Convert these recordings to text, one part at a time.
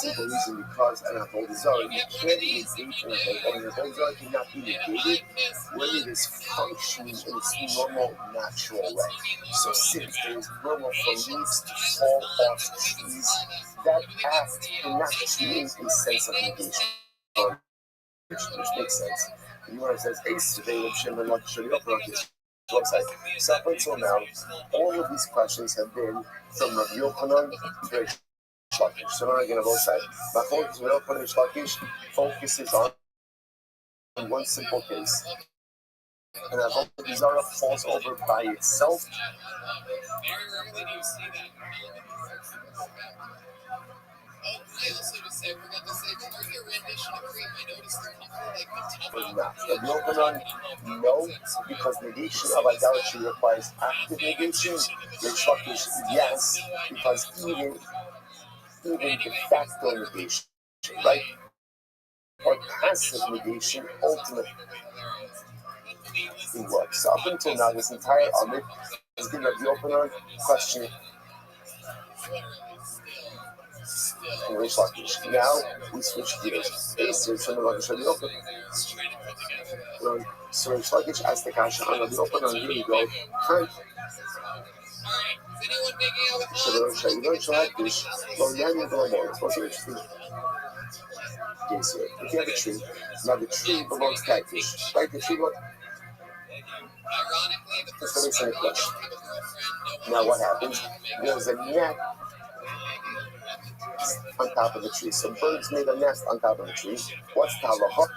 simple reason because an avodah zarah, you can't negate an avodah zarah cannot be negated when it is functioning in its normal, natural way. So since there is normal for leaves to fall off trees, that act cannot change a sense of negation, which makes sense. The Gemara says, so up until now, all of these questions have been from Rabbi Yochanan to Reish Lakish. So now again on both sides. Machlokes Rabbi Yochanan and Reish Lakish focuses on one simple case. And avodah zarah falls over by itself. Very rarely do you see that. I also just forgot to say, during your rendition of Cream, I noticed a couple like Rabbi Yochanan, no, because negation of idolatry requires active negation. Reish Lakish, yes, because even de facto negation, right? Or passive negation ultimately works. So up until now, this entire Amid has been Rabbi Yochanan questioning and Reish Lakish. Now we switch gears. So Reish Lakish asked the kasha on Rabbi Yochanan. Here we go. So Reish Lakish, well, now you're going more. It's also interesting. Case here. If you have a tree, now the tree belongs to Akish, right? The tree belongs. Just let me say a question. Now what happens? There's a net on top of the tree. So birds made a nest on top of the tree. What's the halacha?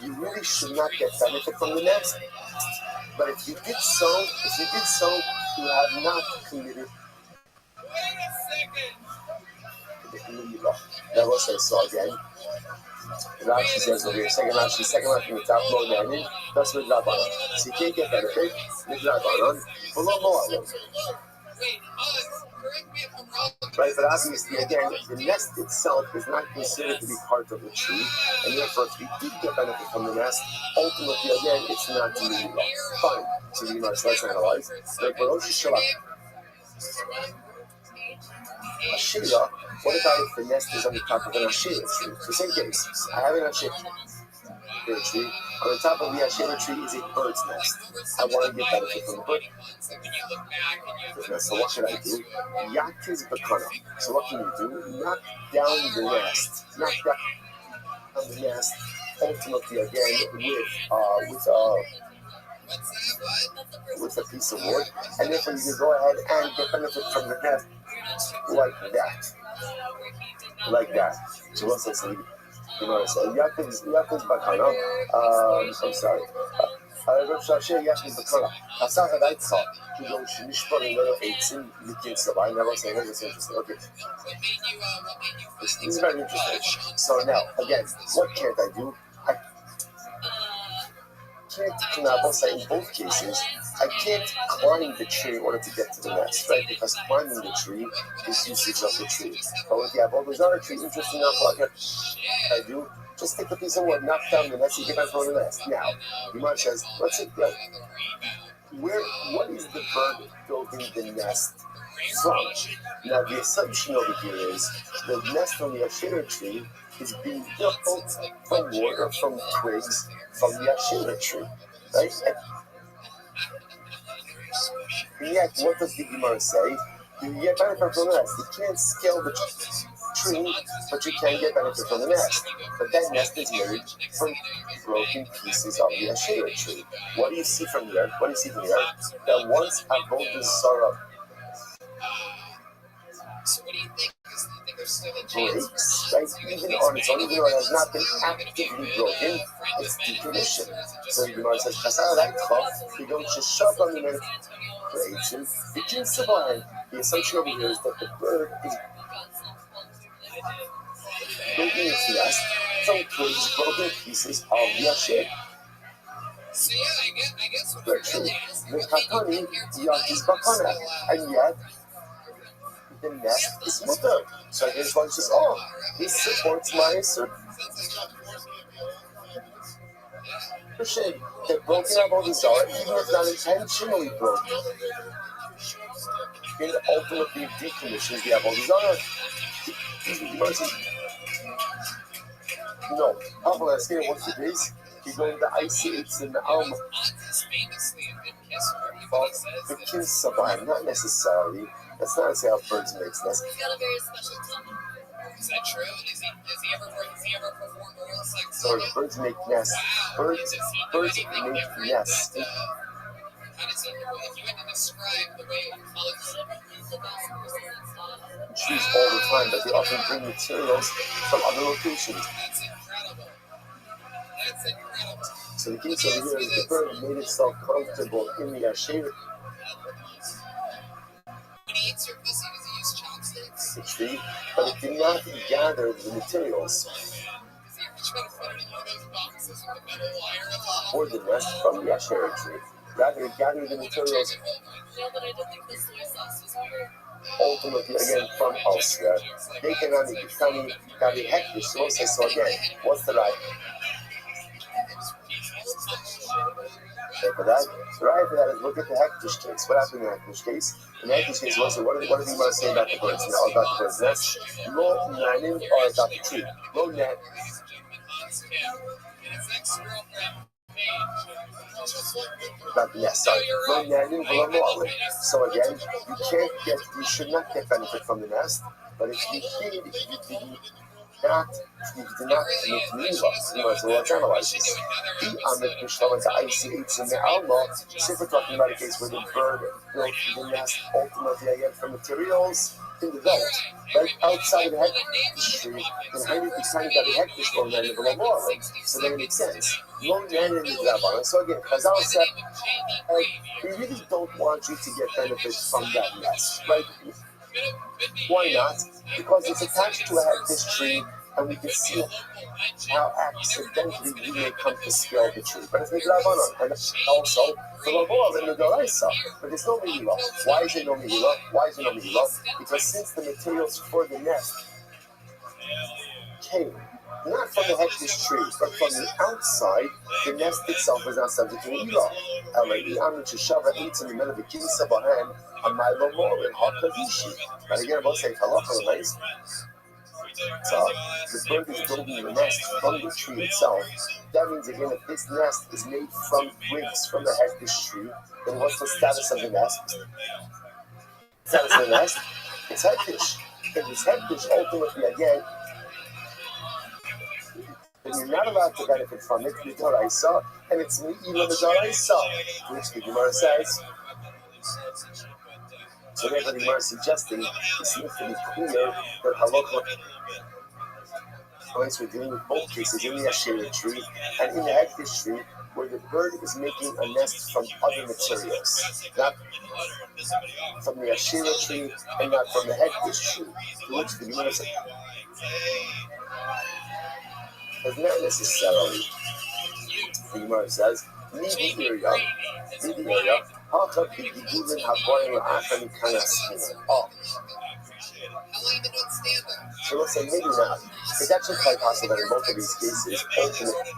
You really should not get benefit from the nest. But if you did so, you have not committed. Now we'll say so again. Rashi says over here, second Rashi from the top, low landing, that's with Rabbanon. So you can't get benefit with Rabbanon, below Mo'alim. Right, but obviously, again, the nest itself is not considered to be part of the tree, and therefore, if you did get benefit from the nest, ultimately, again, it's not to be fine. So you must let's analyze. Like, ROTHSCHILD. Ashira, what about if the nest is on the top of an Ashira tree? So same case, I have an Ashira tree. On the top of the Ashira tree is a bird's nest. I want to get benefit from the bird nest. So what should I do? Yakiz bakana. So what can you do? Knock down the nest. Knock down the nest. Ultimately, again, with a piece of wood, and therefore you can go ahead and get benefit from the nest like that. So what's this? You know, so Yaakov Bakana. I'm sorry. Yaakov Bakana. Hasara Daitcha. You don't Nishpar in little eights in the kids. So I never say this interesting. Okay. This is very interesting. So now, again, what can't I do? In both cases, I can't climb the tree in order to get to the nest, right? Because climbing the tree is usage of the tree. But with the avodah zarah tree, interesting enough, what I do, just take a piece of wood, knock down the nest, and get back from the nest. Now, Gemara says, what is the bird building the nest from? Now, the assumption over here is the nest on the Ashera tree is being built from wood or from twigs from the Ashera tree, right? And yet, what does the Gemara say? You get benefit from the nest. You can't scale the tree, but you can get benefit from the nest. But that nest is made from broken pieces of the Ashera tree. What do you see from here? That once avodah zarah breaks, right? Even on its own, even though it has not been actively broken, it's decommission. So the Gemara says, you don't just shove on the minute breaks, and it can survive. The assumption over here is that the bird is building its nest from twigs, broken pieces of the Ashera. So yeah, I guess the Katani, Yakiz Bakana, and yet the nest is mutter. So his one says, this supports my assertion. They're broken avodah zarah, even if not intentionally broken. and ultimately decommissions the Avodah Zarah. No, אבל להזכיר what's the case? כי גם I see it's in the Alma. The kiss sabah, not necessarily. That's not how birds makes nest. He's got a very special tongue. Is that true? Has he ever performed oral sex? Sorry, birds make nests. Wow. Birds make nests. How does he know? If you had to describe the way bugs trees all the time, but they often bring materials from other locations. That's incredible. That's incredible. So the case over here is the bird made itself comfortable in the Asher. When he eats your pussy, does he use chopsticks? The tree, but it did not gather the materials Does he ever try to put it in one of those boxes with the metal wire on top? or the rest from the Asher tree. Rather, it gathered the materials No, but I did think the soy sauce was weird. ultimately again from elsewhere. They cannot be becoming Gabi Hektish. So again, what's the right? Okay, for that, the right for that is look at the Hektish case. What happened in the Hektish case? In the Hektish case, what did the Gemara say about the birds? Now, about the bird's nest? Lo nanim or about the tree? Lo net. About the nest, sorry. Lo nanim v'lo mo'alim. So again, you should not get benefit from the nest, but if you did not commit milah, so let's analyze this. If we're talking about a case where the bird built the nest ultimately again from materials in the belt, right outside of the hektish tree, then how did the tiny got the hektish lo nanim v'lo mo'alim? So then it makes sense. Lo nanim v'lo. So again, Chazal said, we really don't want you to get benefits from that nest, right? Why not? Because it's attached to a hektish tree, and we can see how accidentally we may come to scale the tree. But it's midrabanan, and also the lavor and the doraisa. But there's no mehila. Why is there no mehila? Why is there no mehila? Because since the materials for the nest came not from the hektish tree, but from the outside, the nest itself is not subject to mehila. And again, I'll say halacha. So the bird is building the nest from the tree itself. That means again, if this nest is made from twigs from the hektish tree, then what's the status of the nest? Status of the nest? It's hektish. If it's hektish, ultimately again, then you're not allowed to benefit from it, the doraisa, and it's even the doraisa, which the Gemara says. So therefore, the Gemara is suggesting it seems to be clear that halacha. We're dealing with both cases in the Asherah tree and in the hektish tree, where the bird is making a nest from other materials, not from the Asherah tree and not from the hektish tree, to which the Gemara says, but not necessarily. The Gemara says, leave the area. Oh. So let's say maybe not. It's actually quite possible that in both of these cases, ultimately,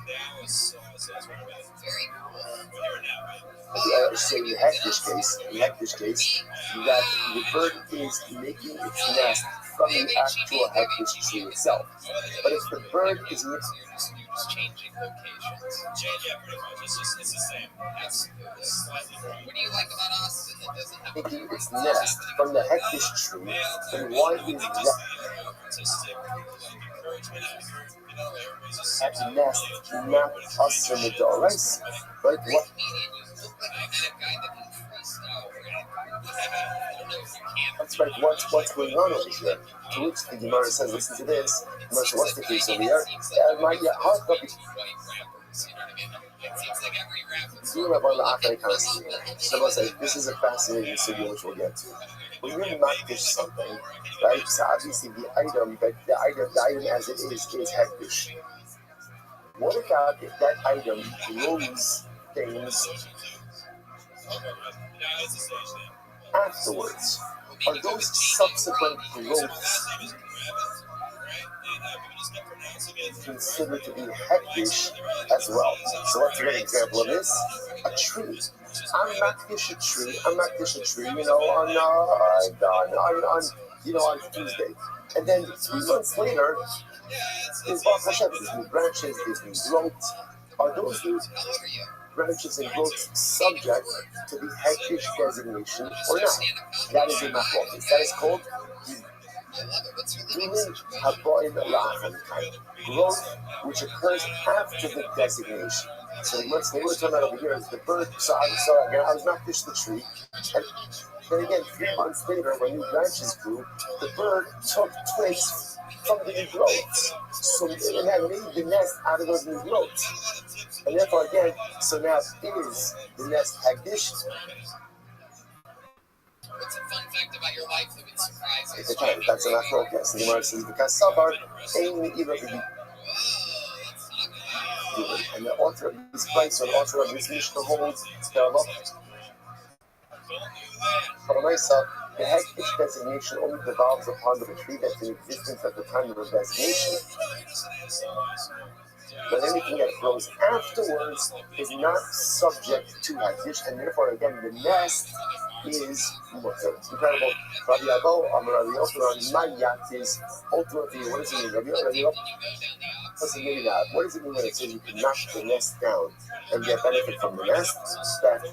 say in the hektish case, that the bird is making its nest from the actual hektish tree itself. But if the bird is changing locations. Yeah, pretty much. It's the same. What do you like about Austin that doesn't have making its nest from the hektish tree, then why is that nest not us in the dollars? Right? What? That's right. What's going on over here? To which the Gemara says, listen to this. Gemara says, what's the case over here? This is a fascinating signal which we'll get to. When you're makdish something, right? So obviously the item as it is hektish. What about if that item grows things afterwards? Are those subsequent growths considered to be hektish as well? So let's get an example of this. A tree. I'm makdish a tree, on Tuesday. And then 3 months later, there's Baruch Hashem, there's new branches, there's new growth. Are those new branches and growths subject to the hektish designation or not? That is a machlokas. That is called growth which occurs after the designation. So the months they were talking about over here is the bird. So again, I was not fish the tree, and then again 3 months later, when new branches grew, the bird took twigs from the new growths. So and that made the nest out of those new growths, and therefore again, so now is the nest hagdish. What's a fun fact about your life that would surprise you? That's an afro-guess. The Gemara says, because Sabar ain't even. And the author of this place, or the author of this Mishnah holds, the hektish designation only devolves upon the tree that's in existence at the time of the designation. But anything that grows afterwards is not subject to hektish, and therefore, again, the nest is mutter. Incredible. Rabbi Abo, Rabbi Yochanan, my yacht is ultimately, what does it mean? Rabbi Yochanan, what's it mean that? What does it mean when it says you can knock the nest down and get benefit from the nest? That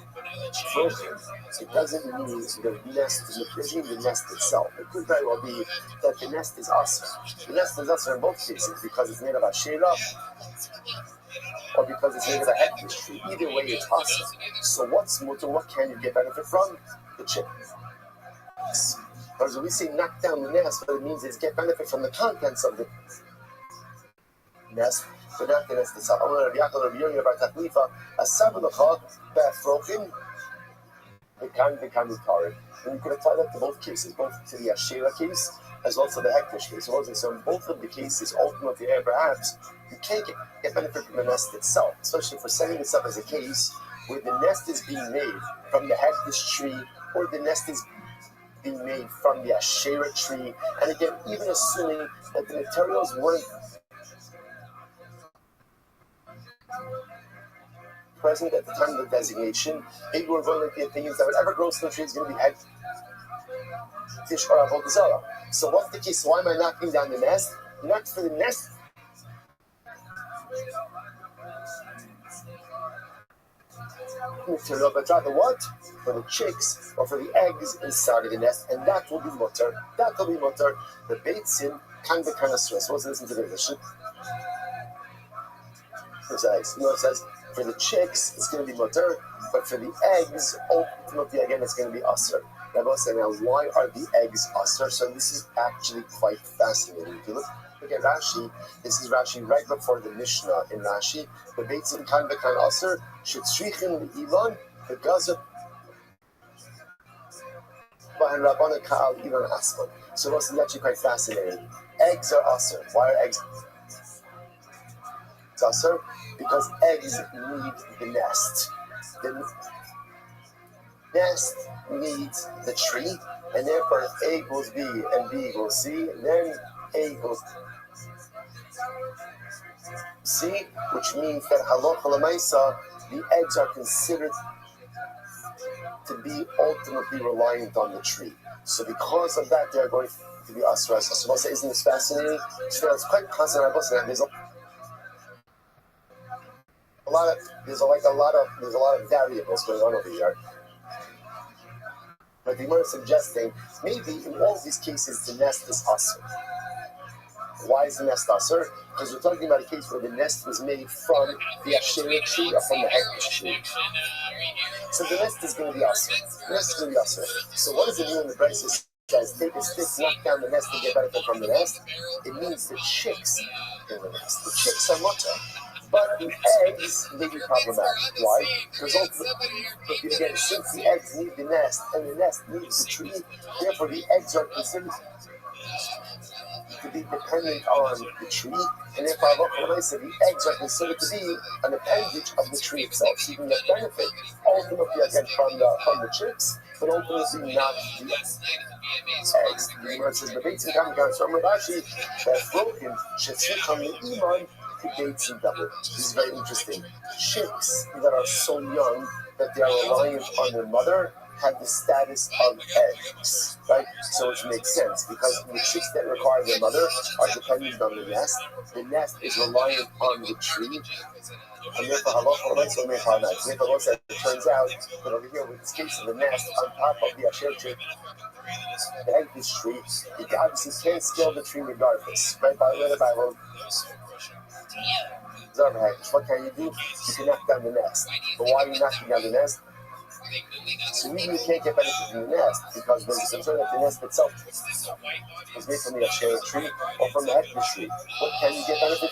it doesn't mean the nest is the nest itself. It could very well be that the nest is us. The nest is us in both cases because it's made of Asherah or because it's made of a hektish tree. Either way, it's us. So what's mutter? What can you get benefit from? The chip. Whereas when we say knock down the nest, what it means is get benefit from the contents of the nest, but not the nest itself. And you could apply that to both cases, both to the Asherah case as well as to the hektish case. So in both of the cases, ultimately, perhaps you can't get benefit from the nest itself, especially for setting this up as a case where the nest is being made from the hektish tree or the nest is being made from the Asherah tree. And again, even assuming that the materials weren't present at the time of the designation, maybe we're going with the opinions that whatever grows in the tree is going to be hektish or avodah zarah. So what's the case? Why am I knocking down the nest? Not for the nest material, but rather what? For the chicks or for the eggs inside of the nest, and that will be mutter. That will be mutter. The beitzim can be kind of stress. So let's listen to the Mishnah. It says, for the chicks, it's going to be mutter, but for the eggs, ultimately, again, it's going to be asr. Rabbi said, now, why are the eggs asr? So this is actually quite fascinating. If you look at Rashi, this is Rashi right before the Mishnah in Rashi. The beitzim kan bekan asr, shetzrichim le'ivan, the gaza, and Rabbana ka'al ivan asman. So this is actually quite fascinating. Eggs are asr. Why are eggs asr? Because eggs need the nest. The nest needs the tree, and therefore A equals B and B equals C, and then A equals C, which means that halacha l'maisa, the eggs are considered to be ultimately reliant on the tree. So because of that, they're going to be asra. So isn't this fascinating? So it's quite constant. There's a lot of variables going on over here. But the Gemara is suggesting maybe in all of these cases the nest is asr. Why is the nest asr? Because we're talking about a case where the nest was made from the Asherah tree or from the hektish tree. So the nest is going to be asr. The nest is going to be asr. So what does it mean when the Bryce says take a stick, knock down the nest and get benefit from the nest? It means the chicks in the nest. The chicks are mutter. But the eggs may be problematic. Why? Because ultimately, again, since the eggs need the nest and the nest needs the tree, therefore the eggs are considered to be dependent on the tree, and therefore the eggs are considered to be an appendage of the tree itself. So you can get benefit ultimately again from the chicks, but ultimately not the eggs. The Gemara says the beitzim come from Rashi that broken shetzricham le'iman. This is very interesting. Chicks that are so young that they are reliant on their mother have the status of eggs, right? So which makes sense because the chicks that require their mother are dependent on the nest. The nest is reliant on the tree. And therefore, halacha l'maaseh may have that. Therefore, it turns out that over here, with this case of the nest on top of the asher tree, the head of this tree, you obviously can't scale the tree regardless, right? By the way, the Bible. What can you do? You can knock down the nest. But why are you knocking down the nest? So maybe you can't get benefit from the nest because there's a concern that the nest itself is made from the asher tree or from the head of the tree. What can you get benefit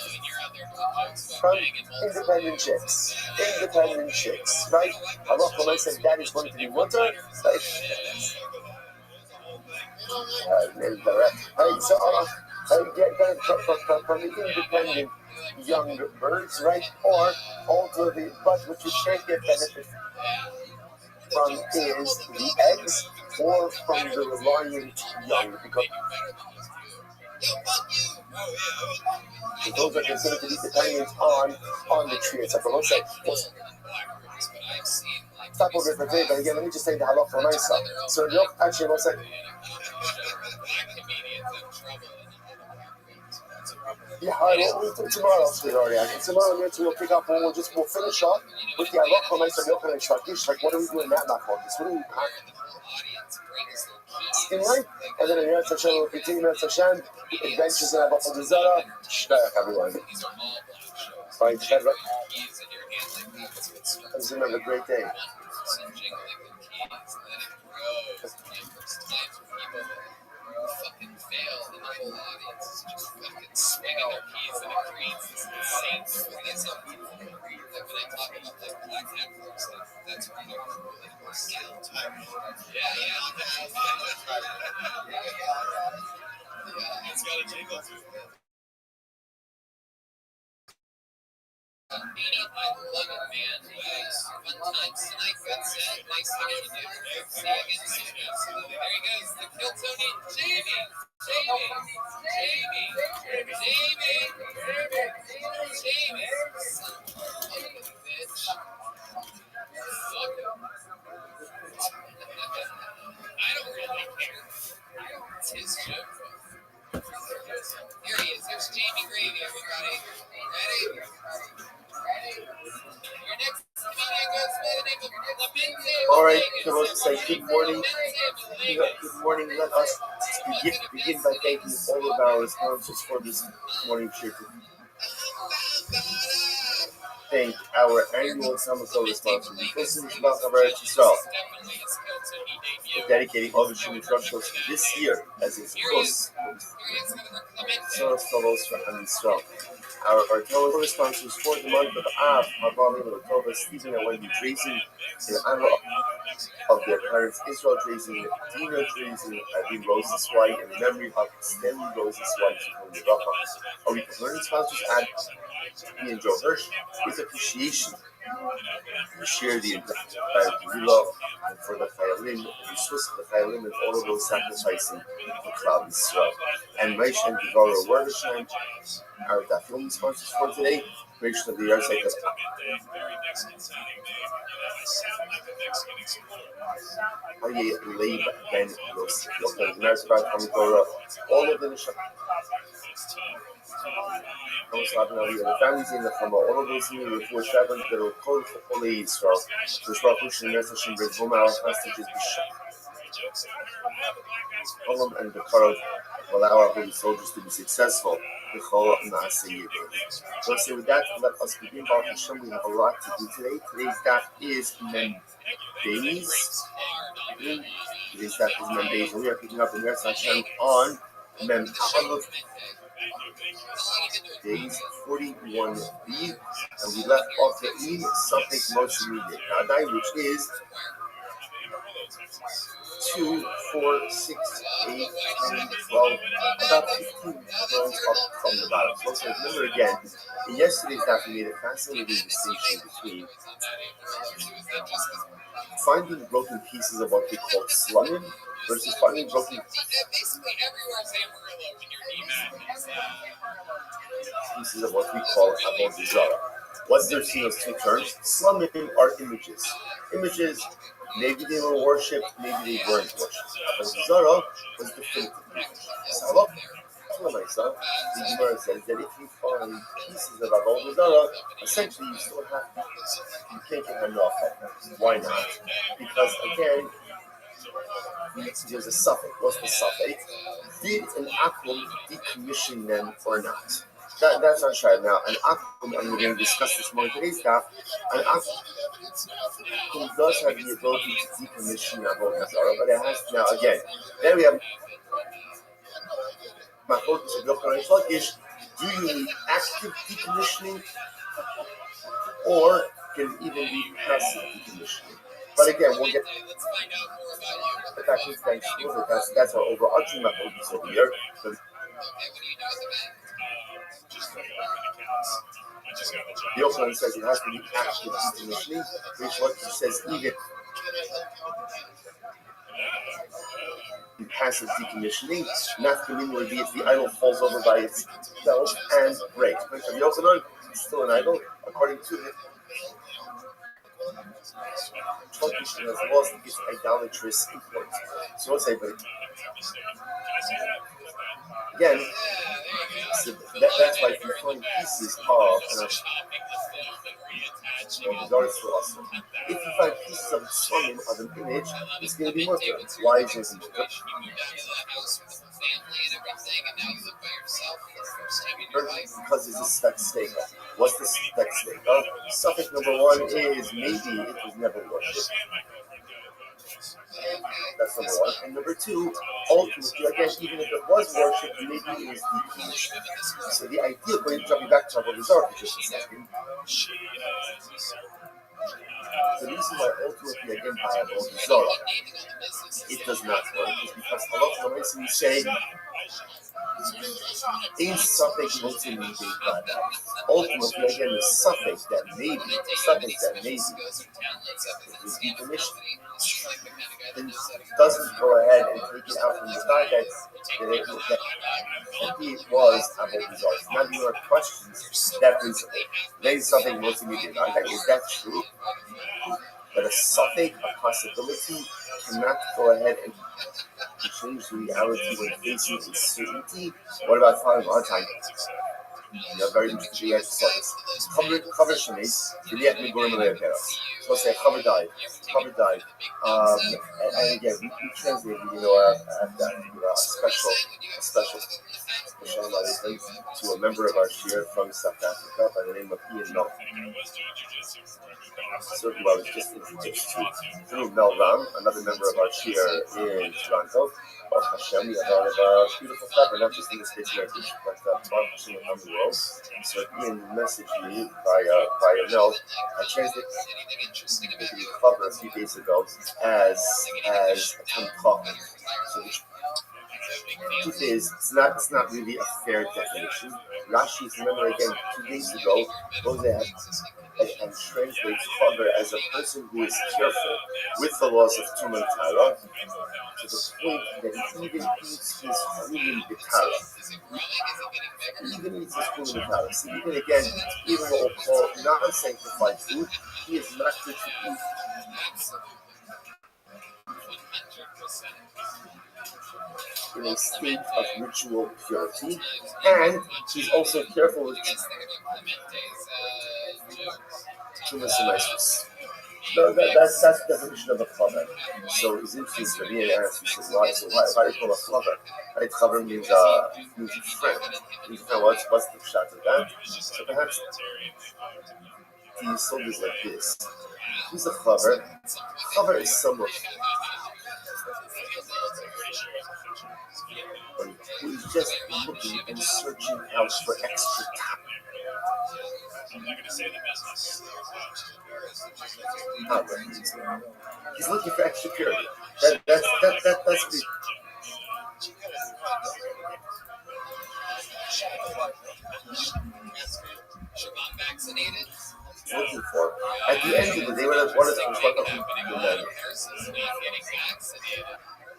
from? Independent chicks. Independent chicks, right? Halacha l'maaseh that is going to be mutter, right? Right, so you get benefit from the independent young birds, right? Or ultimately, but what you can't get benefit from is the eggs or from the reliant young, because those are considered to be dependent on the tree. It's like we'll say, stop over for today, but again, let me just say the halacha l'maaseh. So actually, we'll say. Yeah, all right, we'll do tomorrow, sweetheart. Tomorrow we'll pick up and we'll finish off with the halacha l'maaseh of Yochanan Shvakish. Like, what are we doing that machlokes? What are we right? And then in Eretz Hashem we'll continue Eretz Hashem, adventures in Avodah Zarah. Shkayach, everyone. Fine, Shkayach. Let's have a great day. Fucking fail, and the whole audience is just fucking swinging their keys in the creeds. It's insane. That's how people agree. Like when I talk about like black hat stuff, that's when they're really more skill type. Yeah. It's got a jingle too. I love it, man. Fun times tonight. Good set. Nice to meet you. See you again soon. Absolutely. There he goes. The Kill Tony. Jamie. Son of a bitch. Fuck him. I don't really care. It's his joke. Here he is. There's Jamie Gravy, everybody. Ready? Your next comedian goes by the name of Clemente. All right, so let's say good morning. Good morning. Let us begin by thanking all of our sponsors for this morning trip. Thank our annual summer solar sponsor, the Christian Shabbat of Eretz Yisrael. We're dedicating all the Shemit Truck shows for this year as its close Soros Tovos for Ham Yisrael. Our total sponsors for the month of Av, Mavali, Tova, Stephen, and Wendy Drazen, in honor of their parents Israel Drazen, Dina Drazen, Adin Roses White, in memory of Stanley Roses White from the Rafa. Our week of learning sponsors add me and Joe Hirsch with appreciation. We share the love and for the Chayalim, the Swiss of the Chayalim, and all of those sacrificing for Klal Yisrael. And Moshe and Devara Wordesheim, our film sponsors for today. Creation of the Yarsite of Aye Leib Ben Yosef. All of the the families in the Chama, all of those who were traveling that were called for Holy Israel, the Shvakush and Nefesh and Brit Homa, our hostages, Olam and the Karov allow our holy soldiers to be successful. So with that, let us begin. Baruch Hashem, we have a lot to do today. Today's daf is Mem Beis. Today's daf is Mem Beis, and we are picking up in Eretz Hashem on Mem Aleph. Days 41b, and we left off the E suffix Moshe Midei Kadai, which is 2, 4, 6, 8, 10, 12, about 15 rows up from the bottom. So remember again, in yesterday's daf we made a fascinating distinction between finding broken pieces of what we call slumming versus finding broken pieces of what we call avodah zarah. What's there between those two terms? Slumim are images. Images, maybe they were worshipped, maybe they weren't worshipped. Avodah Zarah was definitively worshipped. The Gemara says that if you find pieces of Avodah Zarah, essentially you still have to, you can't get hanocha. Why not? Because again, there's a suffix. What's the suffix? Did an akum decommission them or not? That's our shayla. Now, an akum, and we're going to discuss this more in today's daf. An akum does have the ability to decommission Avodah Zarah, but it has now again. There we have my focus of Yochanan and Lakish. Do you need active decommissioning, or can it even be passive decommissioning? But again, we'll get back to that. That's our overarching methodology over here. So the Yochanan says it has to be active decommissioning, which what he says even passive decommissioning, nafkamin would be if the idol falls over by itself and breaks. But the Yochanan is still an idol, according to it. Tradition has lost its idolatrous import. So we'll say, but again, so that's why if you find pieces of if you find pieces of slumim of an image, it's going to be more fair. Why is it important? Because it's a spec steka. What's the spec steka? Suffix number one is maybe it was never worshipped. That's number one. And number two, ultimately, again, even if it was worshipped, maybe it was decommissioned. So the idea, going jumping back to Avodah Zarah for just a second, the reason why ultimately, again, by Avodah Zarah, it does not work is because a lot of the we say, in suffix ultimately ultimately again the suffix that maybe is decommissioned and doesn't go ahead and take it out from the fact that it was Avodah Zarah. Now there are questions that principle. Then something multimedia. Is that true? But a suffix, a possibility, cannot go ahead and change the reality when facing uncertainty. What about following our time? Very interesting exercise. Cover Shanice, Juliet Migurim Leopera. So let's say cover died. And again, we translated, a special to a member of our shir from South Africa by the name of Ian Mel. So who I was just introduced to through Mel Ram, another member of our shir in Toronto. Hashem, we have a beautiful fabric, not just in the States but around the world. So Ian messaged me via Mel. I translated the cover a few days ago as a Tamkah. So the truth is, it's not really a fair definition. Rashi, remember again, 2 days ago, goes ahead and translates cover as a person who is careful with the laws of Tumah and Tara, to the point that he even eats his human bitara. So even again, even what we'll call non-sanctified food, he is master to eat in a state of ritual purity, and he's also careful with Tumas. That's the definition of a chaver. So his influence, Rabbi asked, he says, why do you call a chaver? Right, chaver means a friend. What's the shot of that? So perhaps the yisod is like this. Who's a chaver? Chaver is someone who's just looking and searching out for extra time. I'm not going to say the business. He's looking for extra purity. That's the. Vaccinated. Looking for. At the end of the day, what is the Getting vaccinated.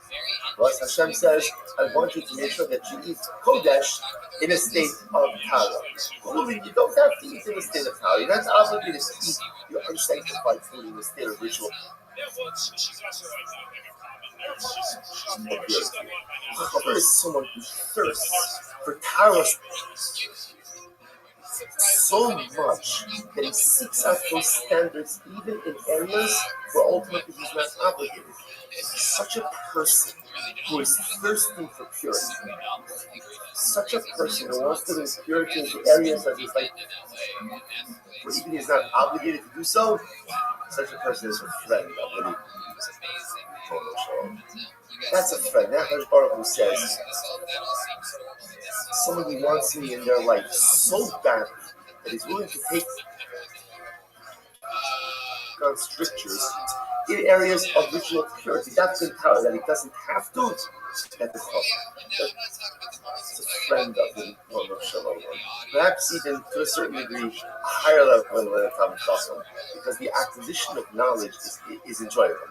Very Plus Hashem says, I want you to make sure that you eat Kodesh in a state of Tara. You don't have to eat in a state of Tara. You're not obligated to eat your unsanctified food in a state of ritual. Chaver is someone who thirsts for Tara so much that he seeks out those standards even in areas where ultimately he's not obligated. Such a person who is thirsting for purity, such a person who wants to bring purity into areas that he's like, where even he's not obligated to do so, such a person is a friend of the That's a friend. That Hajj Baruch who says, someone who wants me in their life so badly that he's willing to take on strictures in areas of ritual purity. That's the power that he doesn't have to. That is Chacham. It's a friend of the Lord Shalom. Perhaps even to a certain degree, a higher level than a Talmid Chacham, because the acquisition of knowledge is enjoyable.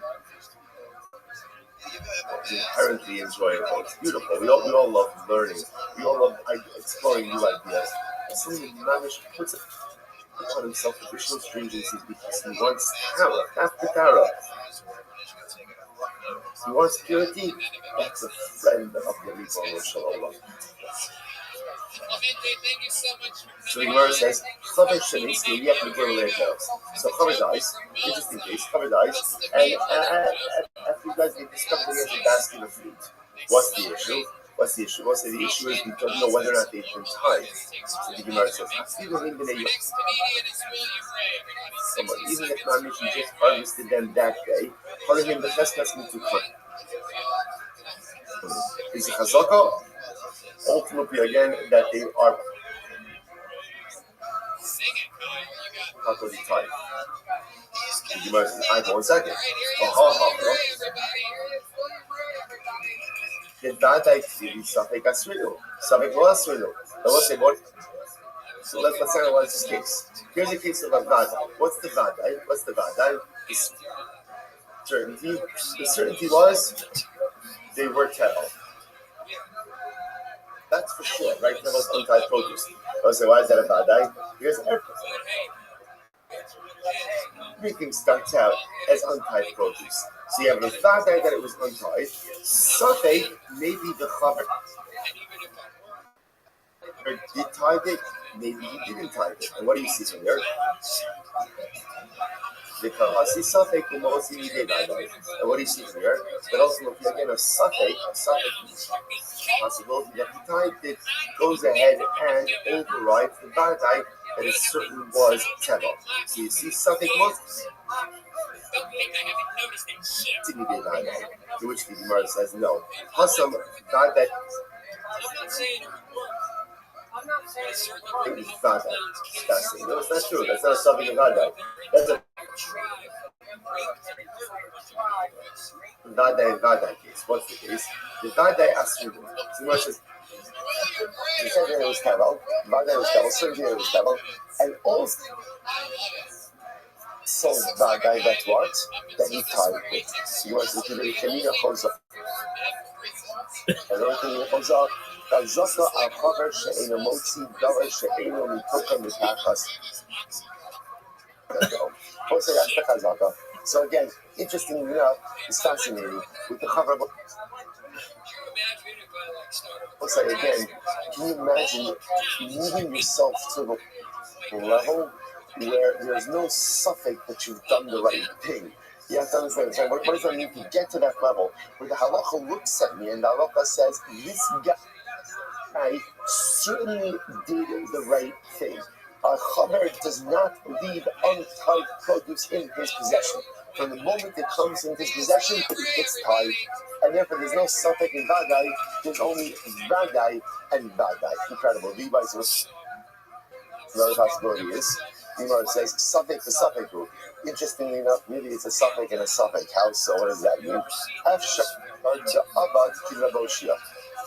It's inherently enjoyable. It's beautiful. We all love learning. We all love exploring new ideas. And somebody managed to put on himself additional stringencies because he wants Tara. That's the Tara. He wants purity. That's a friend of the Ribono Shel Olam. So the Gemara says, Chaver Sheniski Yech Migor Le'eteros. So Chaver dies, interesting case, Chaver dies, and after he dies, they discover that he has a basket of fruit. What's the issue? Well, the issue is we don't know whether or not they've been tied. So the Gemara says, even if Mamish just harvested them that day, Harim the Cheskas Mitukhan. Is a Chazaka? Ultimately, again, that they are properly tied. The Gemara says, I 1 second. The Vadai Tzili Safek Asrilu. Safek Lo Asrilu. So let's analyze this case. Here's a case of a Vadai. What's the Vadai? The certainty. The certainty was they were Tevel. That's for sure, right? That was untied produce. So why is that a Vadai? Because everything starts out as untied produce. So you have a Vadai that it was untied. Safek maybe the Chaver. Or did tie it, maybe he didn't tie it. And what do you see from there? The Kahasi Safek Umosi Nidei Vadai. And what do you see from here? But ultimately, again, a Safek possibility that he tied it goes ahead and overrides the Vadai that it certainly was Tevel. So you see Safek was Nidei Vadai. To which the Gemara says no. Hasam Vadai. It was Vadai. No, it's not true. That's not a Safek of Vadai. That's a Vadai case. What's the case? The Vadai Asridu. So Gemara says, he said that it was Tevel. Vadai was Tevel. Certainly it was Tevel. And also Vadai that what? That he tied it. He was the Kemina Chozah. And everything in Chozah. Kazaka al-Chaver she'eno motzi davar she'eno mitoka mitachas. So again, interestingly enough, it's fascinating with the Chaver. Also, again, can you imagine moving yourself to the level where there's no suffix that you've done the right thing? You have to understand, so what does that mean to get to that level where the halacha looks at me and the halacha says, this guy certainly did the right thing. A chaver does not leave untied produce in his possession. From the moment it comes in his possession, it gets tied. And therefore, there's no suffix in Vadai, there's only Vadai and Vadai. Incredible. Another possibility is, Gemara says, suffix to suffix group. Interestingly enough, maybe it's a suffix and a suffix house, so what does that mean? It's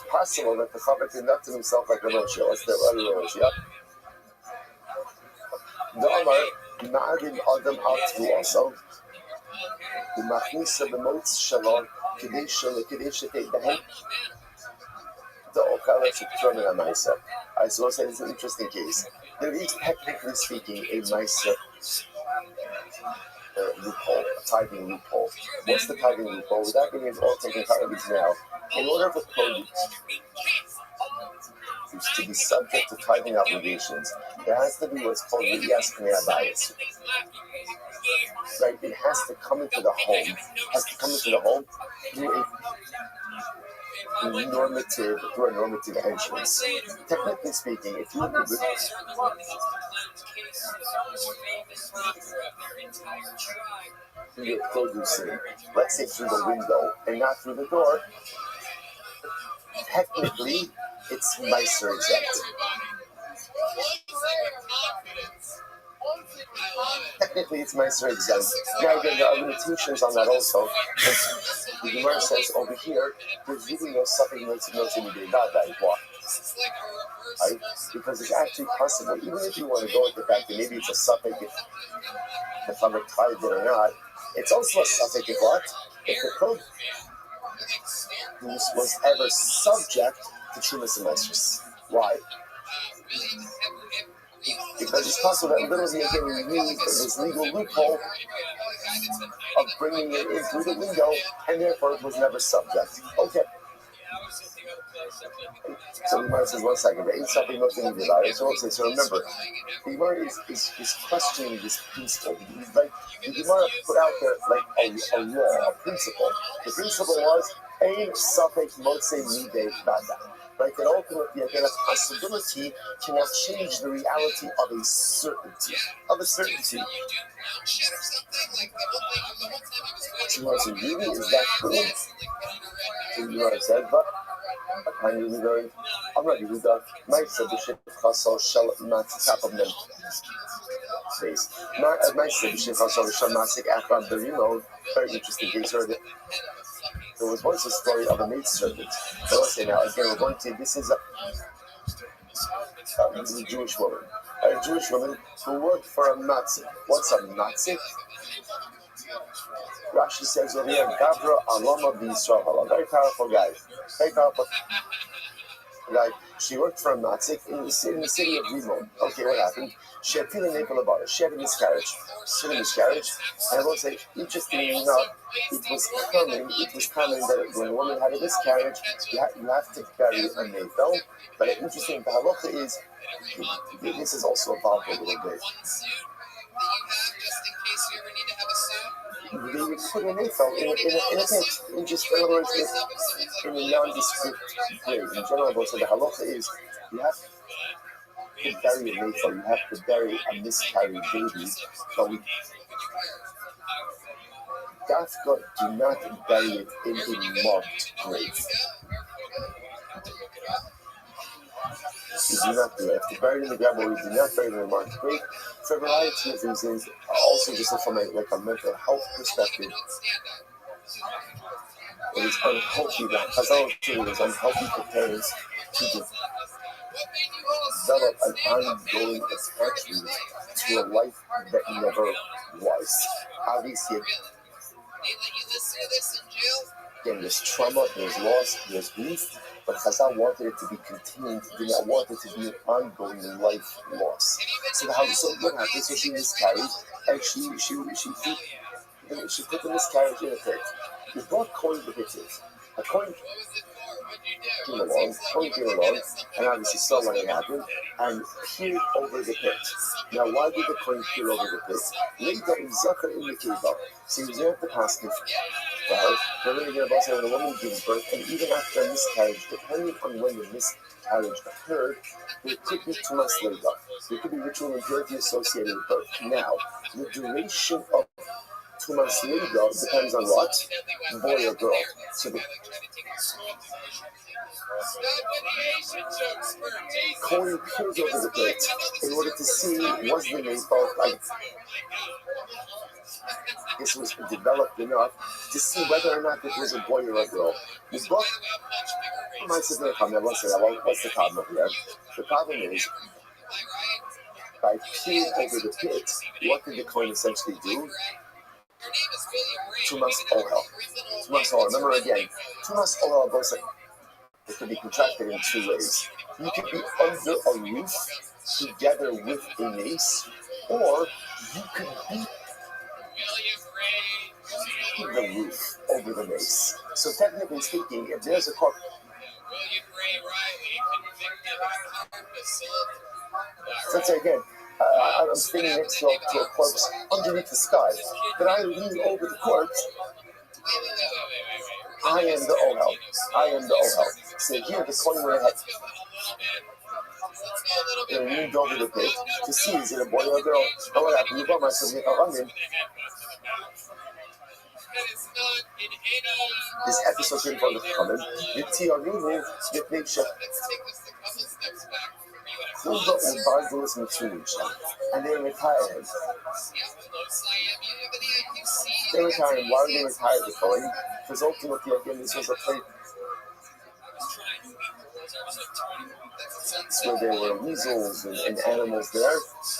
possible that the Chaver conducted himself like Rabbi. What's the Rabbi? The Amar, Ma'adim Adam Atzu also. The Machnisa b'motz shalom I suppose that is an interesting case. There is, technically speaking, a Maisa loophole, a tithing loophole. What's the tithing loophole? Without getting into all technicalities now, in order for produce to be subject to tithing obligations, there has to be what's called Riyas Knei Abayis. Right? It has to come into the home. Through through a normative entrance. Technically speaking, if you you're producing, let's say through the window and not through the door, technically it's Meiser exempt. Technically it's Meiser exempt. Now again, there are limitations on that also. The Gemara says over here, there's really no something why? Right? Because it's actually possible, even if you want to go with the fact that maybe it's a suffix if I'm tithed or not, it's also a suffix if what? If the produce was ever subject to Trumas and Meisers. Why? Because it's possible that literally again we use this legal loophole of bringing it in through the window, and therefore it was never subject. Okay. So the Gemara says, 1 second, but ain't something most in the value. So remember, the Gemara is questioning this principle. Like the Gemara put out there like a law, a principle. The principle was ein safek motzei midei bada. Right, that ultimately again a possibility cannot change the reality of a certainty. So really, is that true? So you know said, but I'm not using that. My submission also shall not tap of them. My submission also shall not take after the remote. Very interesting case. There was once a story of a maidservant. I will say now, again, we're going to, this is a Jewish woman. A Jewish woman who worked for a Nazi. What's a Nazi? Rashi says over here, Gabra Alama B'Yisrael. Very powerful guy. Very powerful guy. She worked for a Nazi in the city of Rimon. Okay, what happened? She had about it. She had a miscarriage. And I will say, interestingly enough, it was common that when a woman had a miscarriage, you have to bury a navel. But the interesting, the halacha is, this is also evolved a little bit. They would put a navel in a pit, in other words, in a nondescript way. In general, also the halacha is, you have to bury a navel, you have to bury a miscarried baby, but we Dafka do not bury it in a marked grave. You do not do it. If you bury it in the grave, or you do not bury it in a marked grave, for a variety of reasons, also just from a mental health perspective, it is unhealthy that it is unhealthy for parents to develop an ongoing attachment to a life that never was. Obviously, again, there's trauma, there's loss, there's grief, but Chazal wanted it to be contained, did not want it to be an ongoing life loss. So what happened? So she miscarried, and she put the miscarriage in a pit. We brought coin to pit it. A coin came along, and obviously saw what had happened, and peered over the pit. Now, why did the coin peer over the pit? Later in Zakar in the Kiva, so he was there at the pastor for her. They're really going to say when a woman gives birth, and even after a miscarriage, depending on when the miscarriage occurred, there could be too much labor. There could be ritual impurity associated with birth. Now, the duration of 2 months later depends on what? Boy or girl. So the Cohen peers over the pit in order to see was the navel like this was developed enough to see whether or not it was a boy or a girl. The book what's the problem here? The problem is by peering over the pit, what did the coin essentially do? Tumas Ohel. Tumas Ola. Remember again, Tumas Ola Bosa. It can be contracted in two ways. You can be under a roof together with a mace, or you could be the roof over the mace. So technically speaking, if there's a corpse, so let's say again, I'm standing next to a corpse underneath the sky. Then I lean over the corpse. I am the Ohel. I am the Ohel. So here the coin went ahead. They leaned over the pit to see is it a boy or a girl. And what happened? This episode came from the Chachamim. The Tiarunu, the Pnei Kulda Ubardulis Mitsunisha. And they retired him. They retired him. Why did they retire the coin? Because ultimately, again, this was a place where there were weasels and animals there.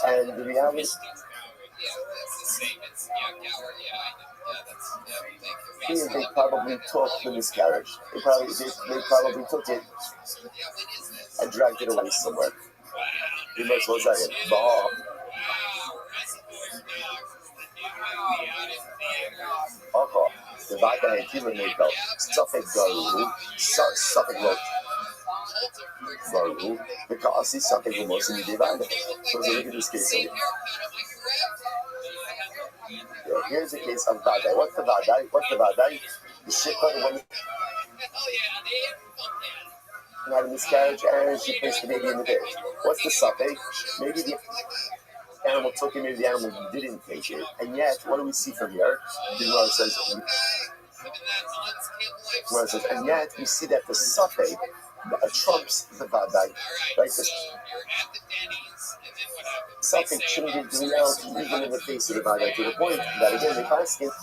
And the reality they probably took the miscarriage. They probably took it and dragged it away somewhere. You might as well say it. The Vada and human makeup, Suffolk Garu, Suffolk Garu, because he's Suffolk who most in the Vada. So look at this case over here. Here's the case of Vada. What's the Vada? The Shikha, the woman who had a miscarriage and she placed the baby in the bed. What's the Suffolk? Maybe the animal took it, maybe the animal didn't take it. And yet, what do we see from here? The Gemara says, and yet we see that the Suffolk trumps the Vadai. Right? The Suffolk changes the reality even in the face of the Vadai to the point that again, the basket,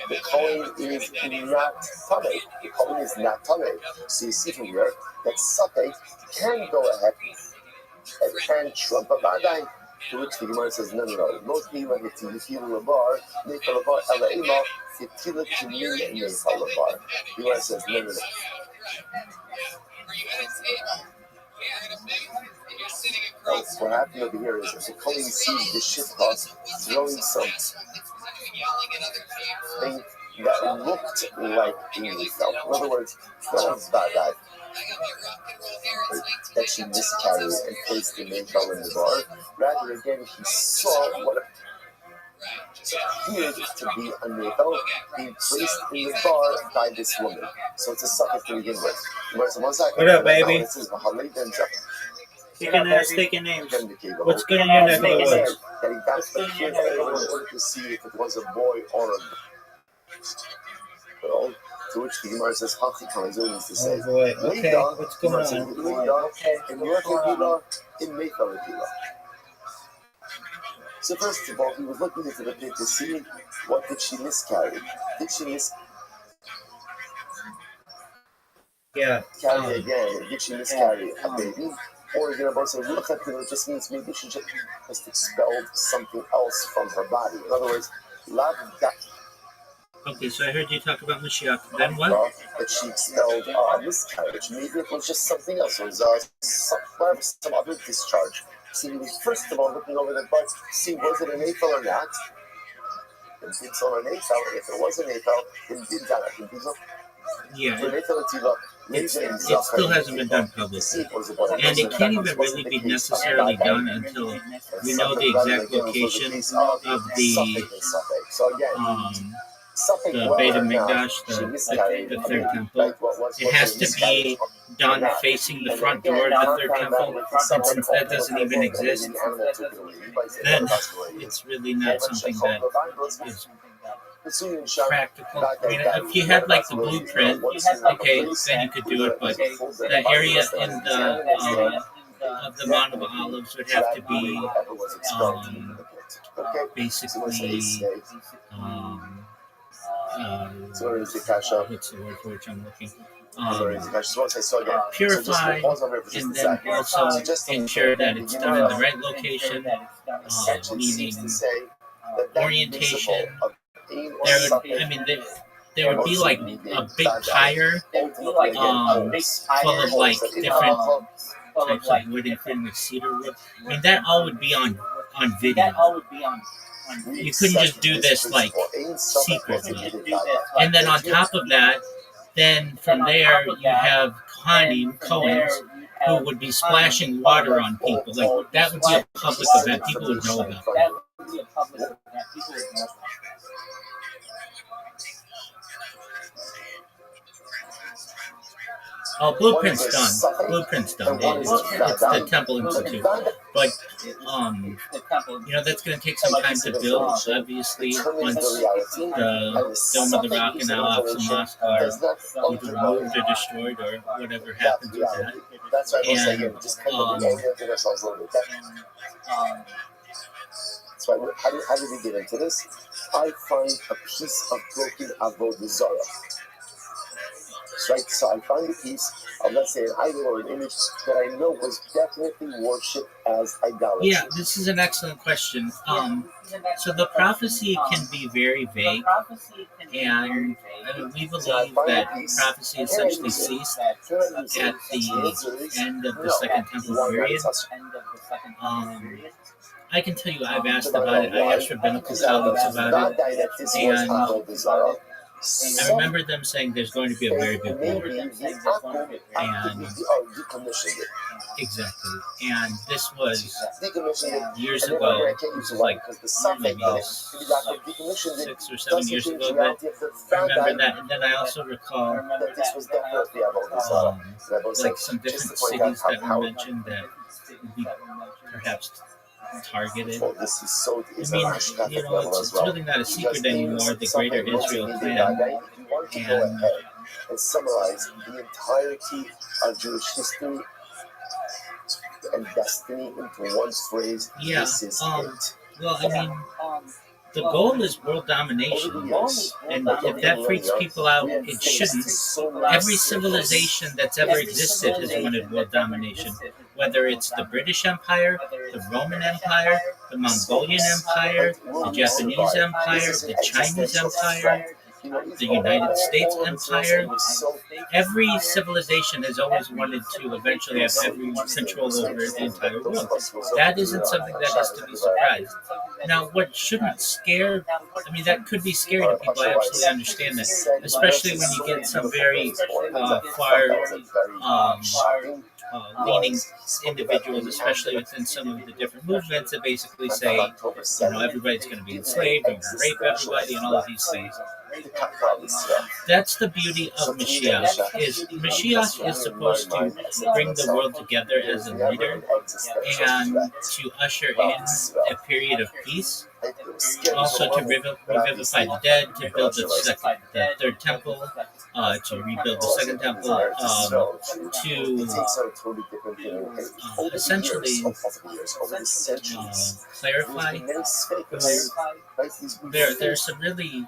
the coin is not Tameh. The coin is not Tameh. So you see from here that Suffolk can go ahead and trump a Vadai. To which the Gemara says, no. No Tila Hitilu Labar, Neka Labar, Ela Ema, Hitila Timin, Neka Labar. The Gemara says, no. What happened over here is that the Kohen sees the Shifcha throwing something that looked like a Nefel. In other words, not a Vadai. That she miscarried and placed the Nefel in the bar. Rather, again, he saw what appeared to be a Nefel being placed in the bar by this woman. So it's a suffix to begin with. What up, baby? You can take your names. What's good in your neck of the woods? That he got the kid in order to see if it was a boy or a girl. To which the Gemara says, Hachi Kanzu needs to say, oh boy, okay, what's going on? In York in Mayflower. So first of all, he was looking into the pit to see what did she miscarry. Did she miscarry again? Did she miscarry a baby? Or you're going to say, it just means maybe she just expelled something else from her body. In other words, okay, so I heard you talk about Mashiach. Then what? That she expelled a miscarriage. Maybe it was just something else. It was some other discharge. So he was first of all looking over the butt to see was it an Eiffel or not. And did so an Eiffel. If it was an Eiffel, then did that. Yeah. It still hasn't been done publicly. And it can't even really be necessarily done until we know the exact location of the Beit HaMikdash, the third temple. It has to be done facing the front door of the third temple. And since that doesn't even exist, then it's really not something that is practical. I mean, if you had like the blueprint, okay, then you could do it. But the area in the of the Mount of Olives would have to be basically what's the word for which I'm looking? Purified, and then also ensure that it's done in the right location, meaning orientation, there would be like a big pyre full of like different types of wood, including like cedar wood. I mean, that all would be on video. You couldn't just do this like secretly. And then on top of that, then from there you have Cohens who would be splashing water on people. Like that would be a public event. People would know about that. Oh, Blueprint's done. It's the Temple Institute. But, that's going to take some time to build, obviously, once the Dome of the Rock and Al Aqsa Mosque are either removed or destroyed or whatever happens with that. So how did we get into this? I find a piece of broken Avodah Zarah. Right, so I find a piece of, let's say, an idol or an image that I know was definitely worshipped as idolatry. Yeah, this is an excellent question. So the prophecy can be very vague, and we believe that prophecy essentially ceased at the end of the Second Temple period. I can tell you, I've asked about it. I asked rabbinical colleagues about it, and I remember them saying there's going to be a very big war. And exactly. And this was years ago. This was like maybe 6 or 7 years ago. But I remember that. And then I also recall like some different cities that were mentioned that would be perhaps targeted. I mean, it's really not a secret anymore, the Greater Israel Plan. And summarize the entirety of Jewish history and destiny into one phrase. Yeah, this is it. Well, I mean, the goal is world domination, and if that freaks people out, it shouldn't. Every civilization that's ever existed has wanted world domination, whether it's the British Empire, the Roman Empire, the Mongolian Empire, the Japanese Empire, the Chinese Empire, the United States Empire. Every civilization has always wanted to eventually have every control over the entire world. That isn't something that has to be surprised. Now, what shouldn't scare, I mean, that could be scary to people, I absolutely understand that, especially when you get some very far leaning individuals, especially within some of the different movements that basically say, everybody's going to be enslaved, and rape everybody, and all of these things. That's the beauty of Mashiach. Mashiach is supposed to bring the world together as a leader and to usher in a period of peace. Also to revivify the dead, to build the third temple, to rebuild the second temple, to essentially clarify. There's some really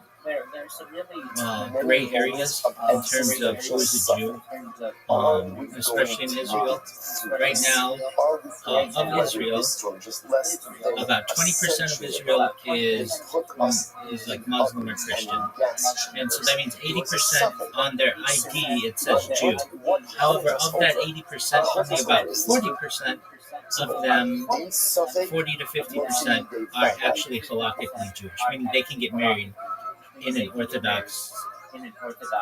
gray areas in terms of who is a Jew, especially in Israel. Right now, of Israel, about 20% of Israel is like Muslim or Christian, and so that means 80% on their ID it says Jew. However, of that 80%, only about 40% of them, 40 to 50%, are actually halakhically Jewish, meaning they can get married in an Orthodox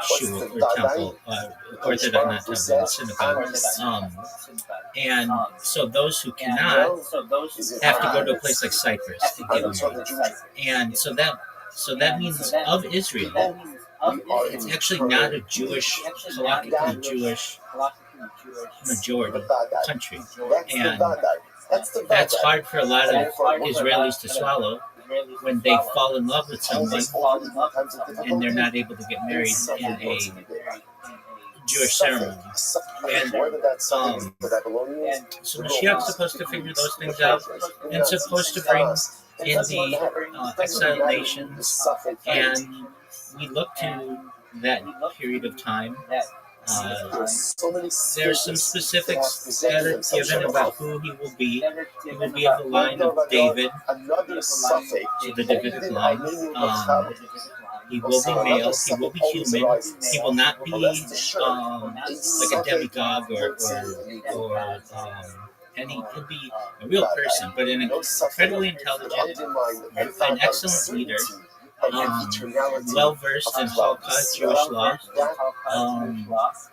shul or temple, Orthodox, not temple, synagogue. And so those who cannot have to go to a place like Cyprus to get married. And so that means of Israel, it's actually not a Jewish, halakhically Jewish majority country. And that's hard for a lot of Israelis to swallow when they fall in love with someone and they're not able to get married in a Jewish ceremony. And so Mashiach's supposed to figure those things out and supposed to bring in the exiled nations, and we look to that period of time There's some specifics that are given about who he will be. He will be of the line of David, so the Davidic line. He will be male. He will be human. He will not be like a demigod or he'll be a real person, but an incredibly intelligent, an excellent leader. Well versed in Holocaust Jewish law,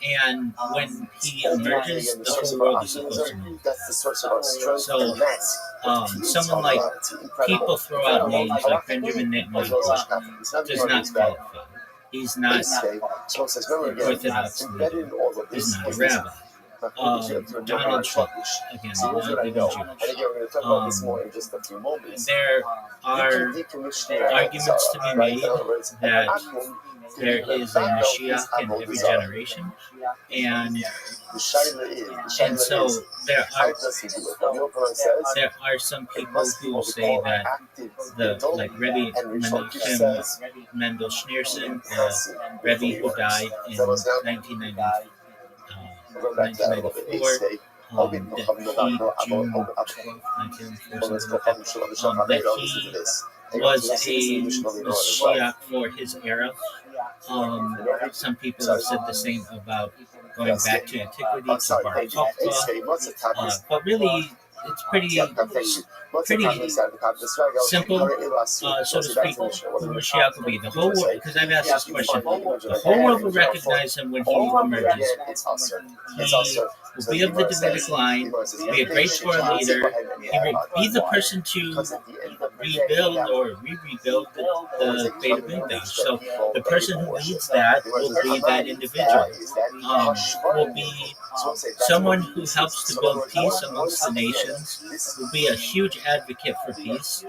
and when he emerges, the whole world is supposed to know. So, someone like people throw out names like Benjamin Netanyahu does not qualify. He's not Orthodox leader. He's not a rabbi. Donald Trump, again, not even Jewish. There are arguments to be made that there is a Mashiach in every generation, and so there are some people who will say that like Rabbi Mendel Schneerson, the Rabbi who died in 1994, that he, June 12th, 1994, that he was a Mashiach for his era. Some people have said the same about going back to antiquity, to Bar Kokhba, but really it's pretty simple, so to speak, who Mashiach will be. The whole world, because I've asked this question, the whole world will recognize him when he emerges. He will be of the Davidic line, be a great Torah leader, he will be the person to rebuild or re-rebuild the Beit HaMikdash. So the person who leads that will be that individual, will be someone who helps to build peace amongst the nations, will be a huge advocate for peace,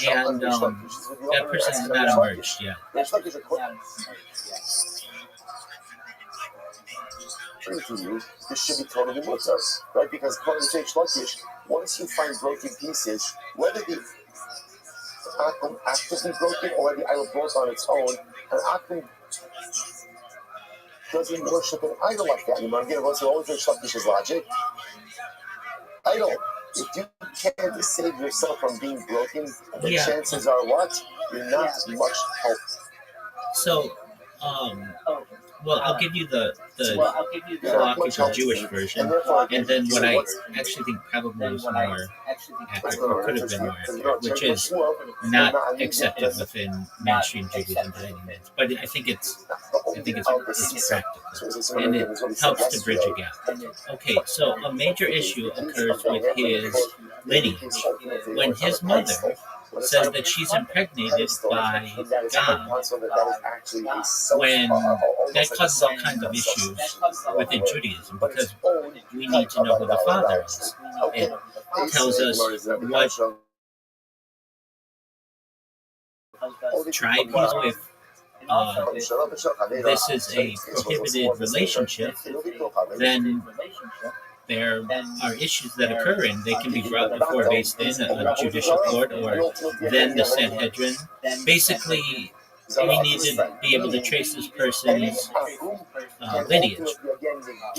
and that person has not emerged yet. This should be totally mutter, right? Because according to Lakish, once you find broken pieces, whether the akum actively broken or whether the idol broke on its own, an akum doesn't worship an idol like that anymore. Again, what's always in Lakish's logic? Idol. If you can't save yourself from being broken, the chances are what? You're not much help. So, well, I'll give you the Halachic Jewish version, and then what I actually think probably is more accurate, or could have been more accurate, which is not accepted within mainstream Judaism by any means. But I think it's practical, and it helps to bridge a gap. Okay, so a major issue occurs with his lineage. When his mother says that she's impregnated by God, when that causes all kinds of issues within Judaism, because we need to know who the father is. It tells us what tribe he's with. This is a prohibited relationship, then there are issues that occur, and they can be brought before Beis Din, a judicial court, or then the Sanhedrin. Basically, we need to be able to trace this person's lineage,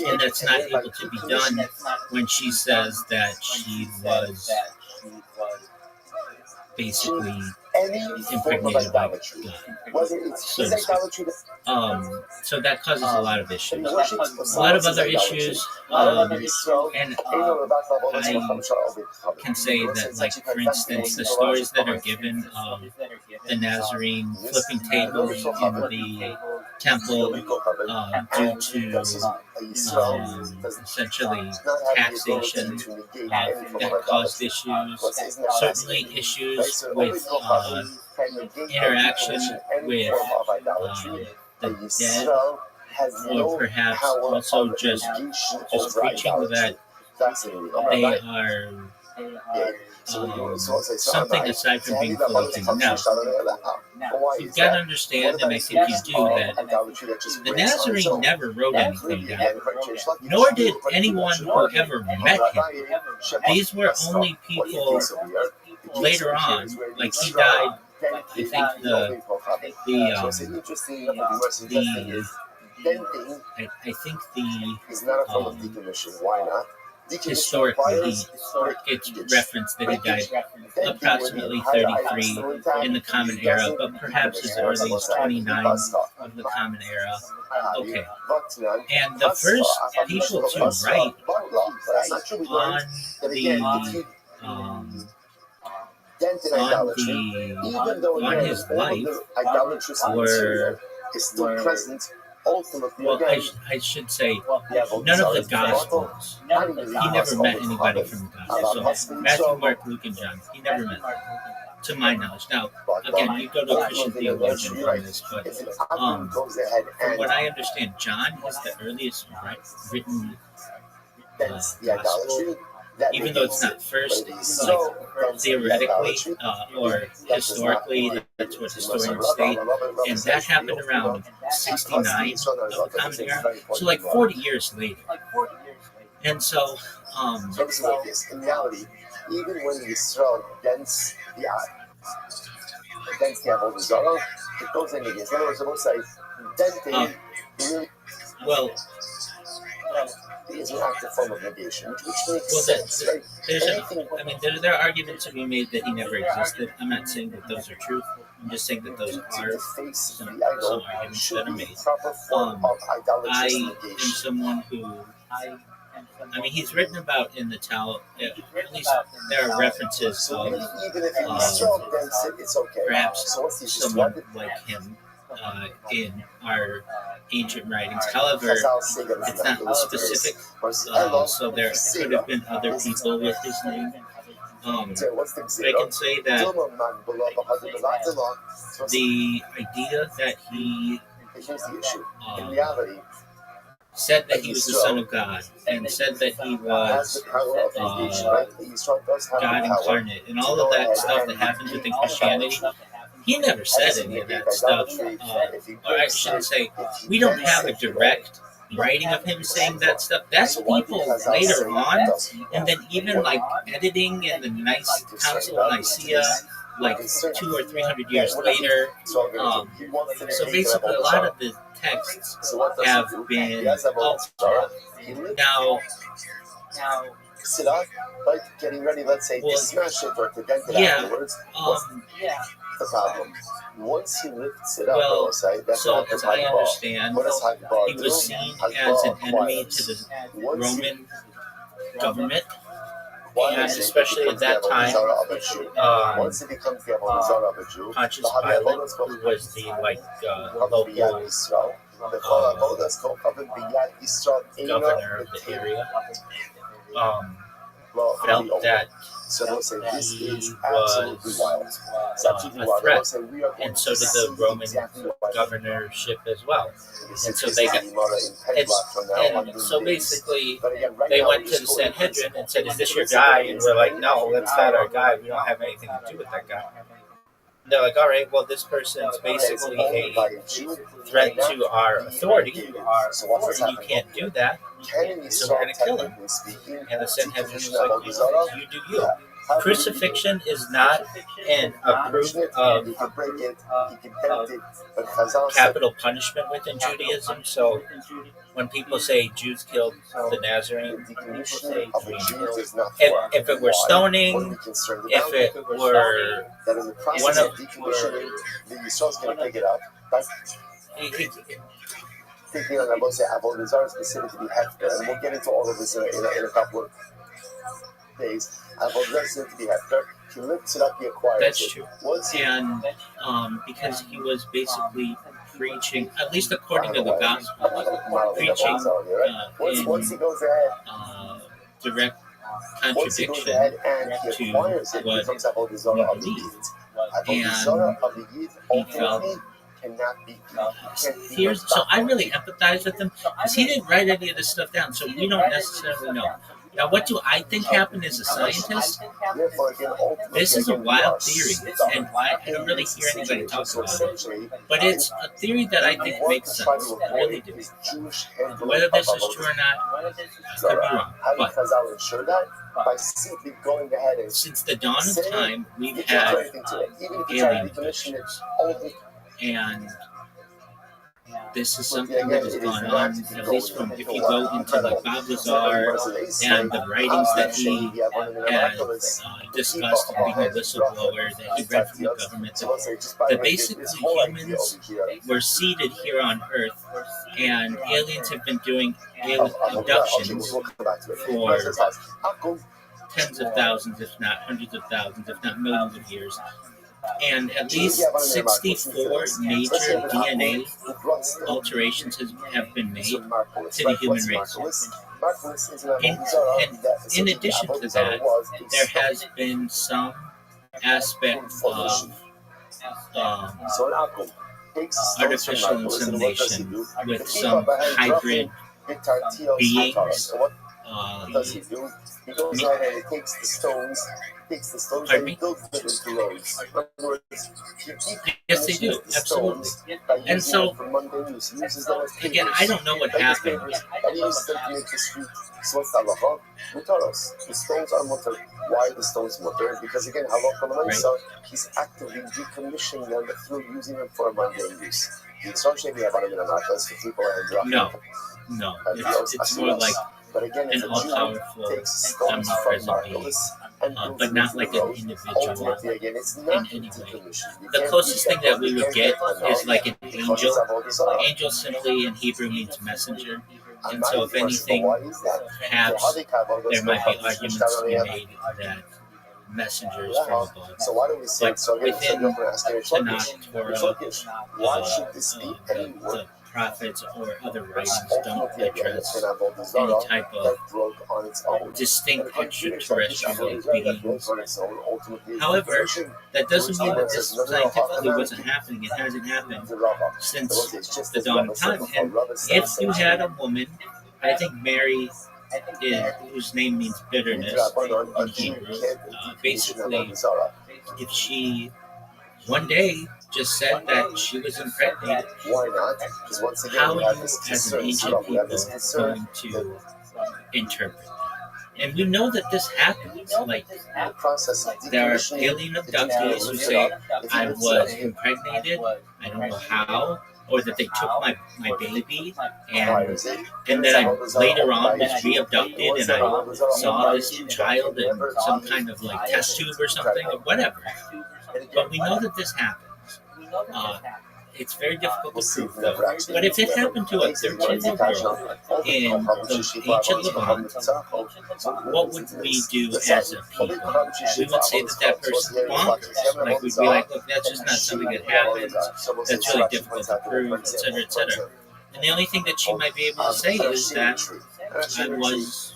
and that's not able to be done when she says that she was basically impregnated by God, so to speak. So that causes a lot of issues. A lot of other issues, and I can say that, like, for instance, the stories that are given of the Nazarene flipping tables in the temple due to essentially taxation that caused issues, certainly issues with interaction with the dead, or perhaps also just preaching that they are something aside from being fully human. Now, you've got to understand, and I think you do, that the Nazarene never wrote anything down, nor did anyone who ever met him. These were only people later on, like he died, I think the denting I think the is not a form of decommission. Why not? historically it's referenced that he died approximately 33 in the Common Era, but perhaps as early as 29 of the Common Era. Okay. And the first people to write on his life were still present. Well, I should say, none of the Gospels. He never met anybody from the Gospels. So Matthew, Mark, Luke, and John. He never met them, to my knowledge. Now, again, you go to a Christian theologian on this, but from what I understand, John is the earliest written gospel. Even though it's not first, like theoretically or historically, that's what historians state, and that happened around 69 of the Common Era, so like 40 years later. And so, in reality, even when Yisrael dents the Avodah Zarah, it goes in against. In other words, both sides denting. Well. Is an active form of negation, which makes sense, right? There are arguments to be made that he never existed. I'm not saying that those are true. I'm just saying that those are some arguments that are made. I am someone who, he's written about in the Talmud, at least there are references of perhaps someone like him in our ancient writings. However, it's not specific, so there could have been other people with his name. But I can say that the idea that he said that he was the Son of God and said that he was God incarnate and all of that stuff that happens within Christianity, he never said any of that stuff. Or I shouldn't say, we don't have a direct writing of him saying that stuff. That's people later on, and then even like editing in the Council of Nicaea, like 200 or 300 years later. So basically, a lot of the texts have been altered. Now, like getting ready, let's say, to smash it or to dent it afterwards. The problem. Once he lifts it up, so as I understand, he was seen as an enemy to the Roman government, and especially at that time, Pontius Pilate, who was the local governor of the area, felt that he was a threat, and so did the Roman governorship as well. And so they got, and so basically they went to the Sanhedrin and said, "Is this your guy?" And we're like, "No, that's not our guy. We don't have anything to do with that guy." And they're like, "All right, well, this person is basically a threat to our authority, and you can't do that, so we're going to kill him." And the Sanhedrin was like, "You do you." Crucifixion is not a group of capital punishment within Judaism. So when people say Jews killed the Nazarene, if it were stoning, if it were one of thinking on Avodah Zarah specifically Hefker, and we'll get into all of this in a couple of days. Avodah Zarah specifically Hefker, he lifts it up, he acquires it. That's true. And because he was basically preaching, at least according to the gospel, preaching in direct contradiction to what we believe. And he felt so I really empathize with him because he didn't write any of this stuff down, so we don't necessarily know. Now, what do I think happened as a scientist? This is a wild theory, and I don't really hear anybody talk about it. But it's a theory that I think makes sense. I really do. Whether this is true or not, I could be wrong. But since the dawn of time, we've had alien abductions. And this is something that has gone on, at least from if you go into like Bob Lazar and the writings that he had discussed and being a whistleblower that he read from the government, that basically humans were seeded here on Earth, and aliens have been doing abductions for tens of thousands, if not hundreds of thousands, if not millions of years. And at least 64 major DNA alterations have been made to the human race. In addition to that, there has been some aspect of artificial insemination with some hybrid beings. He goes out and he takes the stones, and he builds them into roads. Yes, they do, absolutely. And so, again, I don't know what happened. And he uses them to make the street. So what's halacha? Mutaros. The stones are mutter. Why the stones mutter? Because again, halacha l'maisa, he's actively decommissioning them through using them for a mundane use. No, it's more like an all-powerful, omnipresent being, but not like an individual in any way. The closest thing that we would get is like an angel. Angel simile in Hebrew means messenger. And so if anything, perhaps there might be arguments to be made that messengers from above. But within Tanakh, Torah, the prophets or other writings don't address any type of distinct extraterrestrial beings. However, that doesn't mean that this scientifically wasn't happening. It hasn't happened since the dawn of time. And if you had a woman, I think Mary, whose name means bitterness in Hebrew, basically, if she one day just said that she was impregnated, how are you as an ancient people going to interpret that? And we know that this happens. Like, there are alien abductees who say, I was impregnated, I don't know how, or that they took my baby, and then I later on was re-abducted and I saw this child in some kind of like test tube or something, or whatever. But we know that this happens. It's very difficult to prove, though. But if it happened to a 13-year-old girl in the ancient Levant, what would we do as a people? We would say that person's bonkers. Like, we'd be like, look, that's just not something that happens. That's really difficult to prove, etc., etc. And the only thing that she might be able to say is that I was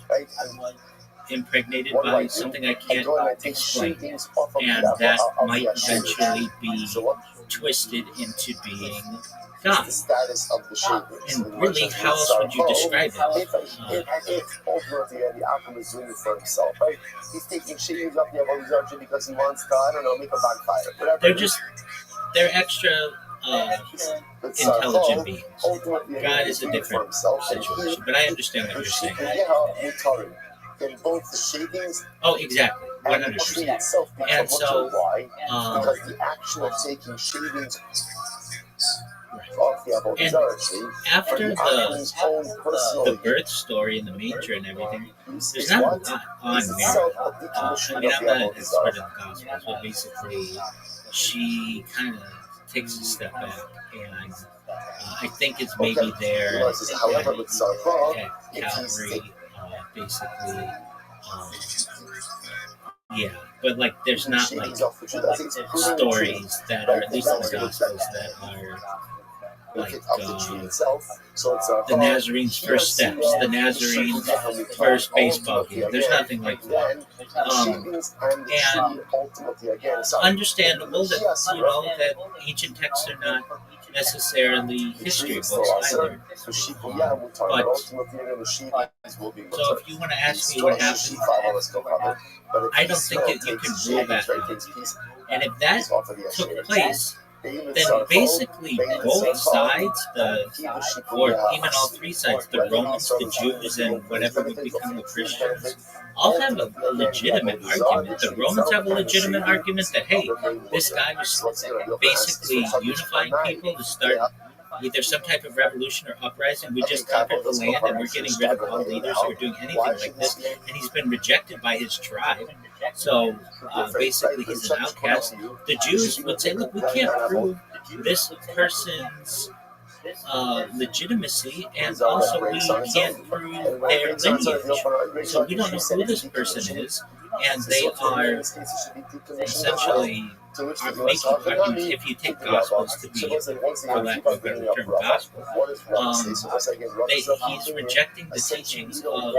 impregnated by something I can't explain, and that might eventually be twisted into being God. And really, how else would you describe it? He's taking shavings off the Avodah because he wants to, I don't know, make a bonfire. They're extra intelligent beings. God is a different situation, but I understand what you're saying. In both the shavings, exactly, 100%. And so, because the action of taking shavings off the Avodah, after the birth story and the manger and everything, there's not a lot on Mary. I mean, I'm not an expert in the Gospels, but basically, she kind of takes a step back, and I think it's maybe there at Calvary. Basically, but like there's not like stories that are, at least in the Gospels, that are like the Nazarene's first steps, the Nazarene's first baseball game. There's nothing like that. And understandable that, that ancient texts are not necessarily history books either. But so if you want to ask me what happened, I don't think that you can rule that out. And if that took place, then basically both sides, or even all three sides, the Romans, the Jews, and whatever would become the Christians, all have a legitimate argument. The Romans have a legitimate argument that, hey, this guy was basically unifying people to start either some type of revolution or uprising. We just conquered the land and we're getting rid of all leaders who are doing anything like this. And he's been rejected by his tribe. So basically, he's an outcast. The Jews would say, look, we can't prove this person's legitimacy, and also we can't prove their lineage. So we don't know who this person is, and they are essentially are making arguments. If you take Gospels to be, for lack of a better term, Gospel, he's rejecting the teachings of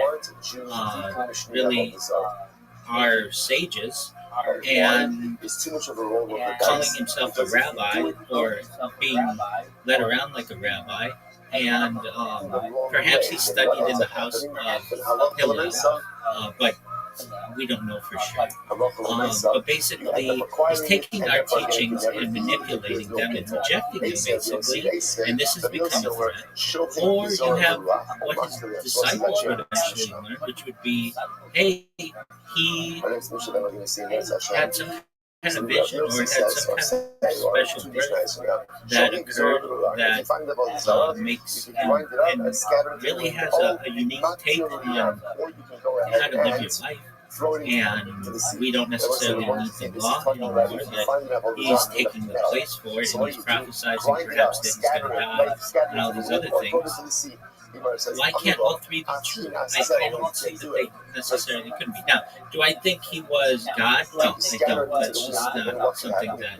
really our sages, and calling himself a rabbi or being led around like a rabbi. And perhaps he studied in the house of Hillel, but we don't know for sure. But basically, he's taking our teachings and manipulating them and rejecting them, basically, and this has become a threat. Or you have what his disciples would eventually learn, which would be, hey, he had some kind of vision or had some kind of special birth that occurred that makes and really has a unique take on how to live your life. And we don't necessarily need the law anymore, that he's taking the place for it, and he's prophesizing perhaps that he's going to die and all these other things. Why can't all three be true? I don't see that they necessarily couldn't be. Now, do I think he was God? No, I don't. That's just not something that...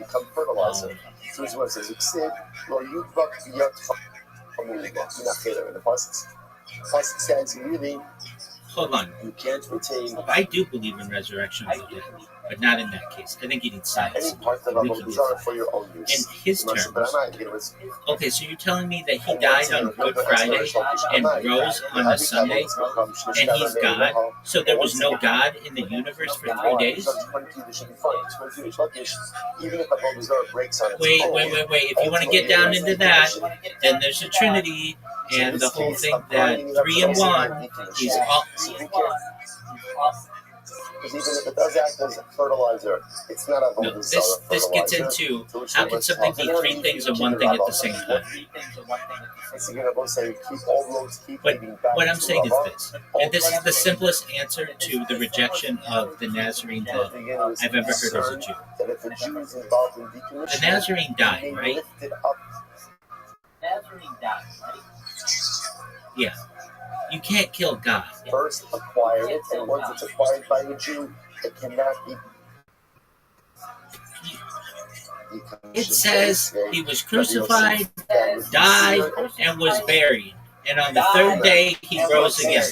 Hold on. You can't retain. I do believe in resurrection of the dead, but not in that case. I think you need science. For your own use. In his terms. Okay, so you're telling me that he died on Good Friday and rose on a Sunday, and he's God? So there was no God in the universe for 3 days? Wait. If you want to get down into that, then there's a Trinity, and the whole thing that 3 in 1 is all. Because even if it does act as a fertilizer, it's not a no, this gets into how can something be 3 things and 1 thing at the same time? But what I'm saying is this, and this is the simplest answer to the rejection of the Nazarene that I've ever heard as a Jew. The Nazarene died, right? Yeah. You can't kill God. First acquired it, and once it's acquired by a Jew, it cannot be. It says he was crucified, died, and was buried. And on the 3rd day, he rose again.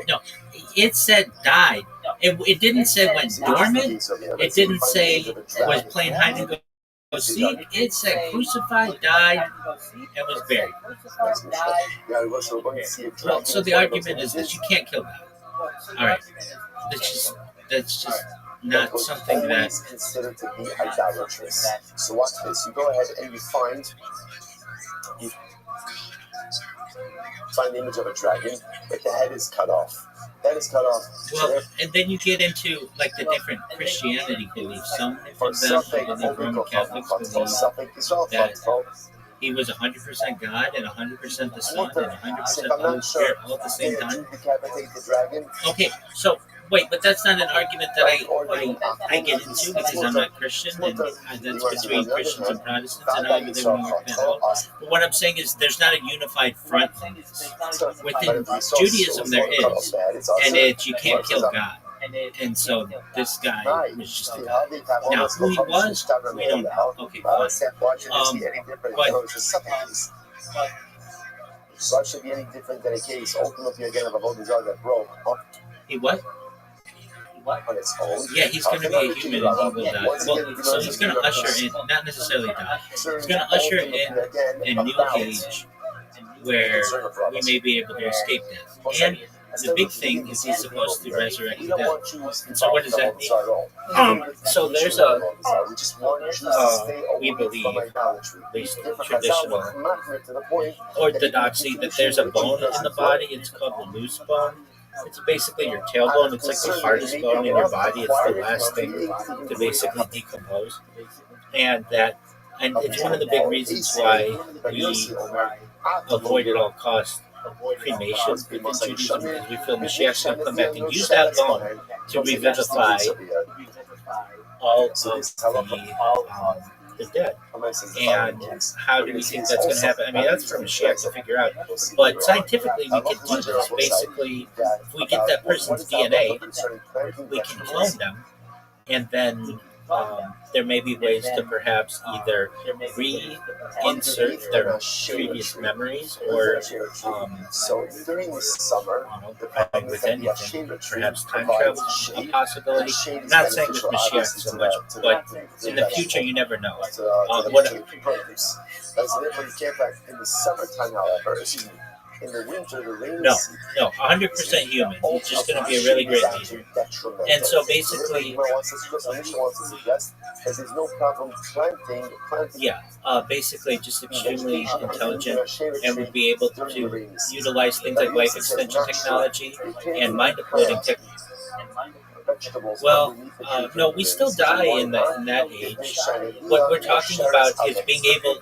No, it said died. It didn't say went dormant. It didn't say was playing hide and go seek. It said crucified, died, and was buried. Well, so the argument is that you can't kill God. All right, that's just not something that is considered to be idolatrous. So watch this. You go ahead and you find the image of a dragon, but the head is cut off. Well, and then you get into like the different Christianity beliefs. Some of them, I believe Roman Catholics believe that he was 100% God and 100% the Son and 100% the Holy Spirit all at the same time. Okay, so wait, but that's not an argument that I get into because I'm not Christian, and that's between Christians and Protestants, and I live in New York at all. But what I'm saying is there's not a unified front on this. Within Judaism there is, and you can't kill God. And so this guy was just a guy. Now, who he was, we don't know. Okay, fine. So it should be any different than a case. Ultimately, again, of a Vodazar that broke. He what? On its own. Yeah, he's going to be a human and he will die. Well, so he's going to usher in, not necessarily die, he's going to usher in a new age where we may be able to escape death. And the big thing is he's supposed to resurrect the dead. And so what does that mean? So there's we believe, at least traditional orthodoxy, that there's a bone in the body. It's called the loose bone. It's basically your tailbone. It's like the hardest bone in your body. It's the last thing to basically decompose. And that And it's one of the big reasons why we avoid at all costs cremation within Judaism, because we feel Mashiach's going to come back and use that bone to revivify all of the dead. And how do we think that's going to happen? I mean, that's for Mashiach to figure out. But scientifically, we can do this. Basically, if we get that person's DNA, we can clone them, and then there may be ways to perhaps either reinsert their previous memories or so during the summer, with anything, perhaps time travel is a possibility. I'm not saying with Mashiach so much, but in the future you never know. What in the summertime, however, in the winter, the rainy season. No, 100% human. He's just going to be a really great leader. And so basically, there's no problem planting. Yeah, basically just extremely intelligent and would be able to utilize things like life extension technology and mind uploading technology. Well, no, we still die in that age. What we're talking about is being able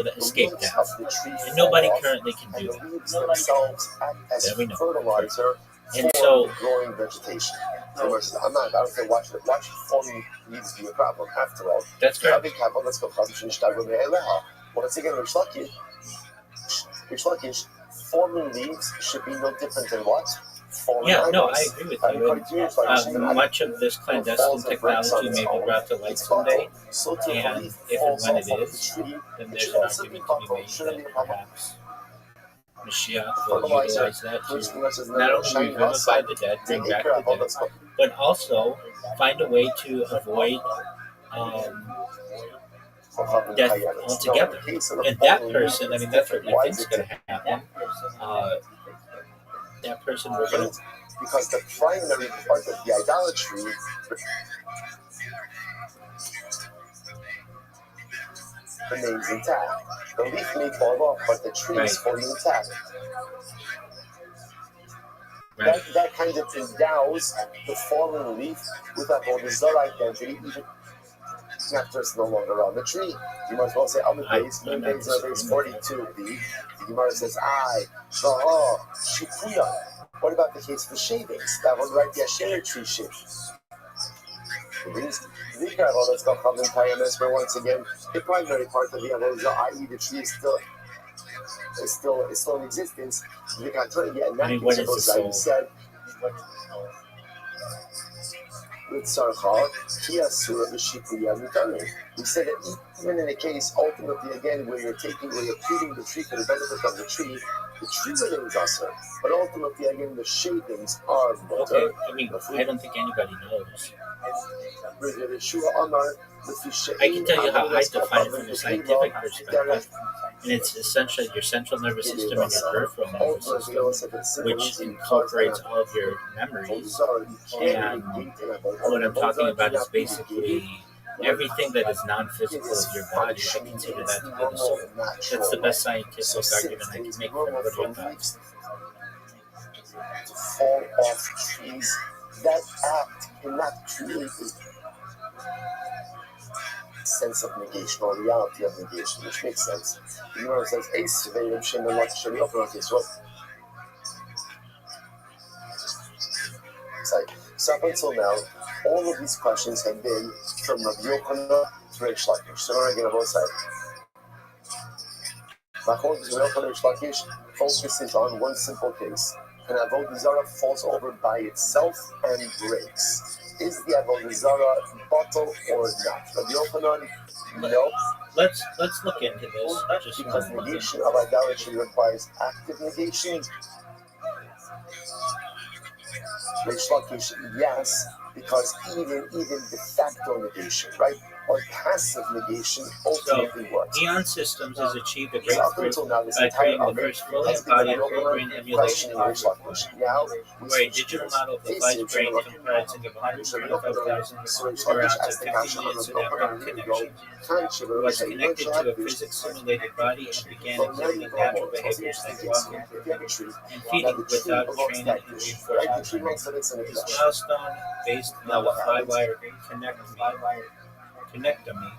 to escape death, and nobody currently can do that. There we know. And so, growing vegetation. I don't say watch forming leaves be a problem. After all, that's correct. Let's go. Once again, Rish Lakish, forming leaves should be no different than what? Yeah, no, I agree with you. Much of this clandestine technology may be brought to light someday, and if and when it is, then there's an argument to be made that perhaps Mashiach will utilize that to not only revivify the dead, bring back the dead, but also find a way to avoid death altogether. And that person, I mean, that's what we think is going to happen. That person we're going to... Because the primary part of the idolatry remains intact. The leaf may fall off, but the tree is fully intact. Right. That kind of endows the fallen leaf with that whole bizarre identity, even after it's no longer on the tree. You might as well say, base 42. The Gemara says, Shipuya. What about the case for shavings? That would write the Asherah tree shave. Let's go from the entire mess, but once again, the primary part of the Avodah, i.e., the tree is still in existence. I mean, what is the soul? Said, we said that even in a case, ultimately, again, where you're treating the tree for the benefit of the tree remains usher. But ultimately, again, the shavings are better. Okay, I mean, I don't think anybody knows. I can tell you how I define it from a scientific perspective, and it's essentially your central nervous system and your peripheral nervous system, which incorporates all of your memories. And what I'm talking about is basically everything that is non-physical of your body. I consider that to be the soul. That's the best scientific argument I can make for everybody about. To fall off trees, that act cannot create a sense of negation or reality of negation, which makes sense. The Gemara says, so up until now, all of these questions have been from Rabbi Yochanan to Rish Lakish. So we're going to both sides. Rish Lakish focuses on one simple case. An avodah zarah falls over by itself and breaks. Is the avodah zarah bottle or not? Rabbi Yochanan, no. Let's look into this. Just because negation of idolatry requires active negation. Rish Lakish, yes, because even de facto negation, right, or passive negation ultimately works. Eon Systems has achieved a breakthrough by creating the first fully embodied full-brain emulation hardware, where a digital model of the light brain comprising of 125,000 neurons and 50 units of network connections was connected to a physics-simulated body and began exhibiting natural behaviors like walking, and feeding without training and reinforcement. This milestone, based on the flywire connectomy,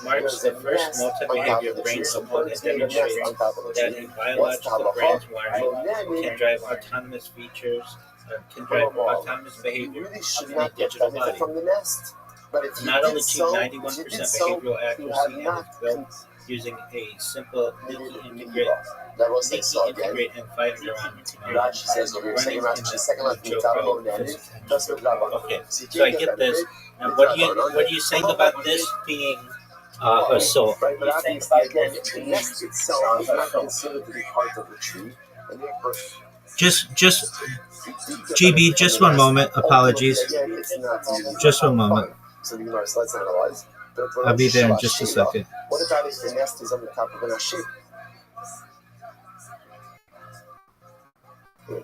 marks the first multi-behavior brain component demonstrating that a biological brain's wiring can drive autonomous features, can drive autonomous behavior of a digital body. Not only achieve 91% behavioral accuracy in its built using a simple leaky integrate and 5 neuron Rashi says over here, second code physics. Okay, so I get this. Now, what are you saying about this being a soul? Right, but obviously, again, the nest itself is not considered to be part of the tree, and therefore, Just GB, just one moment. Apologies. Just one moment. So the Gemara, let's analyze. I'll be there in just a second. What about if the nest is on the top of an ashib?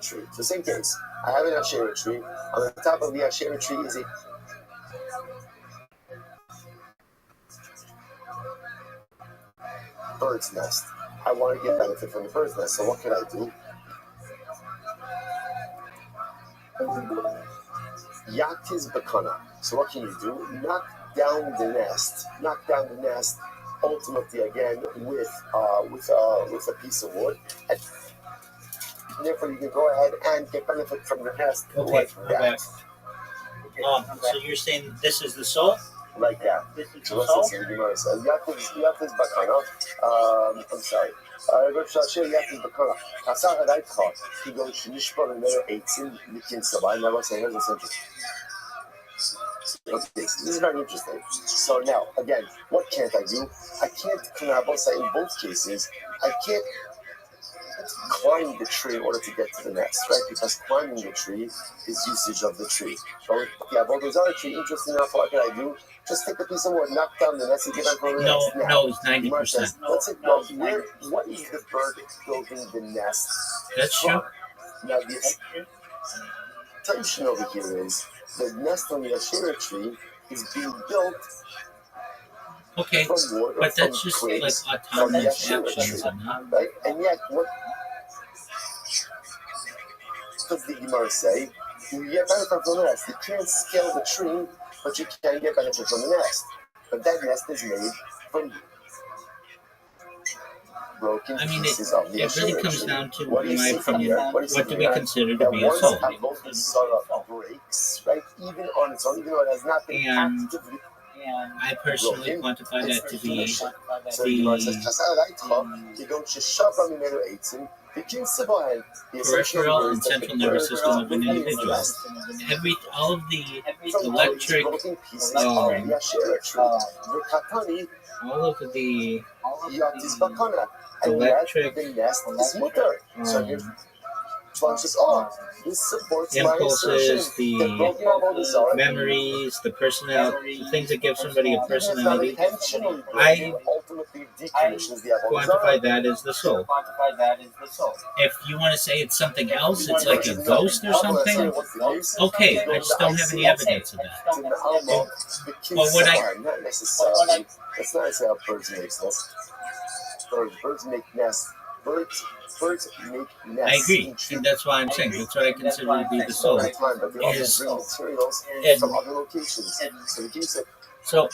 Tree. It's the same case. I have an Asherah tree. On the top of the Asherah tree is a bird's nest. I want to get benefit from the bird's nest. So what can I do? Yatiz bakana. So what can you do? Knock down the nest. Knock down the nest. Ultimately, again, with a piece of wood. And therefore, you can go ahead and get benefit from the nest. Okay, like that. So you're saying this is the soul? Like that. So let's see the Gemara says. Yatiz bakana. I'm sorry. Yatiz bakana. Kasar hadaitcha. He goes shnishbar and there 18 likin sabay. Now let's say here's the sentence. Okay, this is very interesting. So now, again, what can't I do? I can't, in both cases, I can't climb the tree in order to get to the nest, right? Because climbing the tree is usage of the tree. But yeah, well, there's other tree, interesting enough, what can I do? Just take a piece of wood, knock down the nest, and get on for the nest. No, it's 90%. Let's say, well, what is the bird building the nest? That's true. Now, the tension over here is the nest on the Asherah tree is being built okay, from wood, but that's just like autonomous actions, right? And yet, what does the Gemara say? You get benefit from the nest. You can't scale the tree, but you can get benefit from the nest. But that nest is made from broken pieces of the it really comes tree. down to, What in my opinion, what do we consider to be a soul? soul? That both the Sarah breaks, right? Even on its own, even though it has not been actively. I personally quantify that to be the peripheral and central nervous system of an individual. All of the electric, all of the electric this supports impulses, the memories, the personality, the things that give somebody a personality. I quantify that as the soul. If you want to say it's something else, it's like a ghost or something, okay, I just don't have any evidence of that. Well, what not necessarily. It's not necessarily how birds make nests. Birds make nests. Birds make nests. I agree, and that's why I'm saying that's what I consider to be the soul. But they also bring materials from other locations. So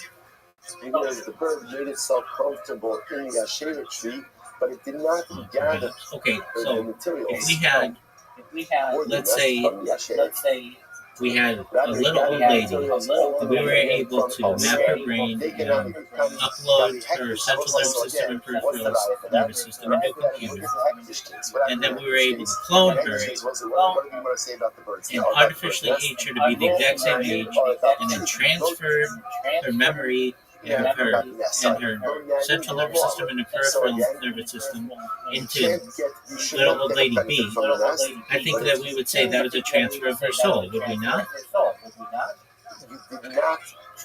because the bird made itself comfortable in the Asherah tree, but it did not gather the materials. If we had, let's say, we had a little old lady, and we were able to map her brain and upload her central nervous system and peripheral nervous system into a computer, and then we were able to clone her and artificially age her to be the exact same age, and then transfer her memory and her central nervous system and her peripheral nervous system into little old lady B, I think that we would say that was a transfer of her soul, would we not?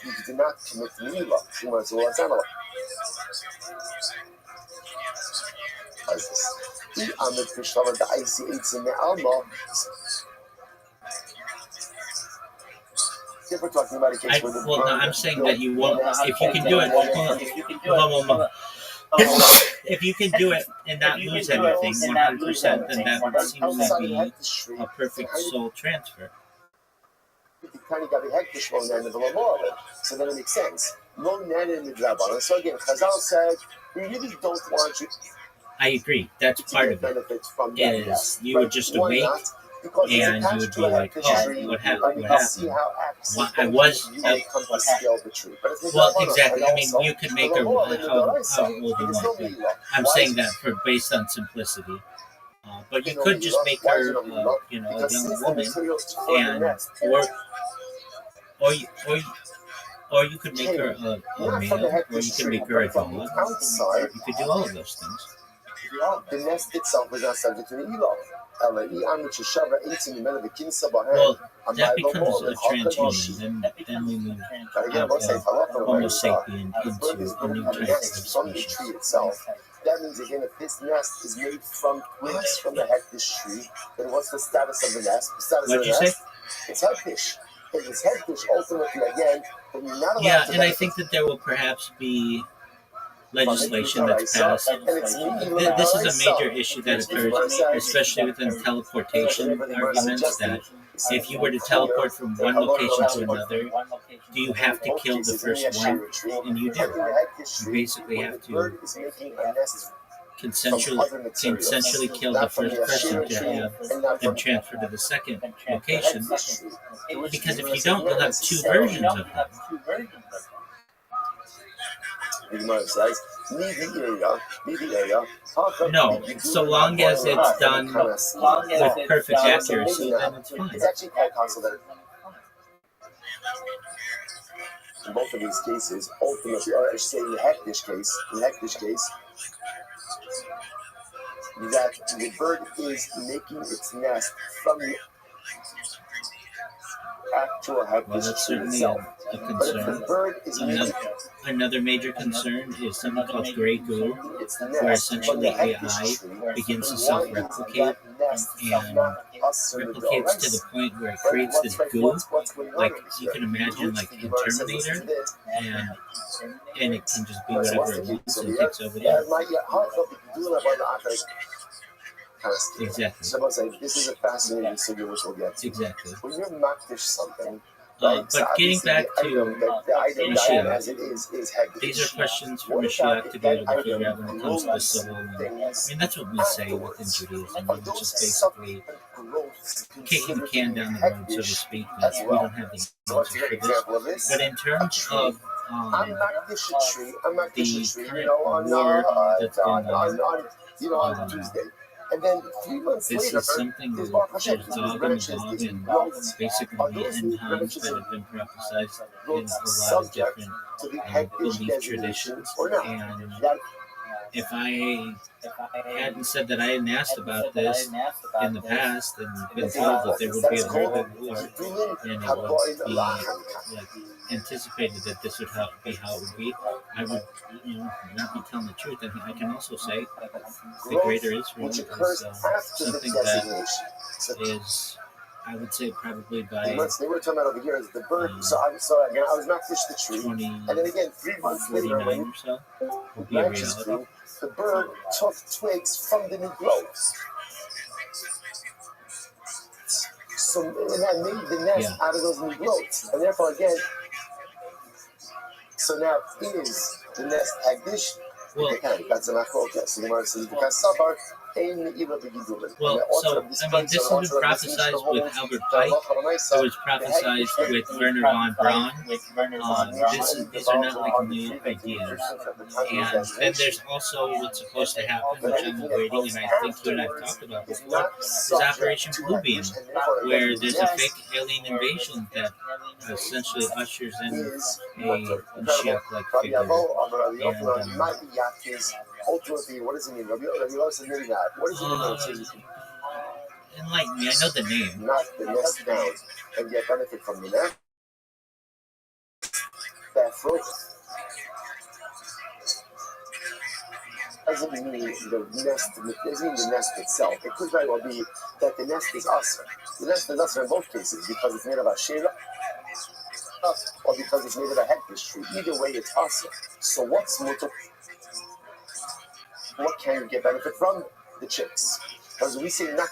You did not commit the milah. So let's analyze. If we're talking about a case where the I'm saying that you won't. If you can do it, if you can do it and not lose anything 100%, then that seems to be a perfect soul transfer. So then it makes sense. So again, Chazal said, we really don't want you I agree. That's part of it. benefit from that Is nest. you would just Why awake not? Because it's and you attached would to be a like, hectic oh, tree, what and you happened? can see how axes Well, I was. you may come to scale the tree. But it's Well, midrabanan. exactly. And I mean, also, you could make the a law in the how Doraisa, old you there's no want. But milah. I'm Why saying is that for based on simplicity. But you no could just milah? make Why is her, no milah? you know, a Because young since the woman, materials for the and nest or you, or you, or you could make her a not from the male, or hectic you could tree, make her a but from dog. the outside, You could do all of those things. the nest itself is not subject to the ilah. Well, that becomes a transhuman. Then we move out of Homo sapien into a new type of From the species. tree itself. That means again, if this nest is made from twigs from the hectish tree, then what's the status of the nest? The status What'd of the you say? nest? It's hectish. If it's hectish, ultimately again, then you're not allowed Yeah, to and I think that there will perhaps be legislation that's passed. This is a major issue that occurs, especially within teleportation arguments, that if you were to teleport from one location to another, do you have to kill the first one? And you do. You basically have to consensually kill the first person to have them transfer to the second location. Because if you don't, you'll have two versions of them. No, so long as it's done with perfect accuracy, then it's fine. It's actually quite possible that in both of these cases, ultimately, or I should say in the hectish case, that the bird is making its nest from the actual hectish that's tree certainly itself. a But if concern. the bird is making Another major concern is something called gray goo, its where nest from essentially the hectish AI tree, begins to why self-replicate is that nest and not us or the replicates to the point where it creates this goo. what's going on Like over you here? can imagine, like in Terminator, and it can just be So whatever what's it the wants case and over takes here? over there. Exactly. So this is a fascinating sugya which we'll get to. Exactly. When you're makdish something, But getting back to the item Mashiach, as it is hektish. these are questions for Mashiach to be able to figure out when it comes to the soul. And, I mean, that's what we say within Judaism, which is basically kicking the can down the road, so to speak, that we don't have the answer for this. But in terms of I'm makdish a tree. I'm makdish a the tree. current war that's going on, on Tuesday. And then 3 months this later, is something there's that Baruch there's Hashem, Gog and Magog and basically the end times that have been prophesied in a lot of different to the belief hektish traditions. or not. And That if I hadn't said that I hadn't asked about this in the past and been told that there would be a world war and it would be like anticipated that this would be how it would be, I would not be telling the truth. And I can also say the greater Israel is something that is, I would say, probably by they were talking about over here is the bird. So again, I was not fish the tree, 20, and then again 3 months later, 49 or so would be a branches reality. grew, the bird took twigs from the new growth. So and that made the nest out of those new growths, and therefore again. So now is the nest hagdish. Well, That's an achlokas. So the Gemara says because sabar ein ila begidulin. Well, so, I mean, this has been prophesied with Albert Pike. It was prophesied with Werner von Braun. These are not like new ideas. And then there's also what's supposed to happen, which I'm awaiting, and I think you and I have talked about before, is Operation Bluebeam, where there's a fake alien invasion that essentially ushers in a Mashiach-like figure. And, ultimately, what does it mean? Rabbi says maybe not. What does it mean? Enlighten me. I know the name. Knock the nest down and get benefit from the nest. That fruit doesn't mean the nest. Doesn't mean the nest itself. It could very well be that the nest is us. The nest is us in both cases because it's made of ashera, or because it's made of a hektish tree. Either way, it's us. So what's mutter? What can you get benefit from? The chicks. Because we say knock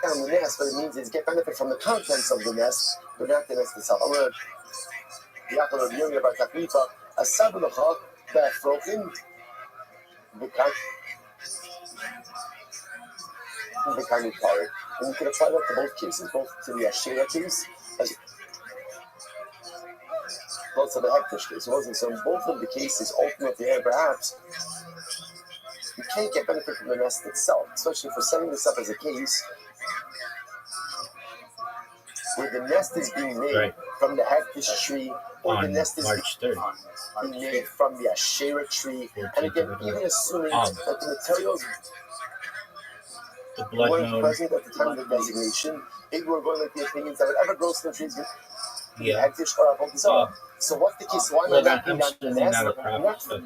down the nest, what it means is get benefit from the contents of the nest, but not the nest itself. I'm going to עשה מלאכה בהפרוכים וכאן מפארת. And you can apply that to both cases, both to the Asherah case as well as to the Hektish case. So in both of the cases, ultimately, perhaps, you can't get benefit from the nest itself, especially for setting this up as a case where the nest is being made from the Hektish tree, or the nest is being made from the Asherah tree. And again, even assuming that the materials weren't present at the time of the designation, if we're going like the opinions that whatever grows from the tree is going to be Hektish or Avodah. So what's the case? Why not I'm certainly not a prophet,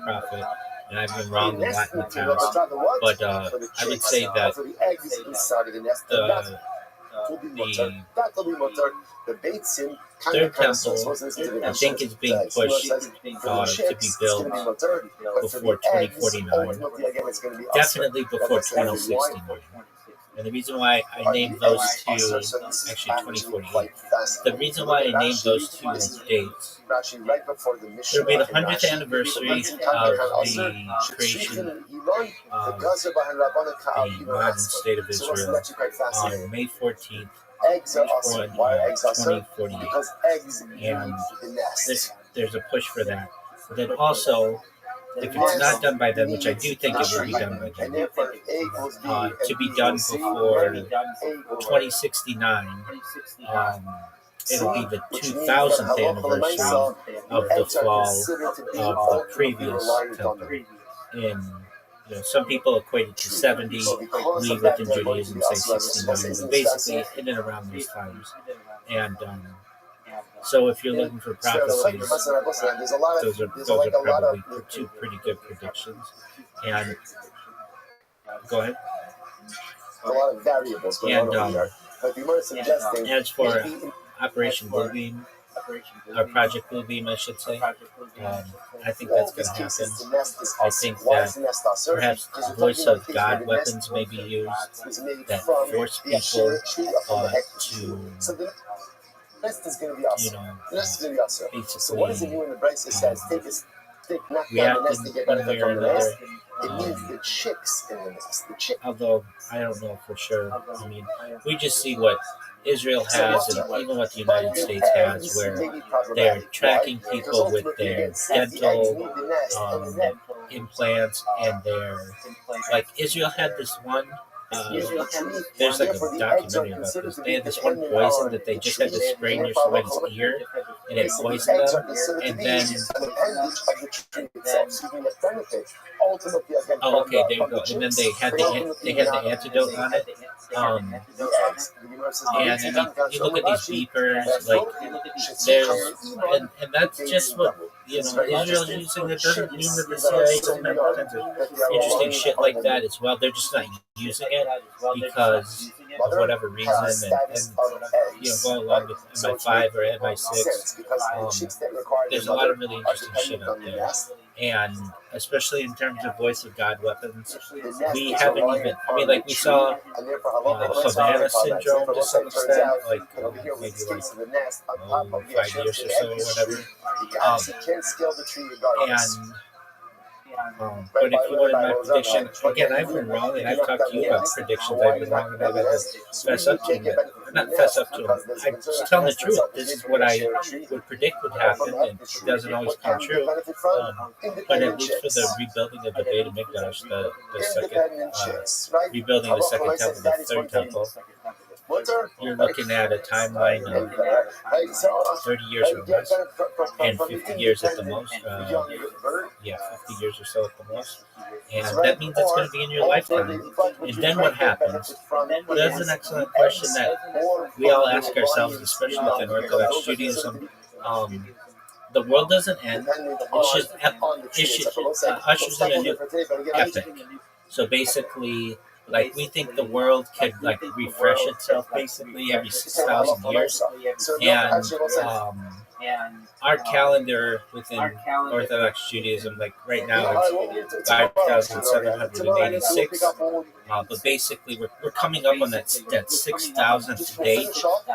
and I've been wrong in that in the past. But I would say that the third temple, I think, is being pushed to be built before 2049, definitely before 2069. And the reason why I named those two, actually 2048, the reason why I named those two dates, it'll be the 100th anniversary of the creation of the modern state of Israel on May 14th, 2048. And there's a push for that. But then also, if it's not done by then, which I do think it will be done by then, to be done before 2069, it'll be the 2000th anniversary of the fall of the previous temple. And some people equate it to 70. We within Judaism say 69, but basically in and around those times. And so if you're looking for prophecies, those are probably two pretty good predictions. And go ahead. A lot of variables going on over here. But the more suggesting, as for Operation Bluebeam, or Project Bluebeam, I should say, I think that's going to happen. I think that perhaps voice of God weapons may be used that force people to, nest is going to be awesome. The nest is going to be awesome. So what does it mean when the Bryce says, take a stick, knock down the nest to get benefit from the nest? It means the chicks in the nest. Although, I don't know for sure. I mean, we just see what Israel has, and even what the United States has, where they're tracking people with their dental implants, and they're, like, Israel had this one, there's like a documentary about this. They had this one poison that they just had to spray in somebody's ear, and it poisoned them, and then oh, okay, there you go. And then they had the antidote on it. And I mean, you look at these beepers, like there's, and that's just what Israel's using. That doesn't mean that the CIA doesn't have all kinds of interesting shit like that as well. They're just not using it because of whatever reason, and going along with MI5 or MI6. There's a lot of really interesting shit out there. And especially in terms of voice of God weapons, we haven't even, I mean, like we saw Havana syndrome to some extent, like maybe like 5 years or so or whatever. But if you wanted my prediction, again, I've been wrong, and I've talked to you about predictions. I've been wrong, and I've had to fess up to them. Not fess up to them. I'm just telling the truth. This is what I would predict would happen, and it doesn't always come true. But at least for the rebuilding of the Beit HaMikdash, the second, rebuilding the second temple, the third temple, you're looking at a timeline of 30 years or less, and 50 years at the most. 50 years or so at the most. And that means it's going to be in your lifetime. And then what happens? That's an excellent question that we all ask ourselves, especially within Orthodox Judaism. The world doesn't end. It ushers in a new epic. So basically, like, we think the world could, like, refresh itself basically every 6,000 years. And our calendar within Orthodox Judaism, like right now, it's 5,786. But basically, we're coming up on that 6,000th day,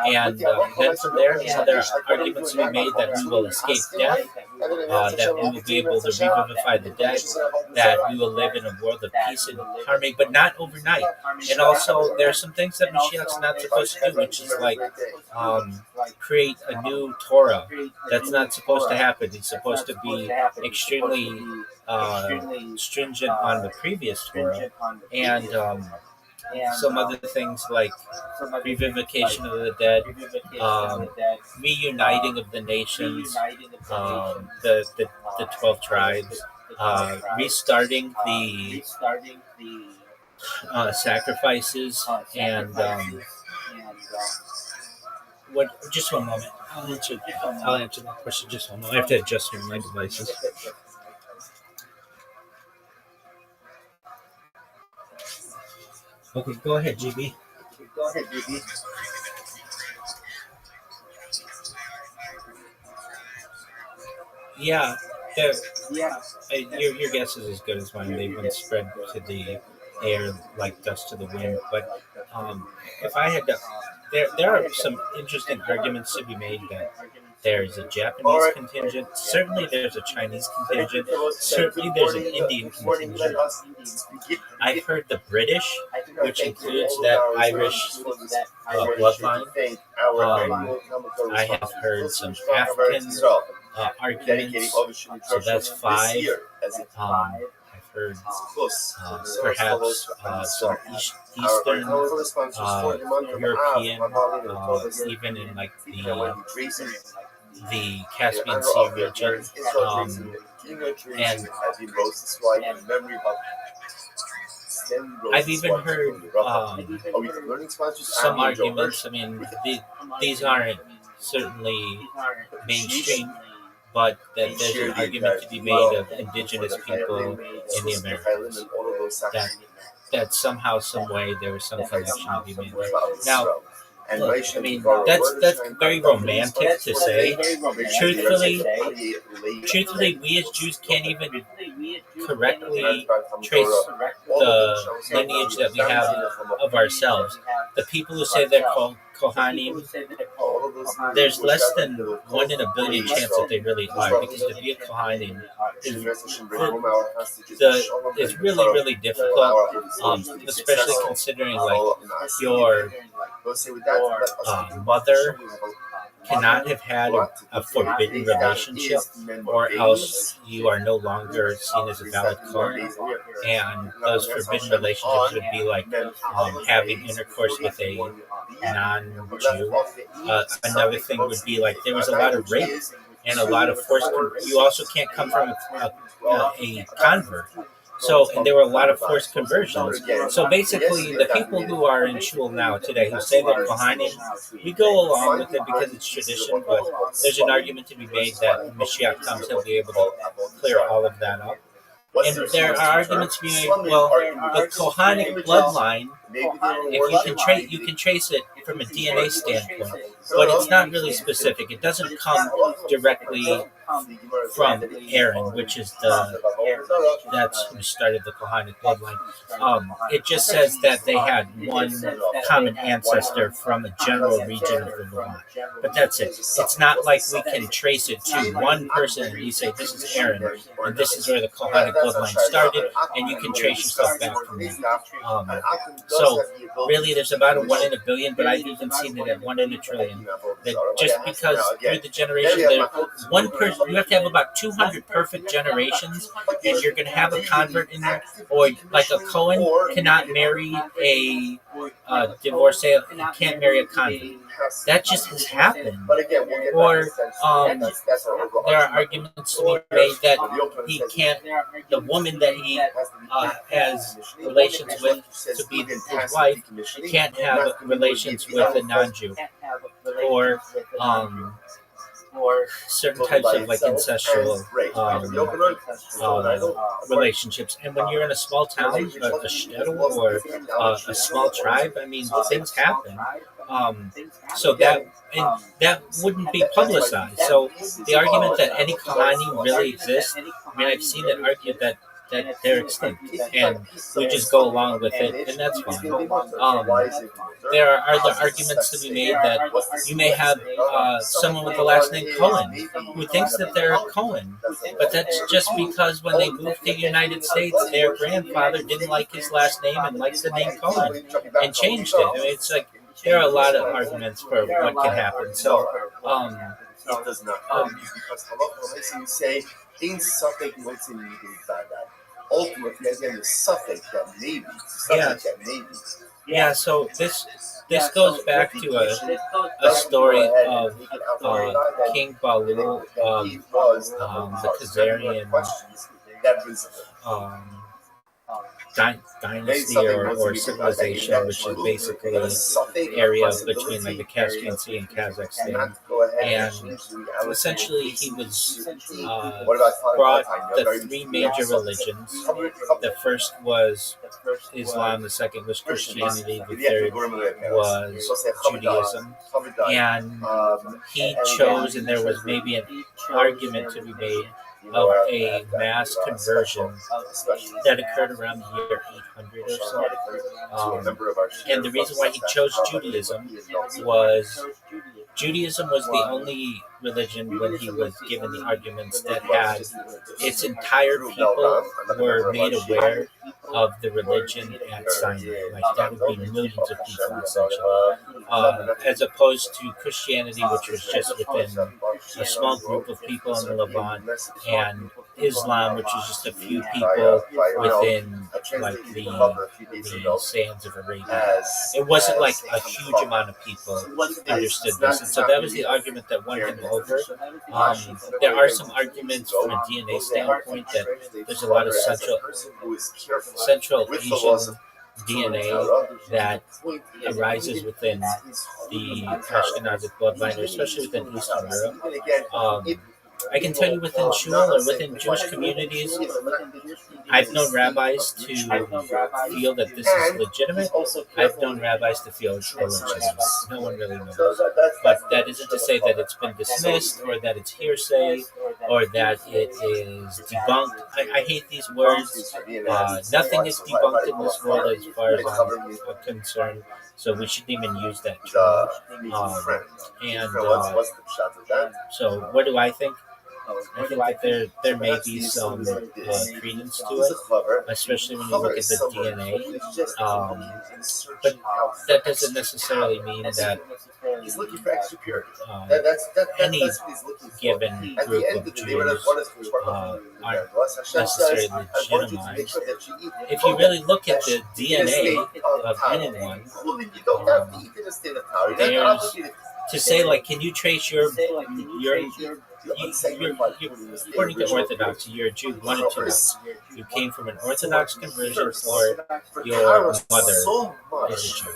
and then from there, there are arguments to be made that we will escape death, that we will be able to revivify the dead, that we will live in a world of peace and harmony, but not overnight. And also, there are some things that Mashiach's not supposed to do, which is like create a new Torah. That's not supposed to happen. He's supposed to be extremely stringent on the previous Torah, and some other things like revivification of the dead, reuniting of the nations, the 12 tribes, restarting the sacrifices, and what? Just one moment. I'll answer that question. Just one moment. I have to adjust here my devices. Okay, go ahead, GB. Yeah, your guess is as good as mine. They've been spread to the air like dust to the wind. But if I had to, there are some interesting arguments to be made that there's a Japanese contingent. Certainly, there's a Chinese contingent. Certainly, there's an Indian contingent. I've heard the British, which includes that Irish bloodline. I have heard some African arguments. So that's 5. I've heard perhaps some Eastern European, even in like the Caspian Sea region, and I've even heard some arguments. I mean, these aren't certainly mainstream, but that there's an argument to be made of indigenous people in the Americas. That somehow, some way, there was some connection to be made. Now, look, I mean, that's very romantic to say. Truthfully, we as Jews can't even correctly trace the lineage that we have of ourselves. The people who say they're Kohanim, there's less than 1 in a billion chance that they really are, because to be a Kohanim is really, really difficult, especially considering like your mother cannot have had a forbidden relationship, or else you are no longer seen as a valid Kohen. And those forbidden relationships would be like having intercourse with a non-Jew. Another thing would be like there was a lot of rape and a lot of forced. You also can't come from a convert. So, and there were a lot of forced conversions. So basically, the people who are in shul now today, who say they're Kohanim, we go along with it because it's tradition, but there's an argument to be made that when Mashiach comes, he'll be able to clear all of that up. And there are arguments being made, well, the Kohanic bloodline, if you can trace it from a DNA standpoint, but it's not really specific. It doesn't come directly from Aaron, which is that's who started the Kohanic bloodline. It just says that they had one common ancestor from a general region of the Levant. But that's it. It's not like we can trace it to one person and you say, this is Aaron, and this is where the Kohanic bloodline started, and you can trace yourself back from that. So really, there's about a 1 in a billion, but I've even seen it at 1 in a trillion. That just because through the generation, one person, you have to have about 200 perfect generations, and you're going to have a convert in there, or like a Cohen cannot marry a divorcee, can't marry a convert. That just has happened. Or there are arguments to be made that he can't, the woman that he has relations with to be his wife can't have relations with a non-Jew. Or certain types of like incestual relationships. And when you're in a small town, a shtetl, or a small tribe, I mean, things happen. So that wouldn't be publicized. So the argument that any Kalani really exists, I mean, I've seen it argued that they're extinct, and we just go along with it, and that's fine. There are other arguments to be made that you may have someone with the last name Cohen who thinks that they're Cohen, but that's just because when they moved to the United States, their grandfather didn't like his last name and liked the name Cohen and changed it. I mean, it's like there are a lot of arguments for what can happen. So, it does not because halacha you say in suffix ultimately again the suffix that maybe Yeah, so this goes back to a story of King Balul of the Khazarian dynasty or civilization, which is basically an area between like the Caspian Sea and Kazakhstan. And essentially he was brought the three major religions. The first was Islam, the second was Christianity, the third was Judaism. And he chose, and there was maybe an argument to be made of a mass conversion that occurred around the year 800 or so. And the reason why he chose Judaism was the only religion when he was given the arguments that had its entire people were made aware of the religion at Sinai. Like that would be millions of people essentially, as opposed to Christianity, which was just within a small group of people in the Levant, and Islam, which is just a few people within like the sands of Arabia. It wasn't like a huge amount of people understood this, and so that was the argument that won him over. There are some arguments from a DNA standpoint that there's a lot of Central Asian DNA that arises within the Ashkenazic bloodline, especially within Eastern Europe. I can tell you within shul or within Jewish communities, I've known rabbis to feel that this is legitimate. I've known rabbis to feel it's illegitimate. No one really knows. But that isn't to say that it's been dismissed or that it's hearsay or that it is debunked. I hate these words. Nothing is debunked in this world as far as I'm concerned. So we shouldn't even use that term. So what do I think? I think that there may be some credence to it, especially when you look at the DNA. But that doesn't necessarily mean that any given group of Jews aren't necessarily legitimized. If you really look at the DNA of anyone, there's to say like, can you trace your according to Orthodoxy, you're a Jew 1 and 2. You came from an Orthodox conversion, or your mother is a Jew.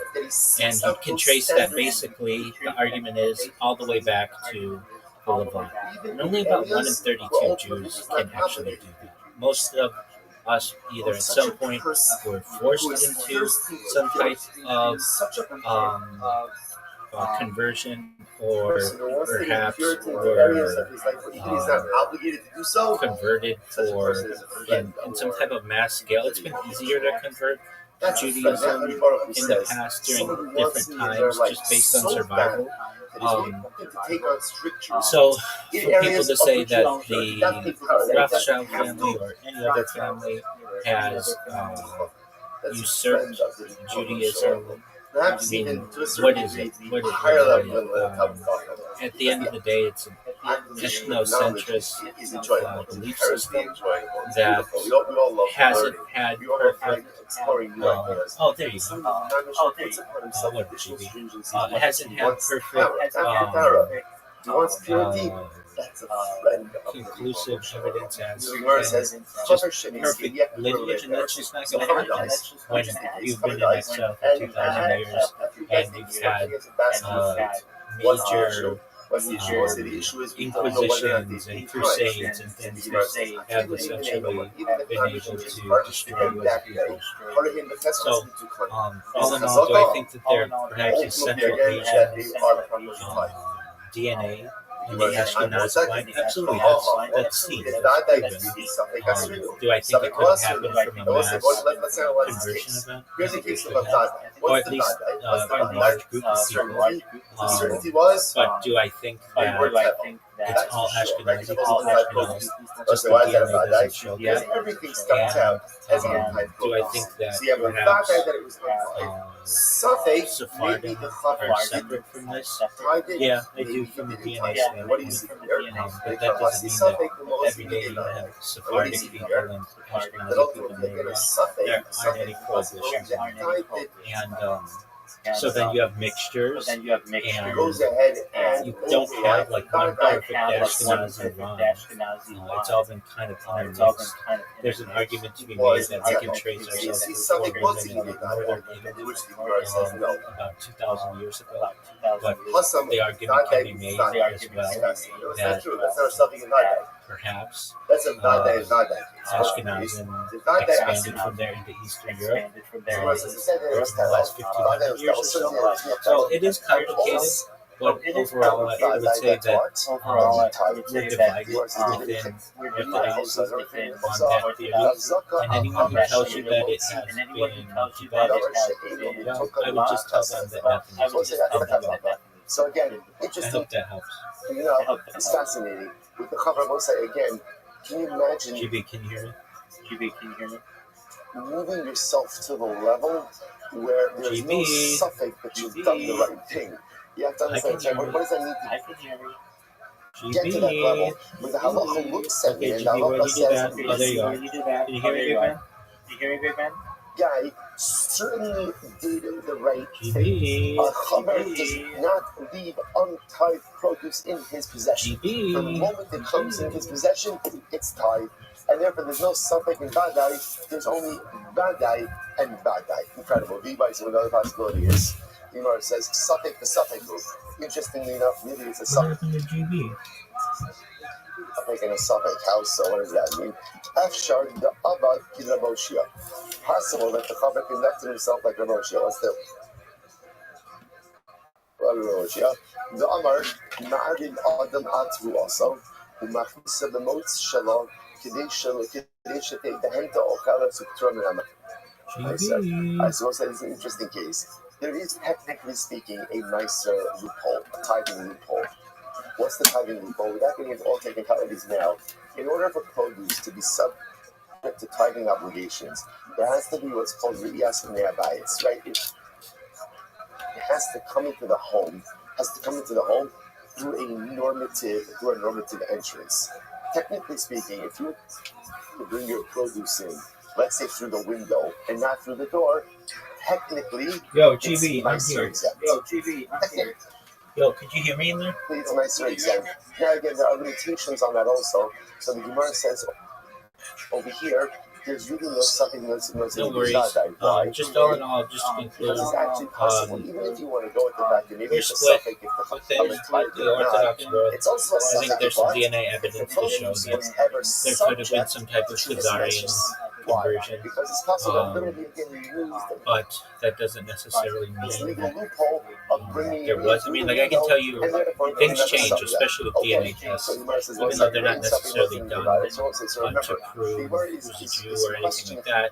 And you can trace that basically, the argument is, all the way back to the Levant. And only about 1 in 32 Jews can actually do that. Most of us either at some point were forced into some type of conversion, or perhaps were converted for in some type of mass scale. It's been easier to convert Judaism in the past during different times, just based on survival. So for people to say that the Rothschild family or any other family has usurped Judaism, I mean, what is it? What is it? At the end of the day, it's an ethnocentrist belief system that hasn't had perfect. There you go. It hasn't had perfect. Conclusive evidence as just perfect lineage, and that's just not going to happen when you've been in exile for 2,000 years and you've had major What's the issue? What's the issue is we don't know whether or not inquisitions they and beat crusades and things that have essentially been able to destroy those people. So, all in all, do I think that they're perhaps a Central Asian DNA in the Ashkenaz line? Absolutely, that's seen, that's proven. Do I think it could have happened from a mass conversion event? Here's a case of a Or at least a large group of people. Certainty was, But do I think that it's all Ashkenazi people? No. Just the why is that DNA a doesn't show because that. everything starts out as an Do I think that so you have a perhaps that it was Suffolk maybe Sephardim the are separate from this? Yeah, I do from the DNA standpoint. What do you see here? But that doesn't mean that every day you have Sephardic people and Ashkenazi people in the area. There aren't any prohibitions on it. And so then you have mixtures, and goes ahead and you don't have like one perfect Ashkenazi run. It's all been kind of intermixed. There's an argument to be made that we can trace ourselves before women in the northern Italy about 2,000 years ago. But the argument can be made as well that perhaps Ashkenazim expanded from there into Eastern Europe in the last 1,500 years or so. So it is complicated, but overall, I would say that we're divided within Orthodoxy on that theory. And anyone who tells you that it has been divided, well, I would just tell them that nothing is divided. So again, I interesting. hope that helps. You know, it's fascinating. With the cover website again, can you imagine? GB, can you hear me? Moving yourself to the level where there's no suffix, but you've done the right thing. You have to understand. What does that mean? I can hear you. Get to that level where the halacha looks at me and the halacha says, "Oh, there you are. Can you hear me, Big Man? Guy certainly did the right thing. A chaver does not leave untied produce in his possession. From the moment it comes in his possession, it's tied. And therefore, there's no suffix in badai. There's only badai and badai. Incredible. Rabbi, so another possibility is, Gemara says, suffix the suffix group. Interestingly enough, maybe it's a suffix. Suffix and a suffix house. So what does that mean? Afshar the abad kilaboshia. Possible that the chaver conducted himself like Ramoshia. Let's do. Ramoshia. The Amar Ma'adin Adam Atru also. Umachisa the Mots Shalom. I suppose that is an interesting case. There is, technically speaking, a nicer loophole, a tithing loophole. What's the tithing loophole? Without getting into all technicalities now, in order for produce to be subject to tithing obligations, there has to be what's called riyas ne'abayis, right? It has to come into the home, through a normative entrance. Technically speaking, if you bring your produce in, let's say through the window and not through the door, technically, Yo, GB, I'm here. I'm here. Yo, could you hear me in there? It's nicer exempt. Now again, there are limitations on that also. So the Gemara says over here, there's really no something that's no worries. Just all in all, just to conclude, it's actually possible, even if you want to go with the fact that maybe we're it's a split suffix, with the Orthodox world. it's also a I think there's some suffix, DNA evidence to show that there could have been some type of Khazarian conversion, because it's possible that literally getting used. but that doesn't necessarily This mean legal loophole of bringing there was. I mean, like I can tell you, things change, especially with DNA tests, even though they're not necessarily done to prove who's a Jew or anything like that.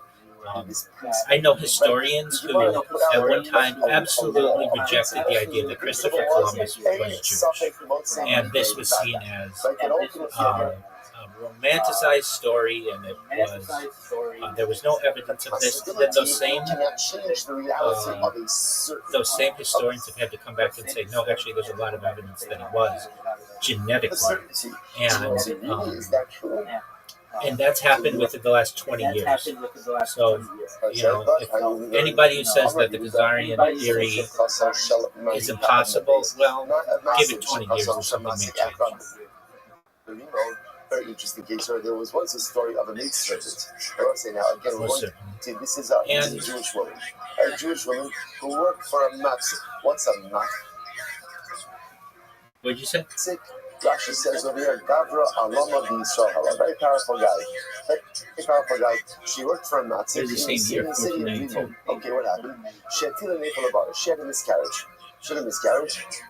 I know historians who at one time absolutely rejected the idea that Christopher Columbus was Jewish, and this was seen as a romanticized story, and it was there was no evidence of this. And then those same historians have had to come back and say, no, actually, there's a lot of evidence that it was genetically, and that's happened within the last 20 years. So, if anybody who says that the Khazarian theory is impossible, well, give it 20 years and something may change. Very interesting case where there was once a story of a maid servant. I want to say now again, this is a Jewish woman, who worked for a matzah. What's a matzah? What'd you say? Rashi says over here, Gavra Alama B'Yisrael, a very powerful guy. Very powerful guy. She worked for a Nazi. It was the same year, 1492. Okay, what happened? She had a miscarriage.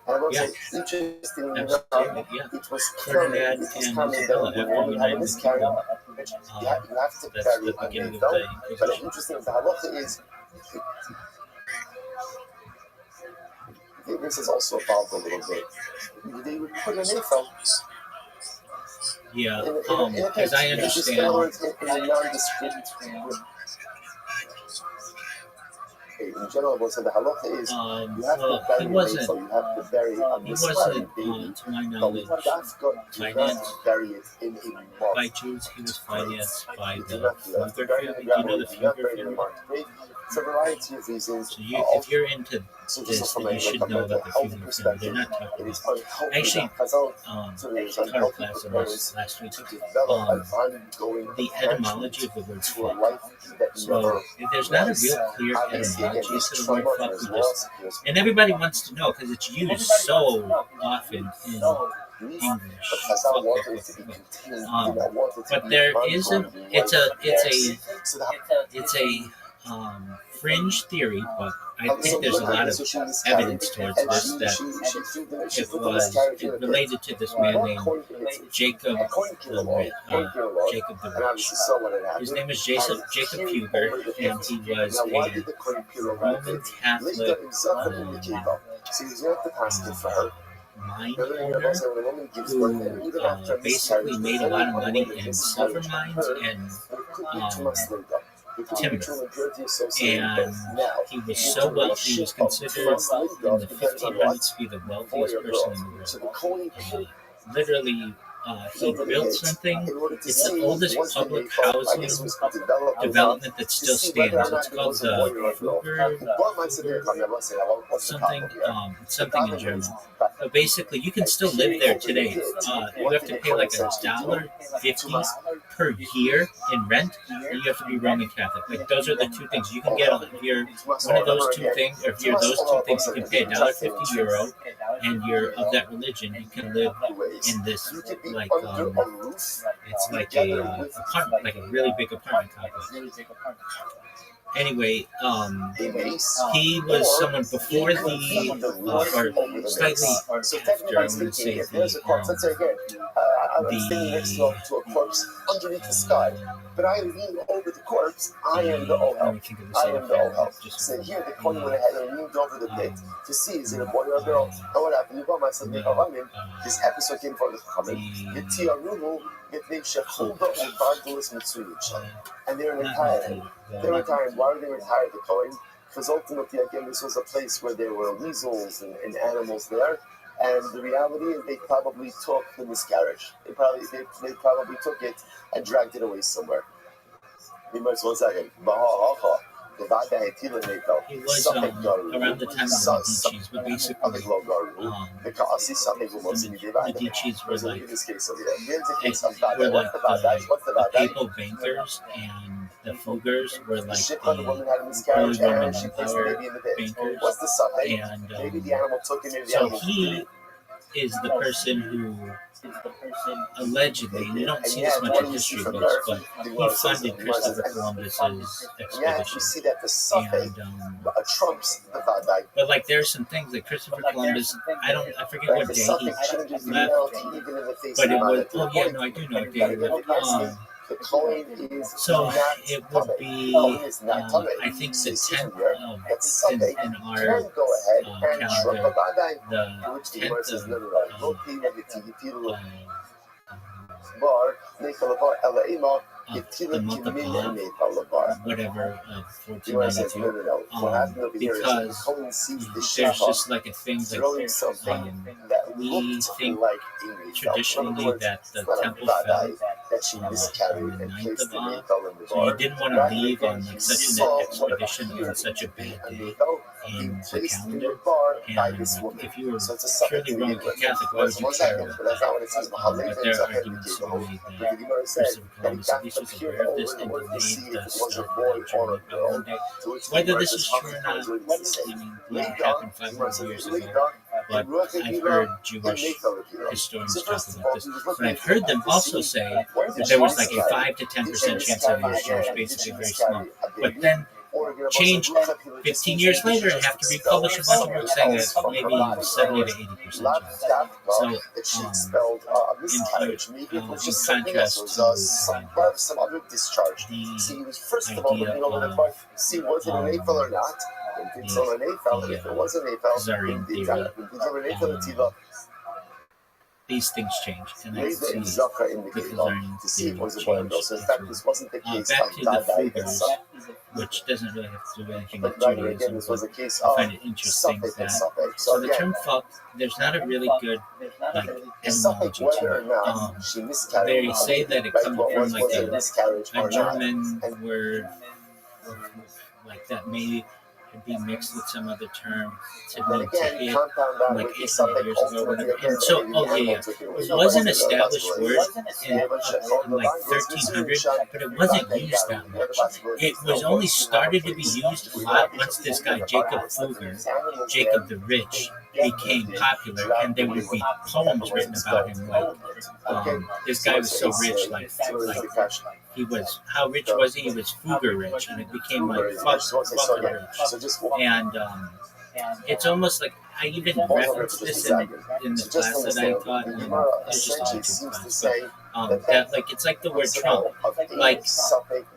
And I will say, interestingly enough, it was common. It was common that when you have a miscarriage, you have to bury a navel. But interesting, the halacha is, this has also evolved a little bit. They would put a navel. Yeah, as I understand. In a nondescript. In general, what the halacha is, you have to bury a navel. You have to bury a miscarried baby. To my knowledge, financed bury it in a mark. by Jews. He was financed by the Fugger family. Do you know the Fugger family? For a variety of reasons. So if you're into this, then you should know about the Fugger family. They're not talking about. Actually, Carter class on this last week. The etymology of the word fuck. So there's not a real clear etymology to the word fuck. And everybody wants to know because it's used so often in English. But there isn't. It's a fringe theory, but I think there's a lot of evidence towards this that it related to this man named Jacob the Rich. His name was Jacob Fugger, and he was a Roman Catholic mine owner who basically made a lot of money in silver mines and timber. And he was so wealthy, he was considered in the 1500s to be the wealthiest person in the world. Literally, he built something. It's the oldest public housing development that still stands. It's called the something in German. But basically, you can still live there today. You have to pay like $1.50 per year in rent, and you have to be Roman Catholic. Like those are the two things you can get on. If you're one of those two things, or if you're those two things, you can pay €1.50, and you're of that religion. You can live in this like it's like a apartment, like a really big apartment complex. Anyway, he was someone before the, or slightly after, I want to say, to a corpse underneath the sky. But I lean over the corpse. I am the Ohel. So here the Kohen went ahead and leaned over the pit to see, is it a boy or a girl? And what happened? This episode came from the Chachamim. And they're retired. They're retired. Why are they retired, the Kohen? Because ultimately, again, this was a place where there were weasels and animals there. And the reality is they probably took the miscarriage. They probably took it and dragged it away somewhere. One second. He was around the time of the Medicis, but basically, the Medicis were like the papal bankers, and the Fuggers were like the early Roman Empire bankers. And so he is the person who allegedly, and you don't see this much in history books, but he funded Christopher Columbus's expedition. And, but like there's some things that Christopher Columbus, I forget what day he left, but it was, oh yeah, no, I do know what day he left. So it would be, I think the 10th in our calendar, the 10th of the month of whatever, 1492, because there's just like a thing that we think traditionally that the temple fell on the 9th of Av, so you didn't want to leave on like such an expedition on such a bad day in the calendar. And if you were purely Roman Catholic, why would you care about that? But there are arguments to be made that Christopher Columbus at least was aware of this and delayed the start of the journey by one day. Whether this is true or not, I mean, it happened 500 years ago. but I've heard Jewish historians talk about this. But I've heard them also say that there was like a 5 to 10% chance that he was Jewish, basically very small. But then changed 15 years later and have to republish a bunch of books saying that maybe 70 to 80% chance. So, in contrast to some other discharge. See, first of all, idea was it an AFL or not? If it was an AFL, these things change, and I in see the the Kazarian to see if it was a theory bundle. So in change. fact, this wasn't the case Back of to the Dadai. Fugers, which doesn't really have to do anything with But again, Judaism, this was but a case I of find it interesting Suffolk and that Suffolk. so the again, term fuck, there's not a really good like Suffolk, etymology whether to or it. not she miscarried, They say that it comes from like a German word, like that may be mixed with some other term to mean to hit, like 800 years ago, whatever. And so, it was an established word in like 1300, but it wasn't used that much. It was only started to be used a lot once this guy Jacob Fugger, Jacob the Rich, became popular, and there would be poems written about him. Like this guy was so rich, like he was. How rich was he? He was Fugger rich, and it became like fucker rich. And it's almost like I even referenced this in the class that I taught. It's just a YouTube class, but that like it's like the word Trump. Like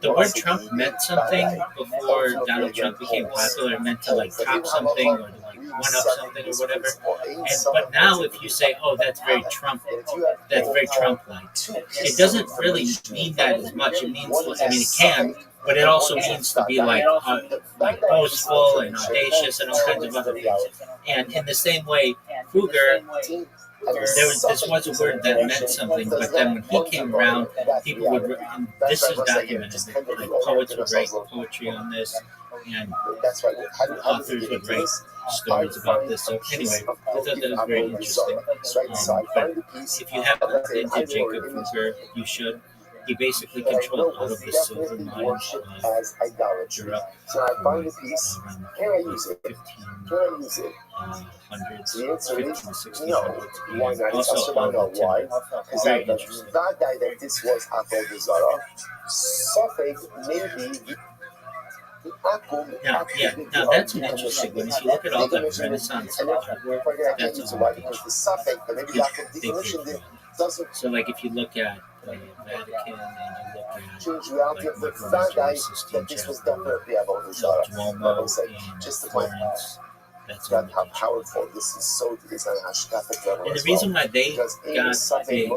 the word Trump meant something before Donald Trump became popular. It meant to like top something or to like one up something or whatever. But now if you say, "Oh, that's very Trump," that's very Trump-like. It doesn't really mean that as much. It means, I mean, it can. But it also means to be like boastful and audacious and all kinds of other things. And in the same way, Fugger, this was a word that meant something, but then when he came around, people would, and this is documented, like poets would write poetry on this, and authors would write stories about this. So anyway, I thought that was very interesting. But if you haven't looked into Jacob Fugger, you should. He basically controlled all of the silver mines of Europe around 1500s, 1600s, and also on the timber. Very interesting. That this was Now that's an interesting one. If you look at all that Renaissance artwork, that's all big. So like if you look at the Vatican and you look at like Michelangelo's Sistine Chapel, the Duomo in Florence, that's all how powerful this is. So it's an ashkafic level. And the reason why they got big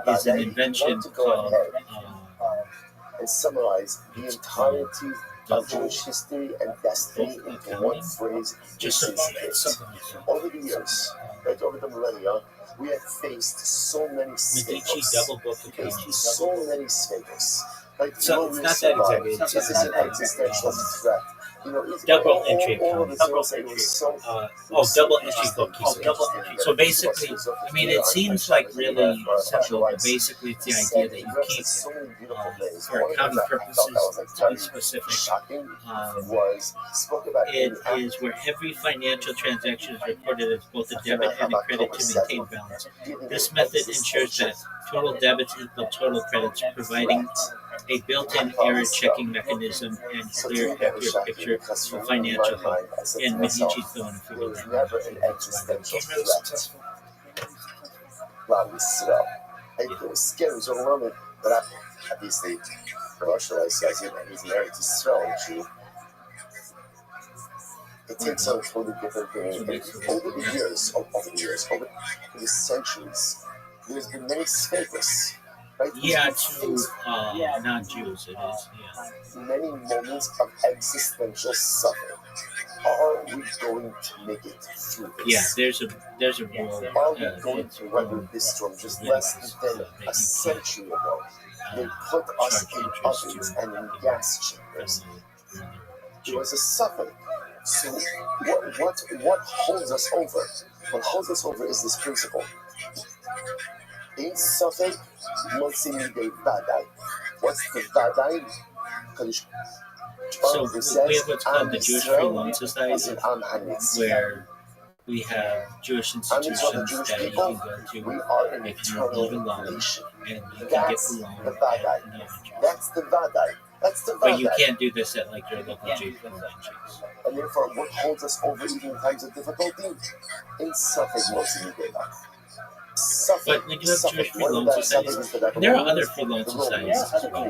is an invention called and summarize the entirety of Jewish history and destiny into one phrase. Just over the years, right over the millennia, we have faced so many Medici double book so many sfegos. Like, so it's not that exactly. This is an existential threat. Double entry account. Double entry bookkeeping. So basically, I mean, it seems like really simple, but basically it's the idea that you keep, for accounting purposes, to be specific, it is where every financial transaction is recorded as both a debit and a credit to maintain balance. This method ensures that total debits equal total credits, providing a built-in error checking mechanism and clear, accurate picture of financial health. And Medici's the one who figured that out. That's why they're successful. It was scary, it was overwhelming, but obviously, commercialized as it, and he's married to Svel, it takes on a totally different thing. Over the years, over the centuries, there's been many sfegos. Right? Yeah, to non-Jews it is, yeah. Many moments of existential suffering. Are we going to make it through this? Yeah, there's a rule. Are we going to weather this storm? Just less than a century ago, they put us in ovens and in gas chambers. There was a suffering. So what holds us over? What holds us over is this principle. In Suffolk, Motzi Midei Vadai. What's the Vadai? So we have what's called the Jewish Free Loan Society, where we have Jewish And these are the institutions Jewish that you people. can go to We are an if you need a eternal loan, nation. and you can get That's the the loan Vadai. at an address. That's the Vadai. That's the But you Vadai. can't do this at like your local Jewish conventions. And therefore, what holds us over even in times of difficulty? In Suffolk, mostly we gave up. But we do have Jewish free loan societies. And there are other free loan societies as well,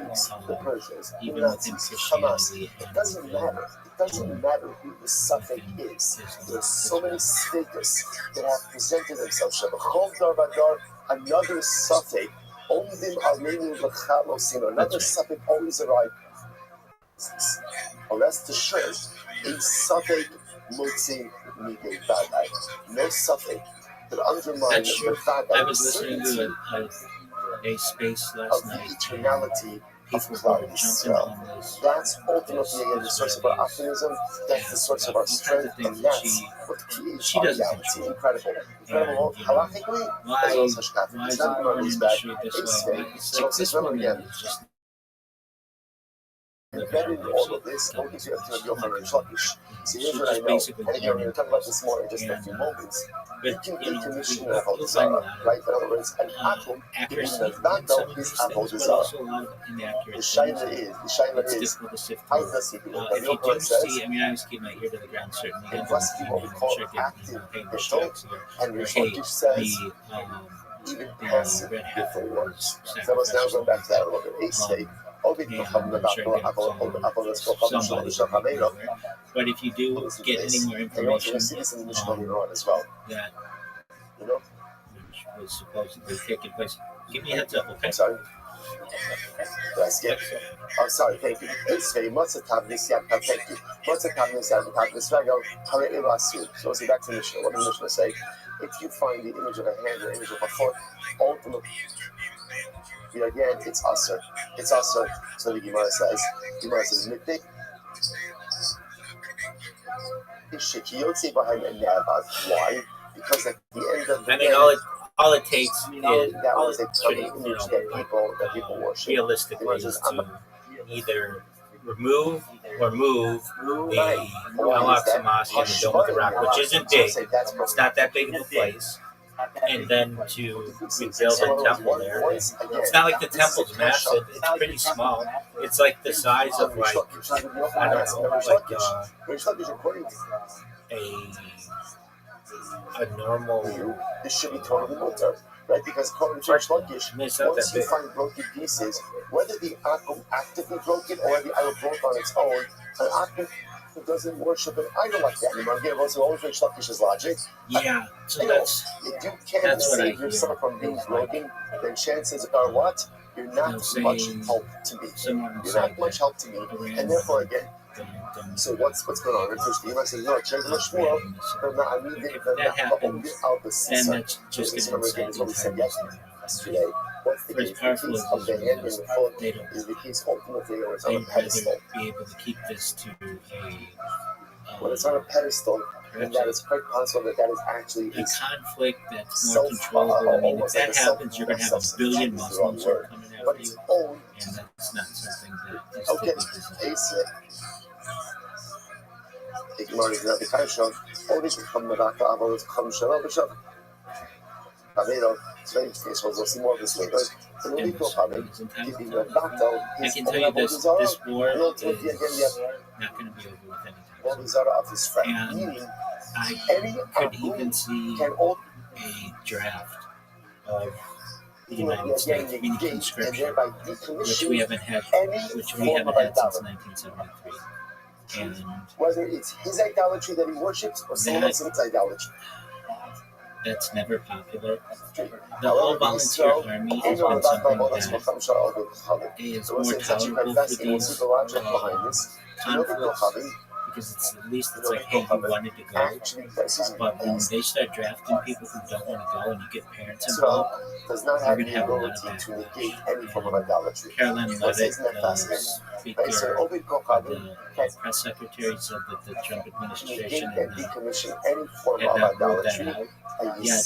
even within Christianity. It doesn't matter. It doesn't matter who the Suffolk is. There's so many status that have presented themselves. Another Suffolk, another Suffolk always arrives. Rest assured, in Suffolk, Mutzi, Nidei Vadai. No Suffolk that undermine the Vadai. I was listening to a space last night. Eternality people of cloud jumping Israel. on this. That's ultimately again the source of our optimism. That's the source of our strength, and that's what creates she our doesn't reality. control. Incredible. Incredible. Halakhically, as well as Hashkafically. Why It's is the not porn going to bad. industry this It's way? fake. It's So like this woman again, is just embedded in all of this, what gives you up to Yochanan and Shlokish? So here's what I know, and again, we're going to talk about this more in just a few moments. You can decommission an Avodah Zarah, right? In other words, an atom, giving the Vado is Avodah Zarah. The Shaila is, how does he do it? if you do see, I mean, I always keep my ear to the ground, certainly. It must be what we call active Beto, and Shlokish says, even passive different words. So let's now go back to that a little bit. A state. But if you do get any more information as well, that you know, which was supposedly taking place, give me a heads up, okay? Sorry. Did I skip? Oh, sorry, thank you. It's very much a tab this year, thank you. What's a tab this year? The tab this rago, Harei Rasu. So let's get back to the Mishnah. What does the Mishnah say? If you find the image of a hand or image of a foot, ultimately, again, it's usher. It's usher. So the Gemara says, Mitnik. Why? Because at the end of the day, all it takes is that was a tiny image that people worship. Realistically, is to either remove or move the Al-Aqsa and the Dome of the Rock, which isn't big. It's not that big of a place. And then to rebuild a temple there. It's not like the temple's massive. It's pretty small. It's like the size of like, I don't know, like a normal. This should be totally mutter, right? Because according to Shlokish, once you find broken pieces, whether the Akum actively broke it or the idol broke on its own, an Akum who doesn't worship an idol like that anymore. Again, also always make Shlokish's logic. Yeah, so that's if you can't save yourself from being broken, then chances are what? You're not much help to me. You're not much help to me, and therefore again. So what's going on? First, you might say, no, check the shmur. That happens, then that's just going to is what we said yesterday. What's the case? The case of the hand and the foot is the case ultimately when it's on a pedestal. Be able to keep this to when it's on a pedestal, and that is quite possible that is actually a conflict that's more controllable. I mean, if that happens, you're going to have a billion Muslims who are coming after you, and that's not something that is okay. Ignoring the Kaishon, or this will come back to Avodah Zarah. It's very case, we'll see more of this later. So we'll be coming, giving the battle. I can tell you this war is not going to be over with anytime soon. Of his friend. Meaning, I could even see a draft of the United States, meaning conscription, which we haven't had since 1973. And whether it's his idolatry that he worships or someone else's idolatry. That's never popular. The whole volunteer army has been something that is more tolerable for these conflicts, because it's at least it's like, hey, you wanted to go, but when they start drafting people who don't want to go and you get parents involved, you're going to have a lot of backlash. Caroline Levitt, the speaker, the press secretary, said that the Trump administration had not ruled that out. Yet,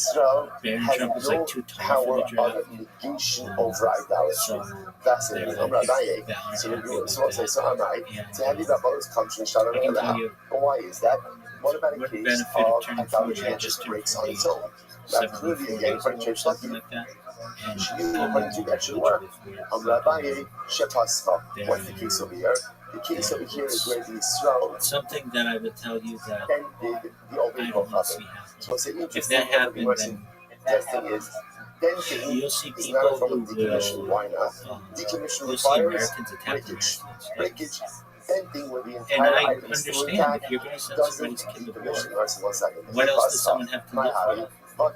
Barron Trump is like too tall for the draft. So they're like, why is that? What about a what case benefit of of turning 40? idolatry I that just just turned breaks on its 40, own? Now, 70, clearly, 4 again, days for ago, a or church like something you, like that. And you I'm want no to do longer extra work. Rabbi, Shepasma. What's the case over here? The case over here is where the Yisrael something that I would tell you that dented the I Ovid don't Kochaber. see happen. So what's If interesting that over the happened, mercy then testing is denting you'll see is not a people form who of decommission. will, Why not? Decommission you'll see requires Americans attack breakage. Americans. Breakage, denting where the And entire I item is still understand intact if you're going to send doesn't somebody's kid to decommission. war, One second. what else does someone have to live for?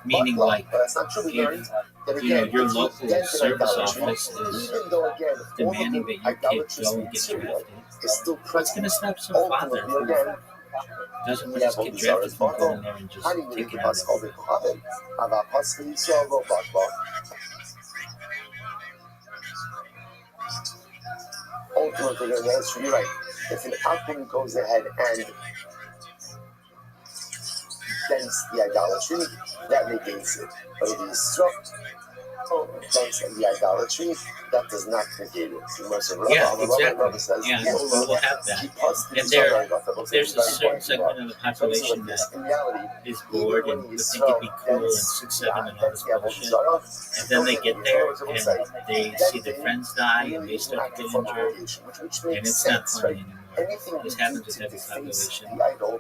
Meaning, like, But that's not true. We learned that you know, again, your if you local dent an service idolatry, office is even though again, all of demanding the that your kid idolatrous go and get material drafted, is still what's present. going to stop some father Ultimately, who again, doesn't want yeah, his but kid these are drafted his from going bottle. there and just How do you take read the it out of Pascal him? Kohaben? Ava Pascal Yisrael Lo Bashba. Ultimately, again, that's you're right. If an Akum goes ahead and dents the idolatry, that negates it. But if he struck dents the idolatry, that does not negate it. Yeah, exactly. And we will have that. And there's a certain segment of the population that is bored and would think it'd be cool and 6'7" and all this bullshit. And then they get there and they see their friends die and they start to get injured. And it's not funny anymore. This happens with every population.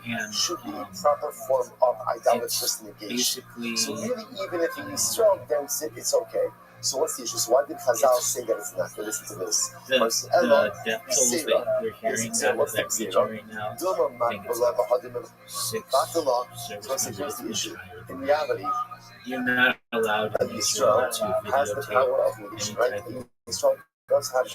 And should be a proper form of idolatrous negation. basically, So really, even if he strong dents it, it's okay. So what's the issue? So why did Chazal say that it's not? Listen to this. the death tolls that we're hearing out of that region right now, I think it's like 6 service here's the members issue. retired. In reality, You're not allowed in Israel Israel to has the videotape power of any negation, right? type of Israel does have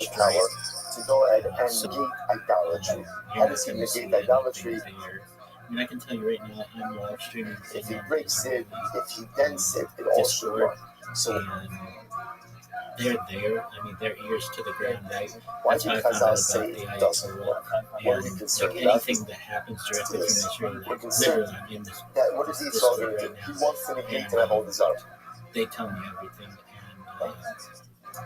the power to go ahead and So, negate idolatry. you're How not does he going to see negate idolatry? anything there. I mean, I can tell you right now, I'm live streaming If he on breaks it, Israeli if he dents it, it all should Discord, work. So and they're there. I mean, their ears to the ground. why That's did how I found Chazal out say about the it doesn't Ayatollah. work? What are you And concerned like about? anything that happens directly from Israel, We're like concerned literally, I'm in this that what is Esau Discord going to do? right He now, wants to negate and and have all desire. they tell me everything. And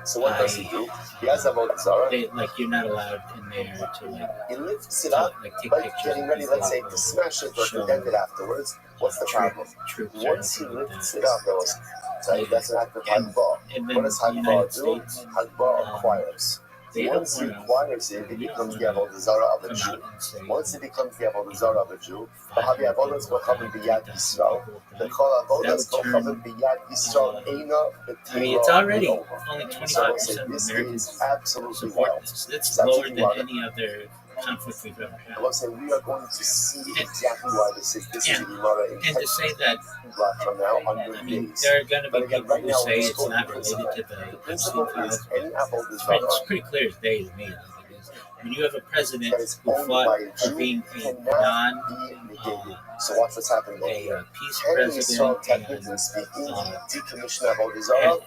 So what does he do? He has avodah zarah. like, you're not allowed in there to like He lifts it up take by pictures getting of ready, people let's say, or to smash it or to dent it afterwards. What's the problem? troops or Once he anything like lifts that. it up, that's an act of And- Hagbah. And What then does the United Hagbah do? States, Hagbah acquires. they don't Once he want to acquires it, it becomes the avodah zarah of a come Jew. out and say, Once it becomes the avodah zarah of a Jew, the 500 avodah people kochaben died, biyad 3,000 Yisrael. people The died. kol avodah That would turn, kochaben biyad Yisrael eina I mean, it's b'tira already over. only So I 25% say of this Americans is absolutely support wild. this. It's It's lower absolutely than wild. any other conflict we've ever I had. will say we are going to see exactly why this is. This is a Gemara in And to say that, block from now on I your mean, days. there are going to be But again, people right who now, say let's it's go to not the related to principle. The the principle Epstein is files, any but avodah it's zarah pretty clear as day to me. Like it is. When you have a president that is who owned fought by a for Jew being a cannot be negated. So watch what's happening over here. peace Can president Yisrael, technically speaking, decommission avodah and zarah?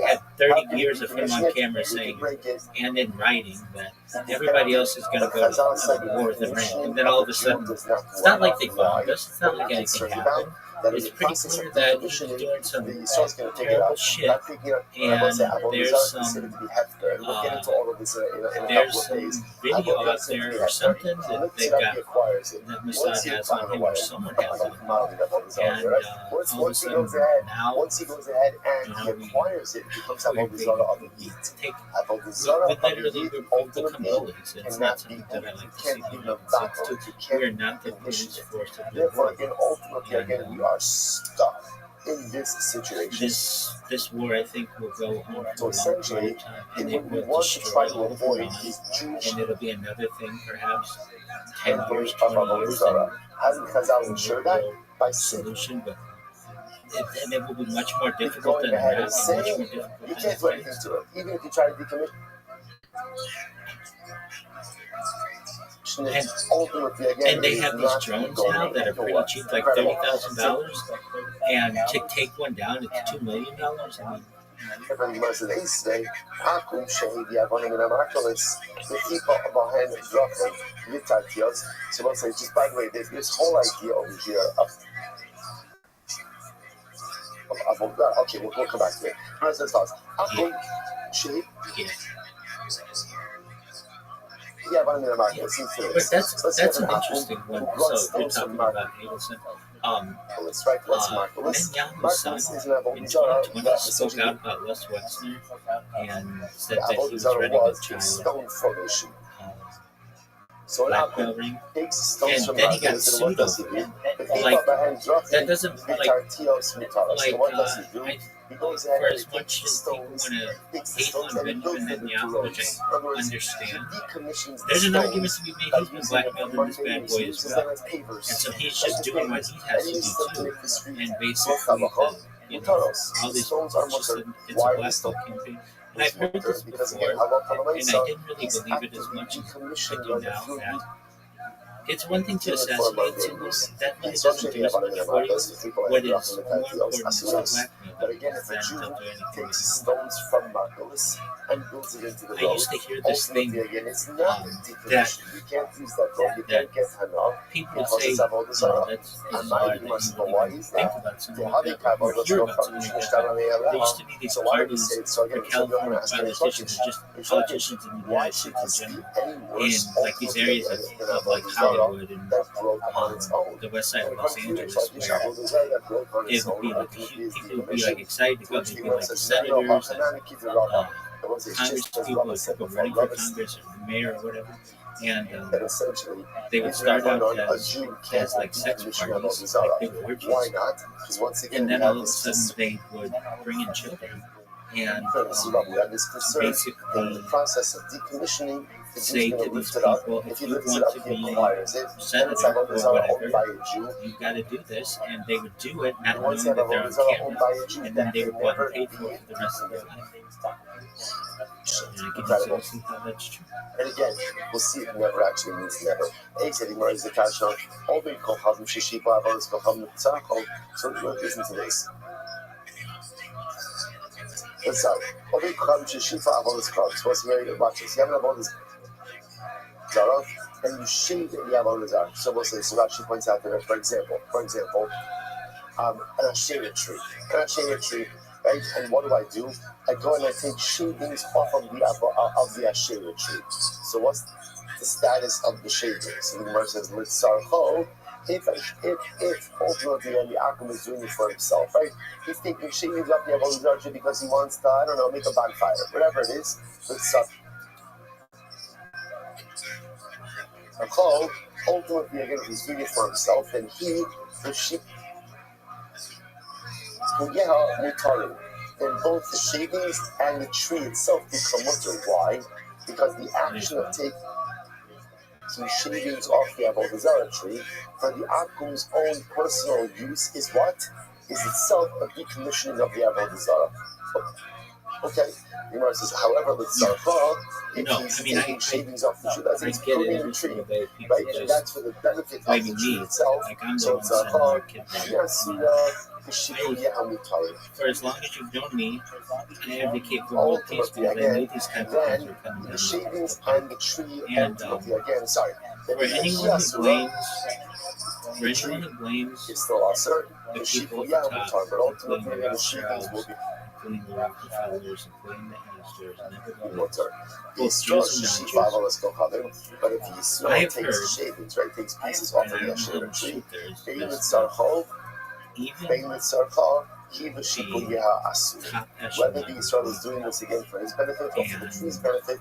had 30 years of him on camera saying and in writing that everybody else is going to go to war with Iran. And then all of a sudden, it's not like they bombed us. It's not like anything happened. It's pretty clear that he's doing some terrible shit, and there's some video out there or something that they've got that Mossad has on him or someone has on him, and all of a sudden now, once he goes ahead and he acquires it, it becomes avodah zarah of the meat. Avodah zarah of the meat ultimately it's not something that I like to see. We are not the police force of the Therefore, world. again, ultimately, again, we are stuck in this situation. This war, I think, will go on for a long essentially, period of time, and it what we will want to destroy try to all of avoid Iran, is Jewish and it'll be another thing, perhaps 10 embrace years, of 20 avodah years, zarah. How did Chazal and ensure that? By solution, but it will be much more You're difficult going than ahead Iraq, and and much saying more difficult you than can't do anything to it, even if you try to decommission. And, ultimately, again, and they have these drones now that are pretty cheap, like $30,000, and to take one down, it's $2 million. I mean, every person they say, Akum Shahid Yavonim and Amakolis, the people behind Drachim, Litatios. So I'll say, just by the way, there's this whole idea over here of okay, we'll come back to it. First, let's pause. Akum Shahid. Yeah, but that's an interesting one. So you're talking about Adelson. Right? What's Marcellus? Netanyahu's son Marcellus is an in Avodah 2020 spoke out about Les Wexner and said that he was running a child stone formation. So black belt ring, takes stones from and then he got Marcellus, and what sued does he over do? it. Like, that doesn't So what does he do? He goes ahead for and as he much takes as the people stones, want to takes the hate stones, on and he builds Benjamin them into Netanyahu, which roads. I In other words, understand, he decommissions the there's an argument stones to be made by he's been using blackmailed in this bad boy as uses well. them as pavers. And so he's just doing what he has to do too. And basically, all these stones it's are just mutter. it's a Why black is belt campaign. And I've heard this because before, again, and I didn't really believe it as much as I do now. That it's one thing to assassinate someone. That really doesn't do as much for you. What is more important is to blackmail But them again, if a than Jew to do anything takes with you. stones from Marcellus and builds it into the I road, used to hear this thing again, it's not that decommissioned. You can't use that road. You can't get Hana. people would say, that's bizarre that you would even think about something like that or hear about something like that. There used to be these parties for California politicians, just politicians in the United States in general, in like these areas of like Hollywood and the west side of Los Angeles, where it would be like people would be like excited to go. They'd be like senators and Congress people, like people running for Congress or the mayor or whatever, and they would start out as like sex parties, like big orgies, and then all of a sudden they would bring in children and basically say to these people, if you want to be senator or whatever, you've got to do this, and they would do it not knowing that they're on camera, and then they would want to pay for it for the rest of their life. And I can easily see how that's true. And again, we'll see it never actually means never. So listen to this. Let's start. What's here? Watch this. You have an abundance. And you shave the avodah zarah. So we'll say, so Rashi points out there, for example, an ashera tree, right? And what do? I go and I take shavings off of the ashera tree. So what's the status of the shavings? So the Gemara says, "Litzarcho." If ultimately the Akum is doing it for himself, right? He's taking shavings off the avodah zarah tree because he wants to, I don't know, make a bonfire, whatever it is. Ultimately, again, he's doing it for himself, and he, the sheep, then both the shavings and the tree itself become mutter. Why? Because the action of taking shavings off the avodah zarah tree for the Akum's own personal use is what? Is itself a decommissioning of the avodah zarah. Okay, the Gemara says, however, with Zarcha, if he's taking shavings off the tree, that's it's pruning the tree, right? And that's for the benefit of the tree itself. So it's Zarcha, for as long as you've known me, I advocate for world peace because I knew these kinds of things were coming down. The shavings and the tree, and for anyone who blames it's still also the people at the top, including the Rothschilds, including the Rockefellers, including the Astors, and everybody else, both Jews and non-Jews. But if he I have takes heard, shavings, right, takes pieces off of the Asherah tree, even whether the Israel is doing this again for his benefit or for the tree's benefit,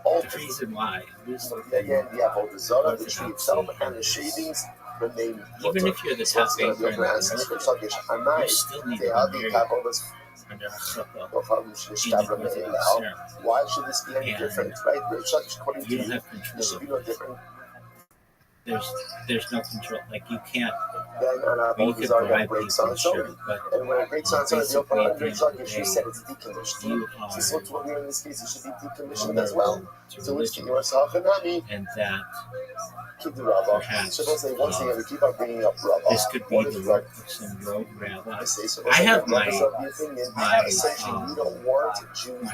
the reason why, again, the avodah zarah, the tree itself, and the shavings remain. Even if you're the top baker in the world, you still need to be married under a chuppah. Why should this be any different, right? You don't have control. It should be no different. There's no control. Like you can't. Then You could bribe people, sure, but and when it breaks on the basically at the end of the she day, said it's decommissioned. you So what's what we're in this case, it should be decommissioned are as well. to So which religion, and and that keep the Rabbi. perhaps So let's say once again, we keep on bringing up Rabbi. this could be the work of some rogue rabbi. I have my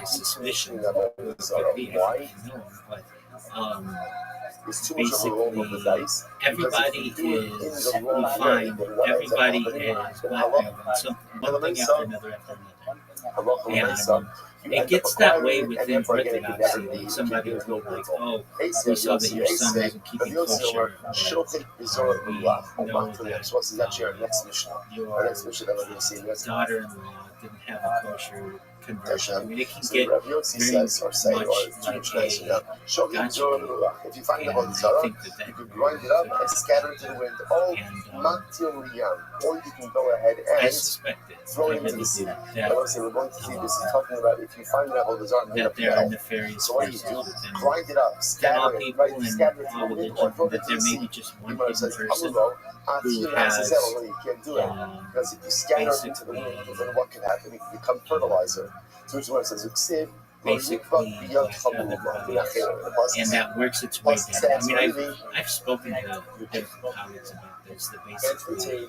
suspicion that it could be. I don't know, but basically everybody is, we find everybody is blackmailed on one thing after another after another. And it gets that way within Orthodoxy. Like somebody will be like, "Oh, we saw that your son wasn't keeping kosher, but we know that your daughter-in-law didn't have a kosher conversion." I mean, it can get very much like a gotcha game. If you find the And I think that you can grind it up and scatter it to the wind. Or you can go ahead I and suspect it. throw I it into really the sea. do. We're going to see this is talking about if you find that That there are nefarious so what do you forces do? within Grind it up, all scatter it, people right? and Scatter it to all the wind, religion, or throw it that into there the may sea. be just one Gemara hidden says, person who who has you can't do it. Because if you scatter it into the wind, then what can happen? It can become fertilizer. So which one says, basically black other brothers, and that works its way down. I mean, I've spoken to rabbinical colleagues about this. That basically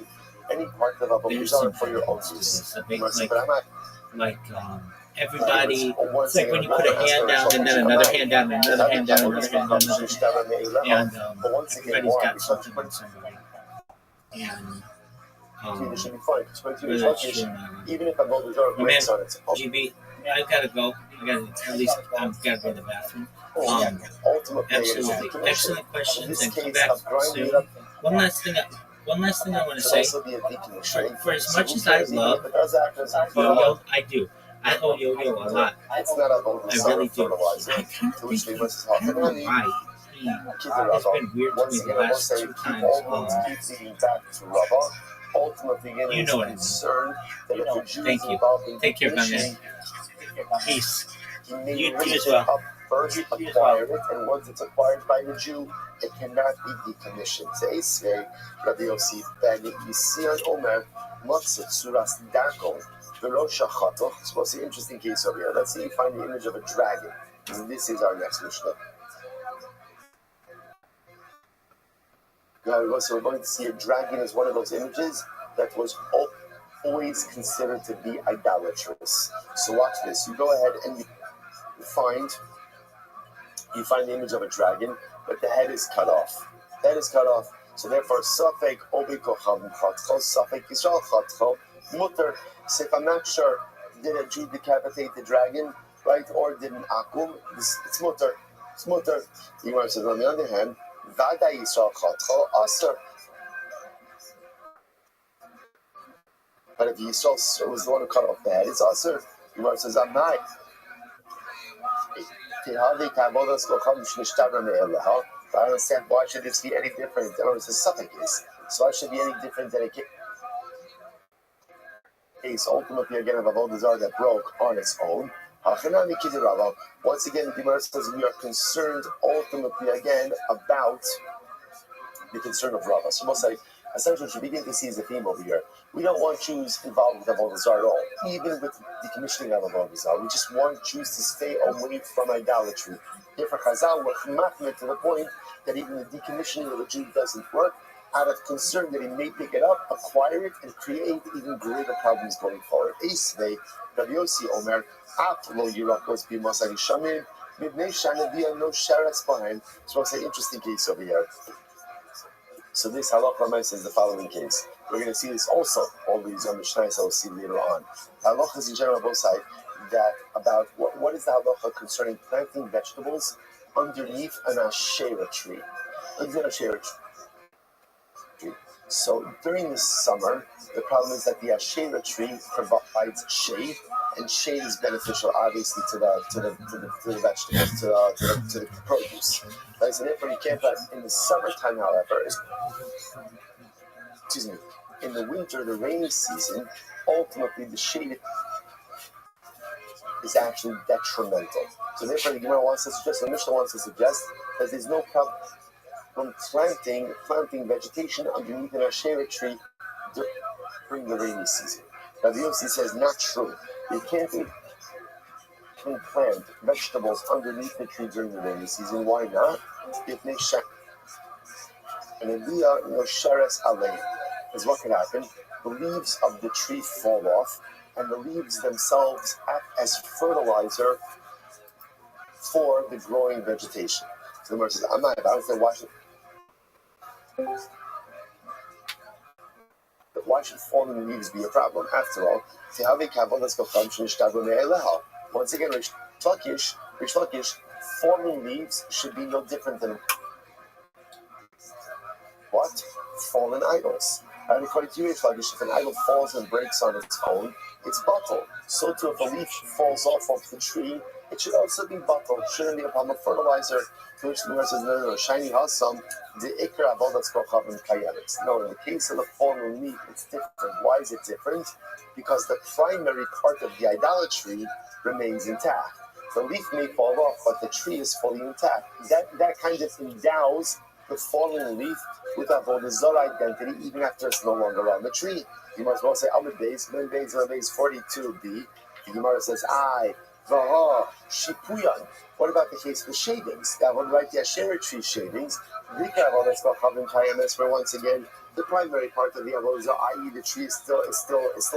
there's some problems to this. Everybody, it's like when you put a hand down and then another hand down and another hand down and another hand down, and everybody's got something on somebody. And whether it's true or not. But man, GB, I gotta go. At least I've gotta go to the bathroom. Absolutely. Excellent questions, and come back soon. One last thing I want to say. For as much as I love Yo-Yo, I do. I owe Yo-Yo a lot. I really do. I kind of think I don't know why. It's been weird to me the last two times. You know what I mean. Thank you. Take care, my man. Peace. You as well. First acquired it, and once it's acquired by the Jew, it cannot be decommissioned. Ze'esvei, Rabbi Yossi ben Yisian Omer, Motzit Suras Darko, Verosh HaChatoch. So what's the interesting case over here? Let's say you find the image of a dragon. And this is our next Mishnah. So we're going to see a dragon as one of those images that was always considered to be idolatrous. So watch this. You go ahead and you find the image of a dragon, but the head is cut off. So therefore, Safek Obi Kocham Chatcho, Safek Yisrael Chatcho, Mutter. So if I'm not sure, did a Jew decapitate the dragon, right, or did an Akum? It's Mutter. Yimar says, on the other hand, Vada Yisrael Chatcho, Aser. But if Yisrael was the one who cut off the head, it's Aser. Yimar says, I'm not. I don't understand why should this be any different. Or it's a suffix. So why should it be any different than a case ultimately again of Avodah Zarah that broke on its own. Once again, the Gemara says we are concerned ultimately again about the concern of Rava. So we'll say essentially what you begin to see is a theme over here. We don't want Jews involved with Avodah Zarah at all, even with decommissioning of Avodah Zarah. We just want Jews to stay away from idolatry. Therefore, Chazal were chmachmir to the point that even the decommissioning of a Jew doesn't work, out of concern that he may pick it up, acquire it, and create even greater problems going forward. Eisvei, Rabbi Yossi Omer, Af lo yirakos b'mos harishamim, mibnei shanaviyah no sheretz bahem. So it's an interesting case over here. So this halacha says the following case. We're going to see this also, all these Mishnayos I will see later on. Halachas in general both sides, that about what is the halacha concerning planting vegetables underneath an Asherah tree. What is an Asherah tree? So during the summer, the problem is that the Asherah tree provides shade, and shade is beneficial, obviously, to the vegetables, to the produce. Right? So therefore, you can't plant in the summertime. However, in the winter, the rainy season, ultimately the shade is actually detrimental. So therefore, the Gemara wants to suggest, the Mishnah wants to suggest that there's no problem from planting vegetation underneath an Asherah tree during the rainy season. Rabbi Yossi says not true. You can't plant vegetables underneath the tree during the rainy season. Why not? If they and no sheretz alei, is what can happen. The leaves of the tree fall off, and the leaves themselves act as fertilizer for the growing vegetation. So the Gemara says, I'm not about it. Why should fallen leaves be a problem? After all, once again, Rish Lakish, fallen leaves should be no different than what? Fallen idols. And according to Rish Lakish, if an idol falls and breaks on its own, it's bottle. So too, if a leaf falls off of the tree, it should also be bottle. Shouldn't be a problem of fertilizer. To which the Gemara says, no, shiny hasam, the ikra avodas kochavim kayemis. No, in the case of the fallen leaf, it's different. Why is it different? Because the primary part of the idolatry remains intact. The leaf may fall off, but the tree is fully intact. That kind of endows the fallen leaf with avodah zarah identity, even after it's no longer on the tree. You might as well say, Amud Beis 42b. The Gemara says, Shipuyan. What about the case for shavings? That one, right? The Asherah tree shavings. Where once again, the primary part of the avodah, i.e., the tree is still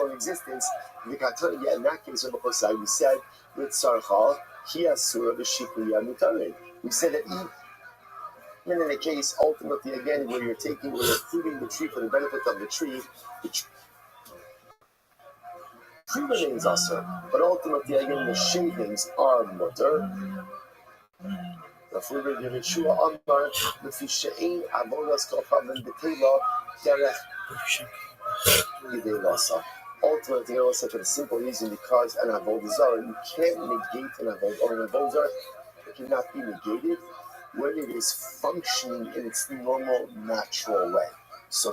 in existence. In that case, we said with Sarchal, he asura b'shipuyan mutarin. We said that even in a case, ultimately, again, where you're pruning the tree for the benefit of the tree remains also, but ultimately, again, the shavings are mutter. The further the Yeshua Amar, the Fishain Avodas Kochavim B'Teva Derech Yidei. Ultimately, I will say for the simple reason because an avodah zarah, you can't negate an avodah zarah. It cannot be negated when it is functioning in its normal, natural way. So,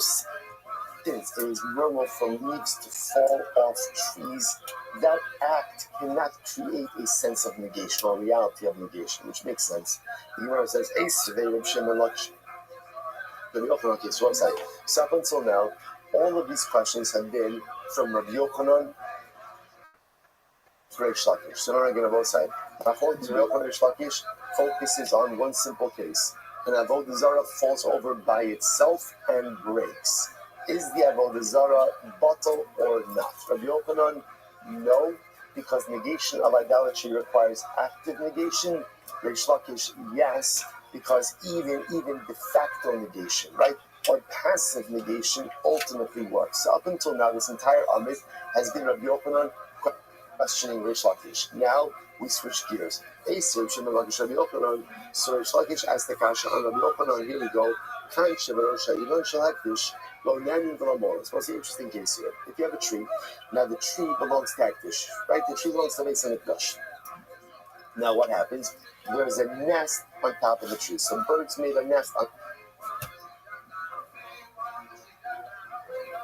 since it is normal for leaves to fall off trees, that act cannot create a sense of negation or reality of negation, which makes sense. The Gemara says, so up until now, all of these questions have been from Rabbi Yochanan to Reish Lakish. So now I'm going to both sides. According to Rabbi Yochanan, Reish Lakish focuses on one simple case. An avodah zarah falls over by itself and breaks. Is the avodah zarah bottle or not? Rabbi Yochanan, no, because negation of idolatry requires active negation. Reish Lakish, yes, because even de facto negation, right, or passive negation ultimately works. So up until now, this entire Amid has been Rabbi Yochanan questioning Reish Lakish. Now we switch gears. So Reish Lakish asked the kasha on Rabbi Yochanan. Here we go. What's the interesting case here? If you have a tree, now the tree belongs to Hektish, right? The tree belongs to Beis Hamikdash. Now what happens? There's a nest on top of the tree. Some birds made a nest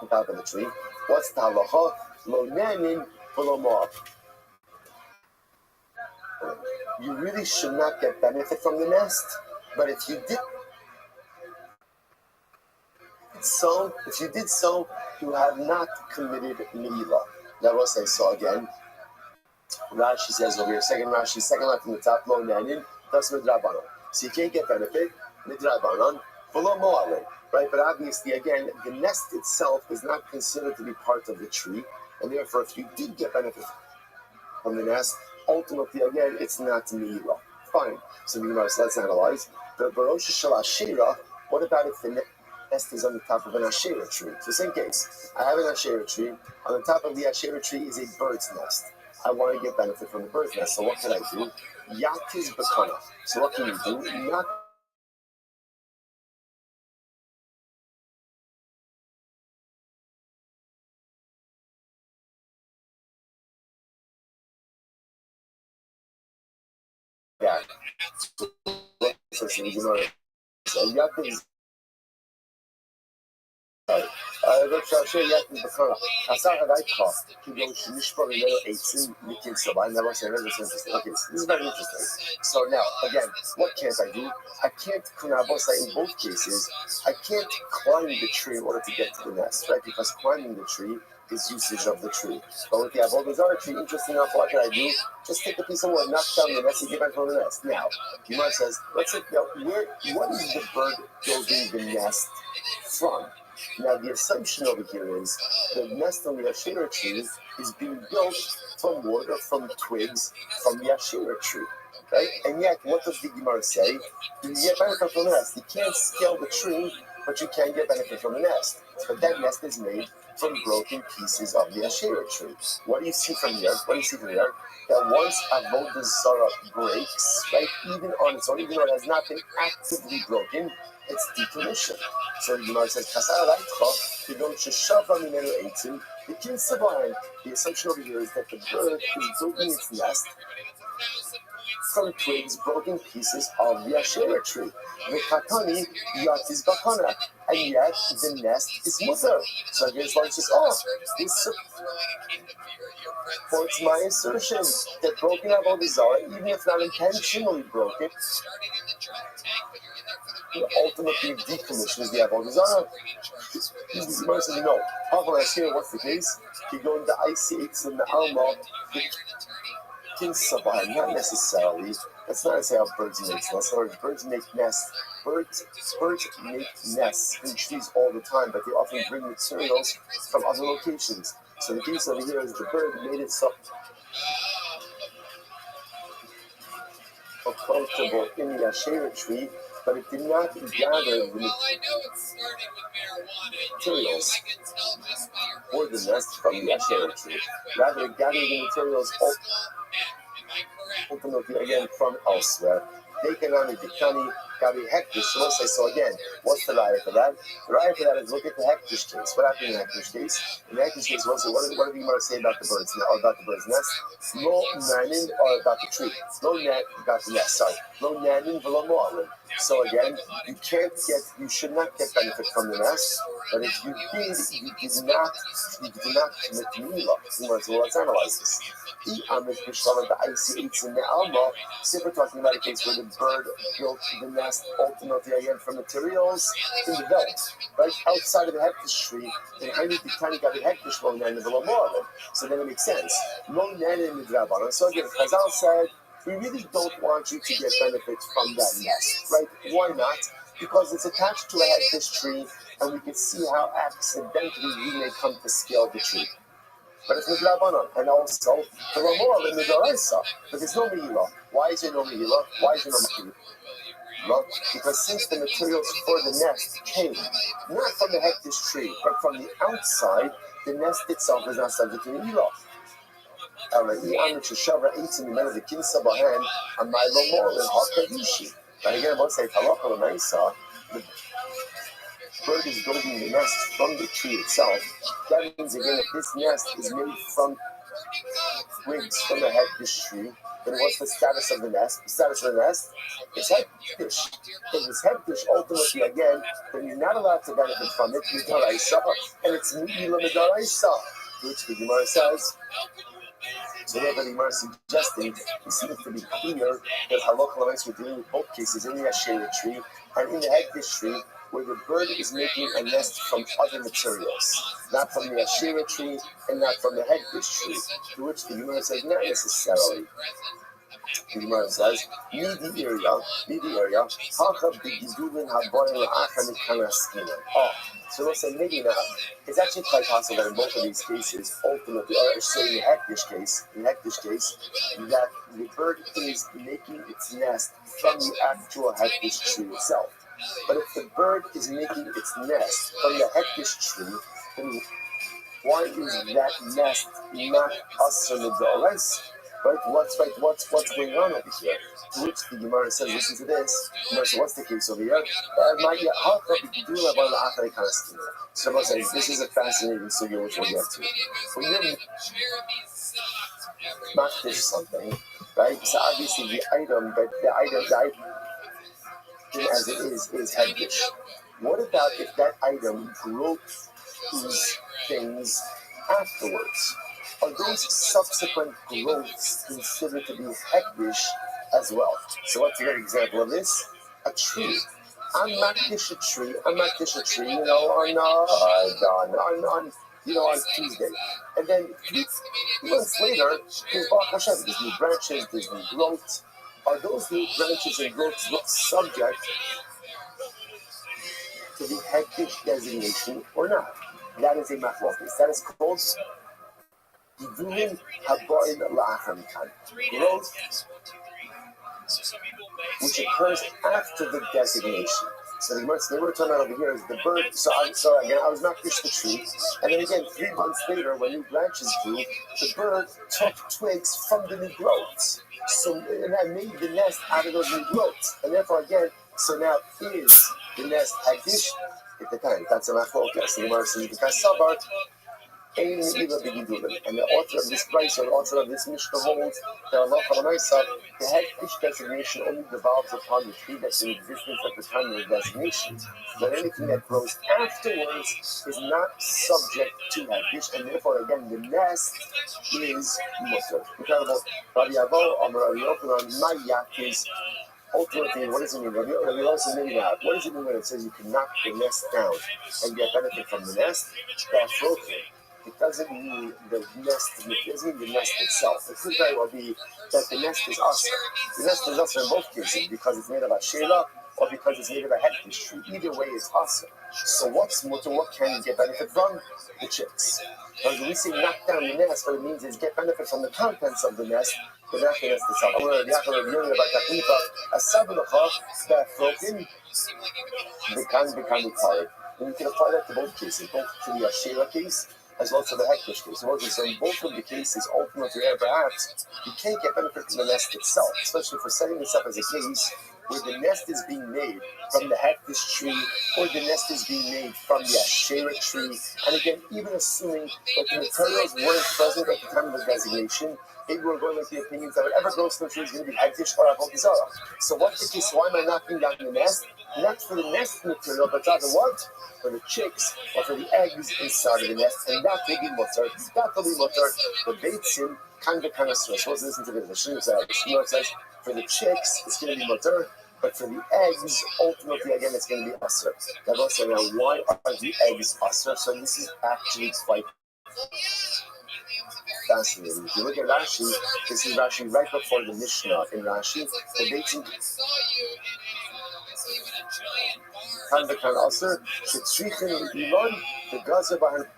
on top of the tree. What's the halacha? Lo nanin v'lo mo'ab. You really should not get benefit from the nest, but if you did so, you have not committed Ne'ilah. That was I saw again. Rashi says over here, second line from the top, Lo nanin, that's midrabanan. So you can't get benefit, midrabanan, v'lo mo'aleh. Right, but obviously, again, the nest itself is not considered to be part of the tree, and therefore, if you did get benefit from the nest, ultimately, again, it's not Ne'ilah. Fine. So let's analyze. The Barosh Shel Asherah, what about if the nest is on the top of an Asherah tree? So same case. I have an Asherah tree. On the top of the Asherah tree is a bird's nest. I want to get benefit from the bird's nest. So what can I do? Yatiz Bakana. So what can you do? Yeah. So Yatiz. Okay, this is very interesting. So now, again, what can't I do? I can't, in both cases, I can't climb the tree in order to get to the nest, right? Because climbing the tree is usage of the tree. But with the avodah zarah tree, interesting enough, what can I do? Just take a piece of wood, knock down the nest, and get back from the nest. Now, Gemara says, let's say, what is the bird building the nest from? Now, the assumption over here is the nest on the Asherah tree is being built from wood or from twigs from the Asherah tree, right? And yet, what does the Gemara say? You get benefit from the nest. You can't scale the tree but you can get benefit from the nest. But that nest is made from broken pieces of the Asherah tree. What do you see from here? That once Avodah Zarah breaks, right, even on its own, even though it has not been actively broken, it's decommissioned. So the Gemara says, the assumption over here is that the bird is building its nest from twigs, broken pieces of the Asherah tree. The katani yatis bakana, and yet the nest is mutter. So here's one says, this supports my assertion that broken Avodah Zarah, even if not intentionally broken, ultimately decommissions the Avodah Zarah. The Gemara says, no. However, what's the case? You go into IC8 in the Alma, not necessarily. That's not to say how birds make nests. Or birds make nests. Birds make nests in trees all the time, but they often bring materials from other locations. So the case over here is the bird made itself approachable in the Asherah tree, but it did not gather the materials or the nest from the Asherah tree. Rather, it gathered the materials ultimately again from elsewhere. Taken on the Dikani, Gabi Hektish. So again, what's the raya for that? The raya for that is look at the Hektish case. What happened in the Hektish case? In the Hektish case, what did the Gemara say about the bird's nest? Lo nanin, or about the tree. Lo nan, about the nest. Sorry. Lo nanin v'lo mo'alin. So again, you should not get benefit from the nest. But if you did, you did not commit to Milah. So let's analyze this. The IC8 in the Alma, so we're talking about a case where the bird built the nest ultimately again from materials in the belt, right outside of the hektish tree. Then I need to kind of got a hektish lo nan v'lo mo'alin. So then it makes sense. Lo nan in the drabanan. So again, Chazal said, we really don't want you to get benefit from that nest, right? Why not? Because it's attached to a hektish tree, and we can see how accidentally we may come to scale the tree. But it's midrabanan, and also the Ramor in midoraisa, but there's no mehila. Why is there no mehila? Why is there no mehila? Because since the materials for the nest came not from the hektish tree, but from the outside, the nest itself is not subject to mehila. And again, once they halacha l'maisa, the bird is building the nest from the tree itself. That means again, if this nest is made from twigs from the hektish tree, then what's the status of the nest? The status of the nest is hektish. If it's hektish, ultimately again, then you're not allowed to benefit from it. And it's mi'ila midaraisa, which the Gemara says. So therefore the Gemara is suggesting it seems to be clear that halacha l'maisa we're dealing with both cases in the Asherah tree and in the hektish tree, where the bird is making a nest from other materials, not from the Asherah tree and not from the hektish tree, to which the Gemara says not necessarily. The Gemara says, the area, so we'll say maybe not. It's actually quite possible that in both of these cases, ultimately, or say in the hektish case, that the bird is making its nest from the actual hektish tree itself. But if the bird is making its nest from the hektish tree, then why is that nest not asr l'doraisa? Right? What's going on over here? To which the Gemara says, listen to this. Gemara says, what's the case over here? So Gemara says, this is a fascinating sugya which we'll get to. When you're makdish something, right? So obviously the item as it is hektish. What about if that item grows things afterwards? Are those subsequent growths considered to be hektish as well? So what's a good example of this? A tree. I'm makdish a tree, on Tuesday. And then 3 months later, there's Baruch Hashem, there's new branches, there's new growth. Are those new branches and growths subject to the hektish designation or not? That is a machlokes. That is called Gidulim haboin la'achar mikan. Growth which occurs after the designation. So the Gemara, they were talking about over here is the bird. So again, I was not fish the tree, and then again 3 months later, when new branches grew, the bird took twigs from the new growths. So and I made the nest out of those new growths, and therefore again, so now is the nest hagdish at the time. That's a machlokas. The Gemara says because sabar. And the author of this price, or the author of this Mishnah holds that Allah the head fish designation only devolves upon the tree that's in existence at the time of the designation. But anything that grows afterwards is not subject to head fish, and therefore, again, the nest is mutter. Incredible. Rabbi Avo, Amar Rabbi Yochanan, Mayak is ultimately, what does it mean? Rabbi Yochanan says maybe not. What does it mean when it says you can knock the nest down and get benefit from the nest? That's okay. It doesn't mean the nest. It doesn't mean the nest itself. It could very well be that the nest is usher. The nest is usher in both cases because it's made of a shela or because it's made of a hektish tree. Either way, it's usher. So what's mutter? What can you get benefit from? The chicks. Because when we say knock down the nest, what it means is get benefit from the contents of the nest, but not the nest itself. I'm going to learn about that. A sabalacha that broken, become required. And you can apply that to both cases, both to the shela case as well as the hektish case. So in both of the cases, ultimately, perhaps, you can't get benefit from the nest itself, especially for setting this up as a case where the nest is being made from the hektish tree or the nest is being made from the Asherah tree. And again, even assuming that the materials weren't present at the time of the designation, maybe we're going with the opinions that whatever grows from the tree is going to be hektish or avodah zarah. So what's the case? Why am I knocking down the nest? Not for the nest material, but rather what? For the chicks or for the eggs inside of the nest, and that will be mutter. That will be mutter. The beitzim can be kind of stress. Let's listen to this. The Shmuel says for the chicks it's going to be mutter, but for the eggs, ultimately again it's going to be asr. Now, let's say now why are the eggs asr? So this is actually quite fascinating. If you look at Rashi, this is Rashi right before the Mishnah in Rashi. The beitzim. Kan also shetzrichen iman the gazer bahar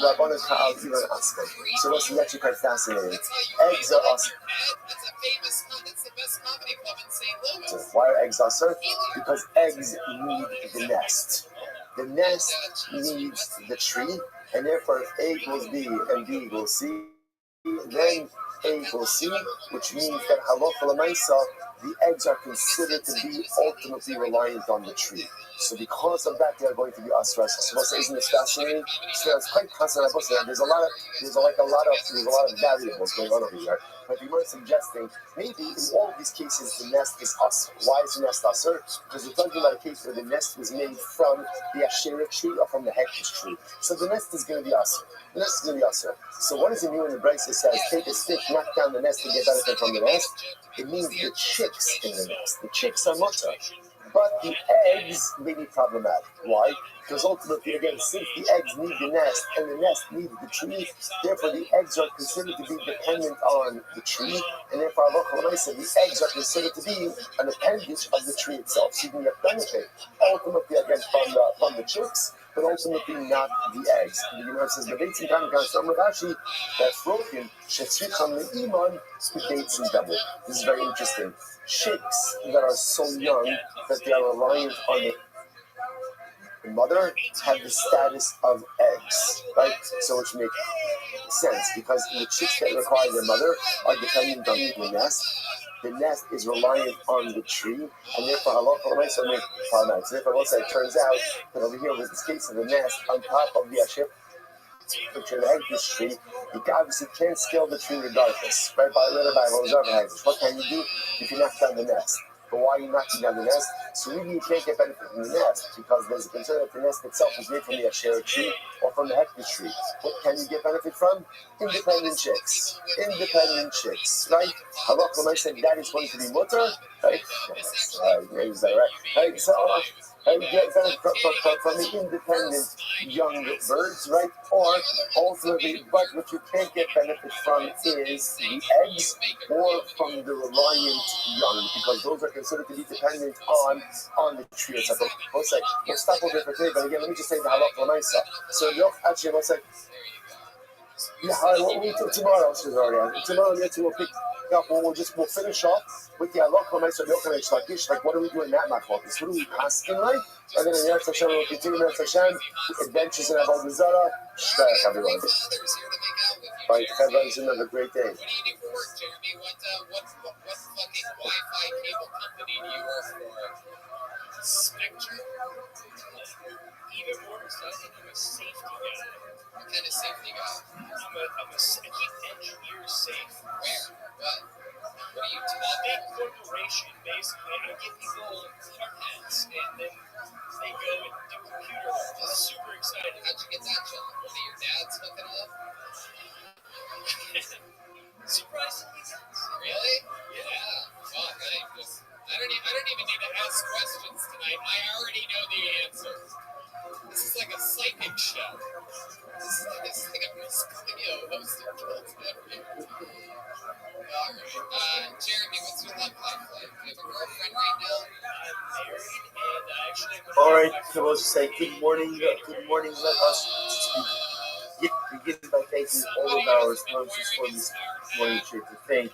rabbanon ka'al iman asman. So what's actually quite fascinating? Eggs are awesome. So why are eggs awesome? Because eggs need the nest. The nest needs the tree, and therefore if A equals B and B equals C, then A equals C, which means that halacha l'maisa, the eggs are considered to be ultimately reliant on the tree. So because of that, they are going to be asras. So isn't this fascinating? So it's quite fascinating. There's a lot of variables going on over here. But we were suggesting maybe in all of these cases the nest is asr. Why is the nest asr? Because we're talking about a case where the nest was made from the Asherah tree or from the hektish tree. So the nest is going to be asr. The nest is going to be asr. So what does it mean when the Brisa says take a stick, knock down the nest and get benefit from the nest? It means the chicks in the nest. The chicks are mutter. But the eggs may be problematic. Why? Because ultimately, again, since the eggs need the nest and the nest needs the tree, therefore the eggs are considered to be dependent on the tree, and therefore, the eggs are considered to be an appendage of the tree itself. So you can get benefit ultimately again from the chicks, but ultimately not the eggs. The Gemara says the beitzim kan some Rashi that's broken. Shetzricham leiman the beitzim double. This is very interesting. Chicks that are so young that they are reliant on the mother have the status of eggs, right? So which makes sense because the chicks that require their mother are dependent on the nest. The nest is reliant on the tree, and therefore halacha l'maisa make paramount. So therefore, also it turns out that over here with this case of the nest on top of the aship, which are the hektish tree, you obviously can't scale the tree regardless, right? What can you do? You can knock down the nest. But why are you knocking down the nest? So really you can't get benefit from the nest because there's a concern that the nest itself is made from the Asherah tree or from the hektish tree. What can you get benefit from? Independent chicks. Independent chicks, right? Halacha l'maisa that is going to be mutter, right? Is that right? Right? So and get benefit from the independent young birds, right? Or ultimately, but what you can't get benefit from is the eggs or from the reliant young, because those are considered to be dependent on the tree itself. One sec, we'll stop over here for today, but again, let me just say the halacha l'maisa. So actually, one sec. Yeah, we'll do tomorrow. Tomorrow, we'll pick up. We'll finish off with the halacha ma'aser yochanan shlakish. Like, what are we doing that machlokes? What are we asking like? And then in Eretz Hashem, we'll continue Eretz Hashem. Adventures in Avodah Zarah. Shkach, everyone. Bye, everyone. Have a great day. What do you do for work, Jeremy? What fucking Wi-Fi cable company do you work for? Spectrum? Even more exciting, I'm a safety guy. What kind of safety guy? I keep engineers safe. Where? What are you talking? Big corporation, basically. I give people hard hats, and then they go and do computer work. That's super exciting. How'd you get that job? One of your dads hooking up? Surprisingly, yes. Really? Yeah. Fuck, I don't even need to ask questions tonight. I already know the answer. This is like a psychic show. This is like a Miss Cleo hosted Alright. Jeremy, what's your love life like? Do you have a girlfriend right now? I'm married, and actually Alright, so we'll just say good morning. Good morning. Let us begin by thanking all of our sponsors for this morning trip. To thank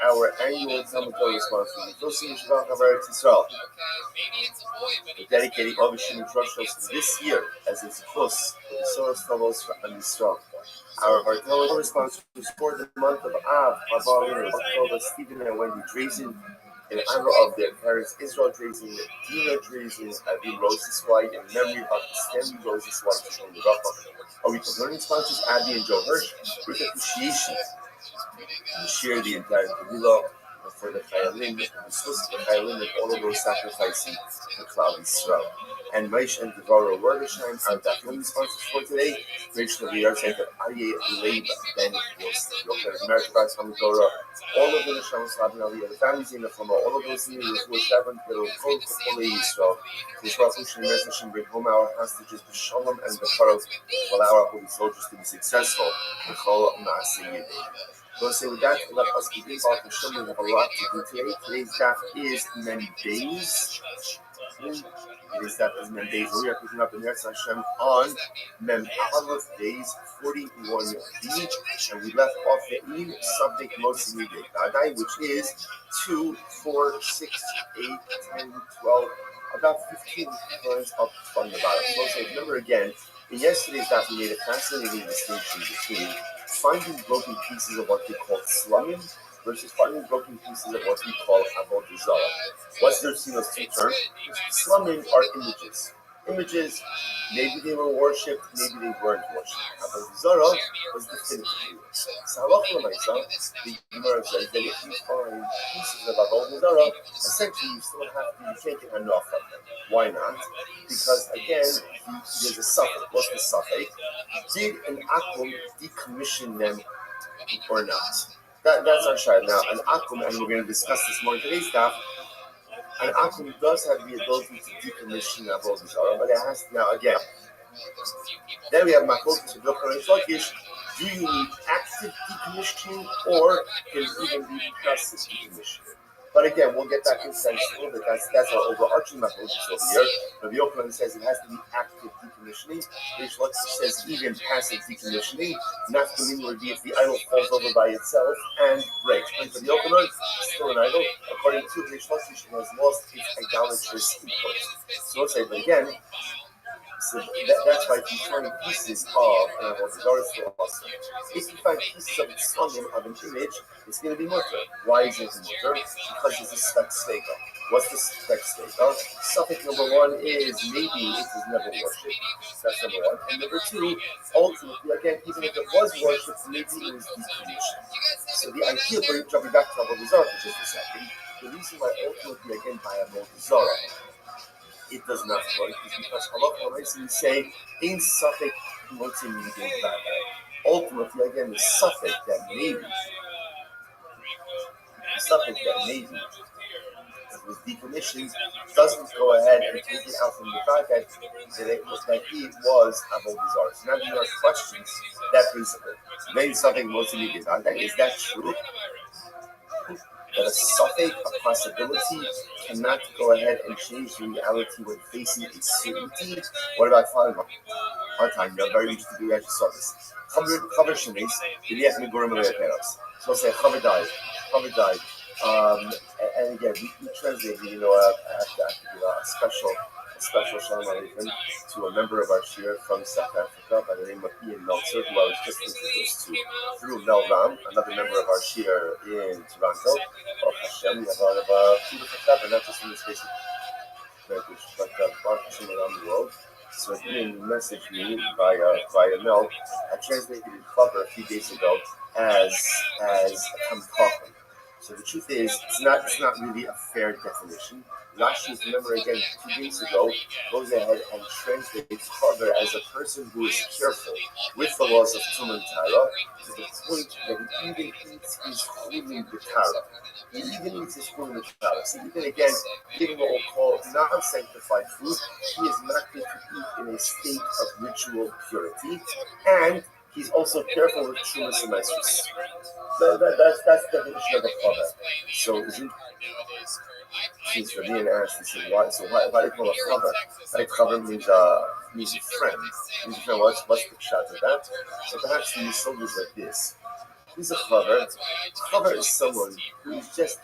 our annual Talmud Torah sponsors, Tosim Yeshiva of Eretz Yisrael, for dedicating all the Shimon Drushos this year as its plus for the Soros Tovos and Yisrael. Our Torah sponsors for the month of Av, Rabbi, October, Stephen and Wendy Drazen, in honor of their parents Israel Drazen, Dina Drazen, Avi Roses White, in memory of Stanley Roses White from the Rafa. Our week of learning sponsors Abby and Joe Hirsch, with appreciation. We share the entire Kavila for the Chayalim and the Swiss the Chayalim and all of those sacrificing the Klal Yisrael. And Maish and Devorah Wordesheim are definitely sponsors for today. Rachel of the Yard Center, Aryeh Leib Ben Yochel American Talmud Torah, all of the Neshama Slavin Aliyah, the families in the Fama, all of those leaders who are seven little Kol Kol Yisrael. This Rafush and Message bring home our hostages, the Shalom and the Pharaoh, while our holy soldiers to be successful. The Chol Maaseh Yidei. So say with that, let us begin about the show. We have a lot to do today. Today's daf is Mendays. Today's daf is Mendays. We are picking up in Eretz Hashem on Mem Aleph days 41b, and we left off the in subject most needed, which is 2, 4, 6, 8, 10, 12, about 15 lines up from the bottom. So say remember again, in yesterday's daf we made a fascinating distinction between finding broken pieces of what we call slumming versus finding broken pieces of what we call avodah zarah. What's the difference in those two terms? Slumming are images. Images, maybe they were worshipped, maybe they weren't worshipped. Avodah zarah was definitively worshipped. So halacha l'maisa, the Gemara says that if you find pieces of avodah zarah, essentially you still have to, you can't get enough of them. Why not? Because again, there's a suffix. What's the suffix? Did an akum decommission them or not? That's our shayla. Now, an akum, and we're going to discuss this more in today's daf, an akum does have the ability to decommission avodah zarah, but it has to, now again. Then we have machlokas with Yochanan and Shlakish. Do you need active decommissioning or can it even be passive decommissioning? But again, we'll get back into that a little bit. That's our overarching machlokas over here. Rabbi Yochanan says it has to be active decommissioning. Rish Lakish says even passive decommissioning. Nafkamim would be if the idol falls over by itself and breaks. But Rabbi Yochanan is still an idol. According to Rish Lakish, it has lost its idolatrous importance. So let's say, but again, so that's why if you find pieces of an avodah zarah, it's still awesome. If you find pieces of an image, it's going to be mutter. Why is it mutter? Because it's a spek sveka. What's the spek sveka? Suffix number one is maybe it was never worshipped. That's number one. And number two, ultimately, again, even if it was worshipped, maybe it was decommissioned. So the idea, jumping back to avodah zarah for just a second, the reason why ultimately, again, by avodah zarah, it does not work is because halacha l'maisa say in suffix motzim yidei b'adai. Ultimately, again, the suffix that maybe was decommissioned doesn't go ahead and take it out from the fact that it was avodah zarah. So now there are questions that principle. Maybe something motzim yidei b'adai. Is that true? That a suffix, a possibility, cannot go ahead and change the reality when facing a certainty. What about Falma? on time. You're very interested. You actually saw this. Chaver Shani's, Yeliyach Megurim Le'Peros. So we'll say Chaver died. And again, we translate. I have to give a special Shalom Aleichem to a member of our shir from South Africa by the name of Ian Meltzer, who I was just introduced to through Mel Ram, another member of our shir in Toronto. Baruch Hashem, we have a lot of beautiful chapter, not just in this case, but Baruch Hashem around the world. So Ian messaged me via Mel. I translated his cover a few days ago as Kamkachim. So the truth is, it's not really a fair definition. Rashi, remember again, 2 days ago, goes ahead and translates Chaver as a person who is careful with the laws of Tum and Tara, to the point that he even eats his chulin b'tara. He even eats his chulin b'tara. So even again, given what we'll call non-sanctified food, he is not going to eat in a state of ritual purity, and he's also careful with Trumas and Mesrus. So that's the definition of a Chaver. So since Rabbi asked, he said, why do you call a Chaver? Right? Chaver means a friend. What's the pshat of that? So perhaps the Yisod is like this. Who's a Chaver? Chaver is someone who is just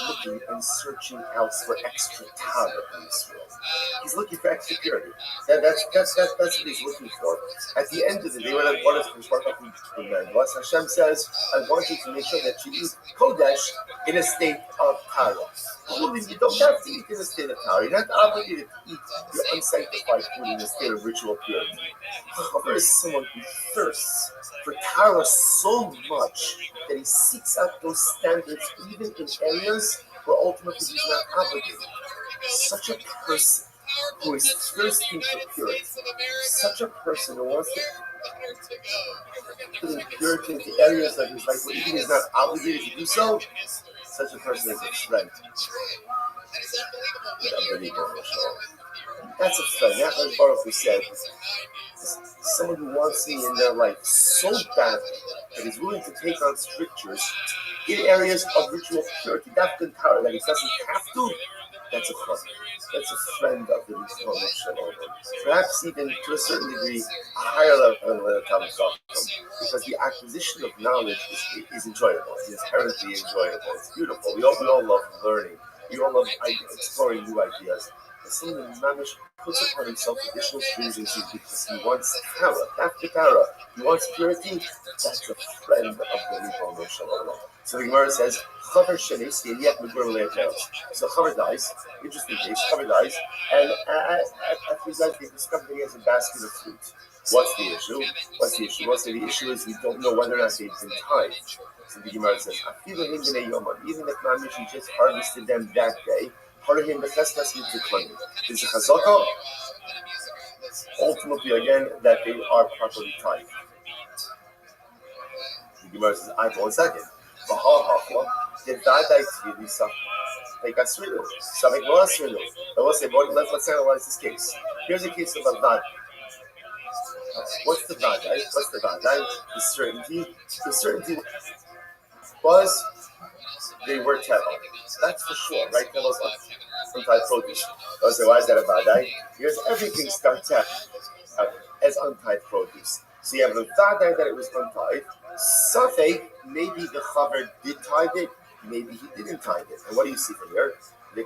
looking and searching out for extra Tara in this world. He's looking for extra purity. That's what he's looking for. At the end of the day, what is the Hashem says, I want you to make sure that you eat Kodesh in a state of Tara. You don't have to eat in a state of Tara. You're not obligated to eat your unsanctified food in a state of ritual purity. Chaver is someone who thirsts for Tara so much that he seeks out those standards even in areas where ultimately he's not obligated. Such a person who is thirsting for purity, such a person who wants to put in purity into areas that he's like, well, even he's not obligated to do so, such a person is a friend. That's a friend. That's what Baruch Hu said. Someone who wants me in their life so badly that he's willing to take on strictures in areas of ritual purity, that he doesn't have to. That's a friend. That's a friend of the Rizvah of Shalom. Perhaps even to a certain degree, a higher level than a Talmud Chacham, because the acquisition of knowledge is enjoyable. It's inherently enjoyable. It's beautiful. We all love learning. We all love exploring new ideas. But someone who mamish puts upon himself additional strings and shoes because he wants Tara, after Tara. He wants purity. That's a friend of the Rizvah of Shalom. So the Gemara says, Chaver Shenis, Yeliyach Megurim Le'Peros. So Chaver dies, interesting case, Chaver dies, and after he dies, they discover that he has a basket of fruit. What's the issue? The issue is we don't know whether or not they've been tied. So the Gemara says, even if Mamish just harvested them that day, there's a chazaka, ultimately again, that they are properly tied. The Gemara says, I have 1 second. Let's analyze this case. Here's a case of a vad. What's the vadai? The certainty was they were tevel. That's for sure, right? Tevel's untied produce. Why is that a vadai? Because everything starts out as untied produce. So you have the vadai that it was untied. Safek, maybe the Chaver did tie it, maybe he didn't tie it. And what do you see from here? And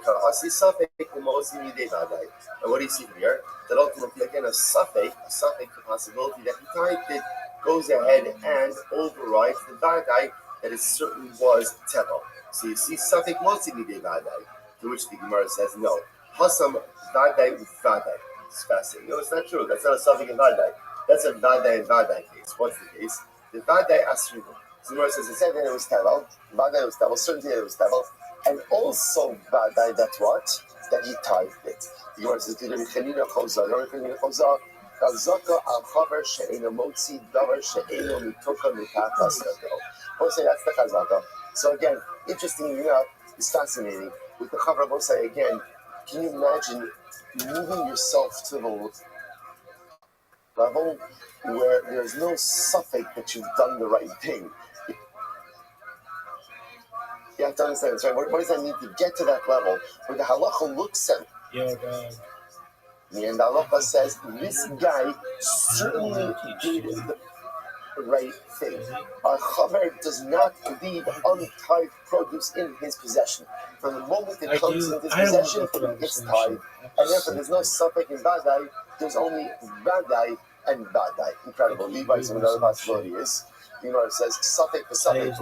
what do you see from here? That ultimately, again, a Safek, the possibility that he tied it, goes ahead and overrides the Vadai that it certainly was Tevel. So you see Safek Mosi Midei Vadai, to which the Gemara says no. Hasam Vadai with Vadai. It's fascinating. No, it's not true. That's not a Safek and Vadai. That's a Vadai and Vadai case. What's the case? The Vadai Asrinu. The Gemara says, it said that it was Tevel. Vadai was Tevel. Certainly it was Tevel. And also Vadai, that's what? That he tithed it. The Gemara says, Chanina Chozah, Chazaka al Chaver she'ena motzi davar she'ena mituka mitakas yado. We'll say that's the Chazaka. So again, interestingly enough, it's fascinating. With the Chaver, we'll say again, can you imagine moving yourself to the level where there's no suffix that you've done the right thing? You have to understand this, right? What does that mean to get to that level where the halacha looks at? Yo, God. And the halacha says this guy certainly did the right thing. A chaver does not leave untied produce in his possession. From the moment it comes into his possession, it's tied. And therefore there's no suffix in vadai, there's only vadai and vadai. Incredible. Levi, so another possibility is, you know, it says suffix for suffix.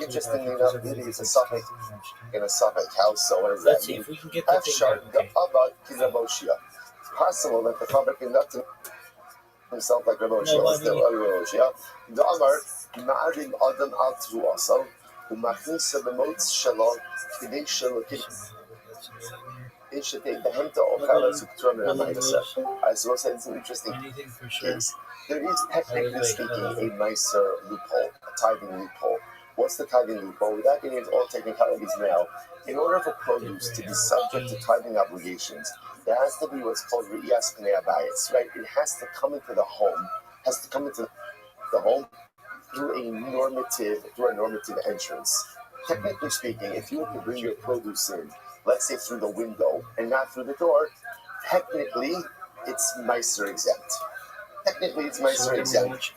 Interestingly enough, maybe it's a suffix in a suffix house, so what does that mean? Afshar the abad kiraboshia. It's possible that the chaver conducted himself like Rabbi Shia. The Amar Ma'arim Adam Al Truasal, who Machnisa B'Motz Shalom, Kidei Shalokim. They should take the Hemta Ochala Subtram Ramayasa. I suppose it's an interesting case. There is, technically speaking, a nicer loophole, a tithing loophole. What's the tithing loophole? Without getting into all technicalities now, in order for produce to be subject to tithing obligations, there has to be what's called Riyas Pnei Abayis, right? It has to come into the home, through a normative entrance. Technically speaking, if you were to bring your produce in, let's say through the window and not through the door, technically it's nicer exempt.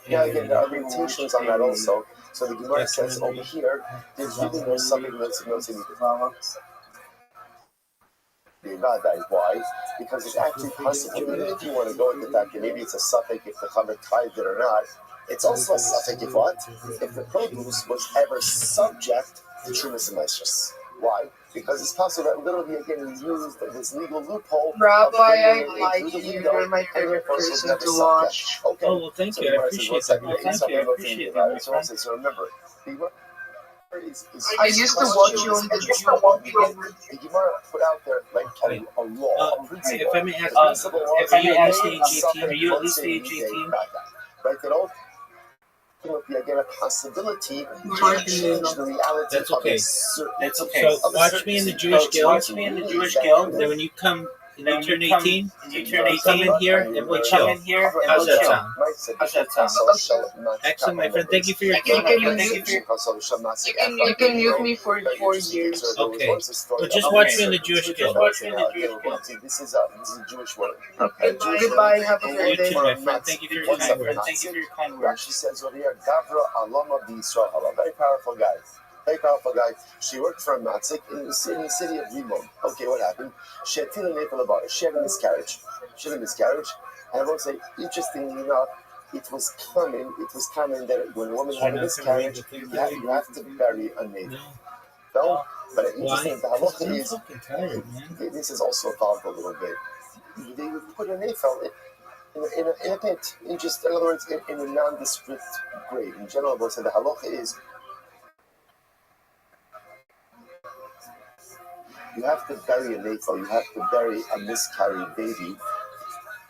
Now again, there are limitations on that also. So the Gemara says over here, there's really no subject notes in Why? Because it's actually possible, even if you want to go with the fact that maybe it's a suffix if the chaver tithed it or not, it's also a suffix if what? If the produce was ever subject to Trumas and Maestros. Why? Because it's possible that literally again we used this legal loophole. Rabbi, I like you. You're my favorite person to watch. Okay. Oh, well, thank you. I appreciate that. Well, thank you. I appreciate that. So remember, I used to watch you on the The Gemara put out there like a law, a principle. If I may ask, are you at least age 18? Right, that all again a possibility to change the reality of a certain. That's okay. So watch me in the Jewish Guild. Then when you come, you turn 18, come in here and we'll chill. How's that sound? Excellent, my friend. Thank you for your time. You can use me for 4 years. Okay. But just watch me in the Jewish Guild. This is a Jewish word. Okay. Goodbye. Have a great day. My friend. Thank you for your kind words. She says over here, Gavra Alama B'Yisrael, a very powerful guy. She worked for a matzik in the city of Rimon. Okay, what happened? She had a miscarriage. And I will say, interestingly enough, it was common that when a woman had a miscarriage, you have to bury a navel. No? But interesting, the halacha is, this is also evolved a little bit. They would put a navel in a pit, in other words, in a nondescript grave. In general, I will say the halacha is, you have to bury a navel, you have to bury a miscarried baby,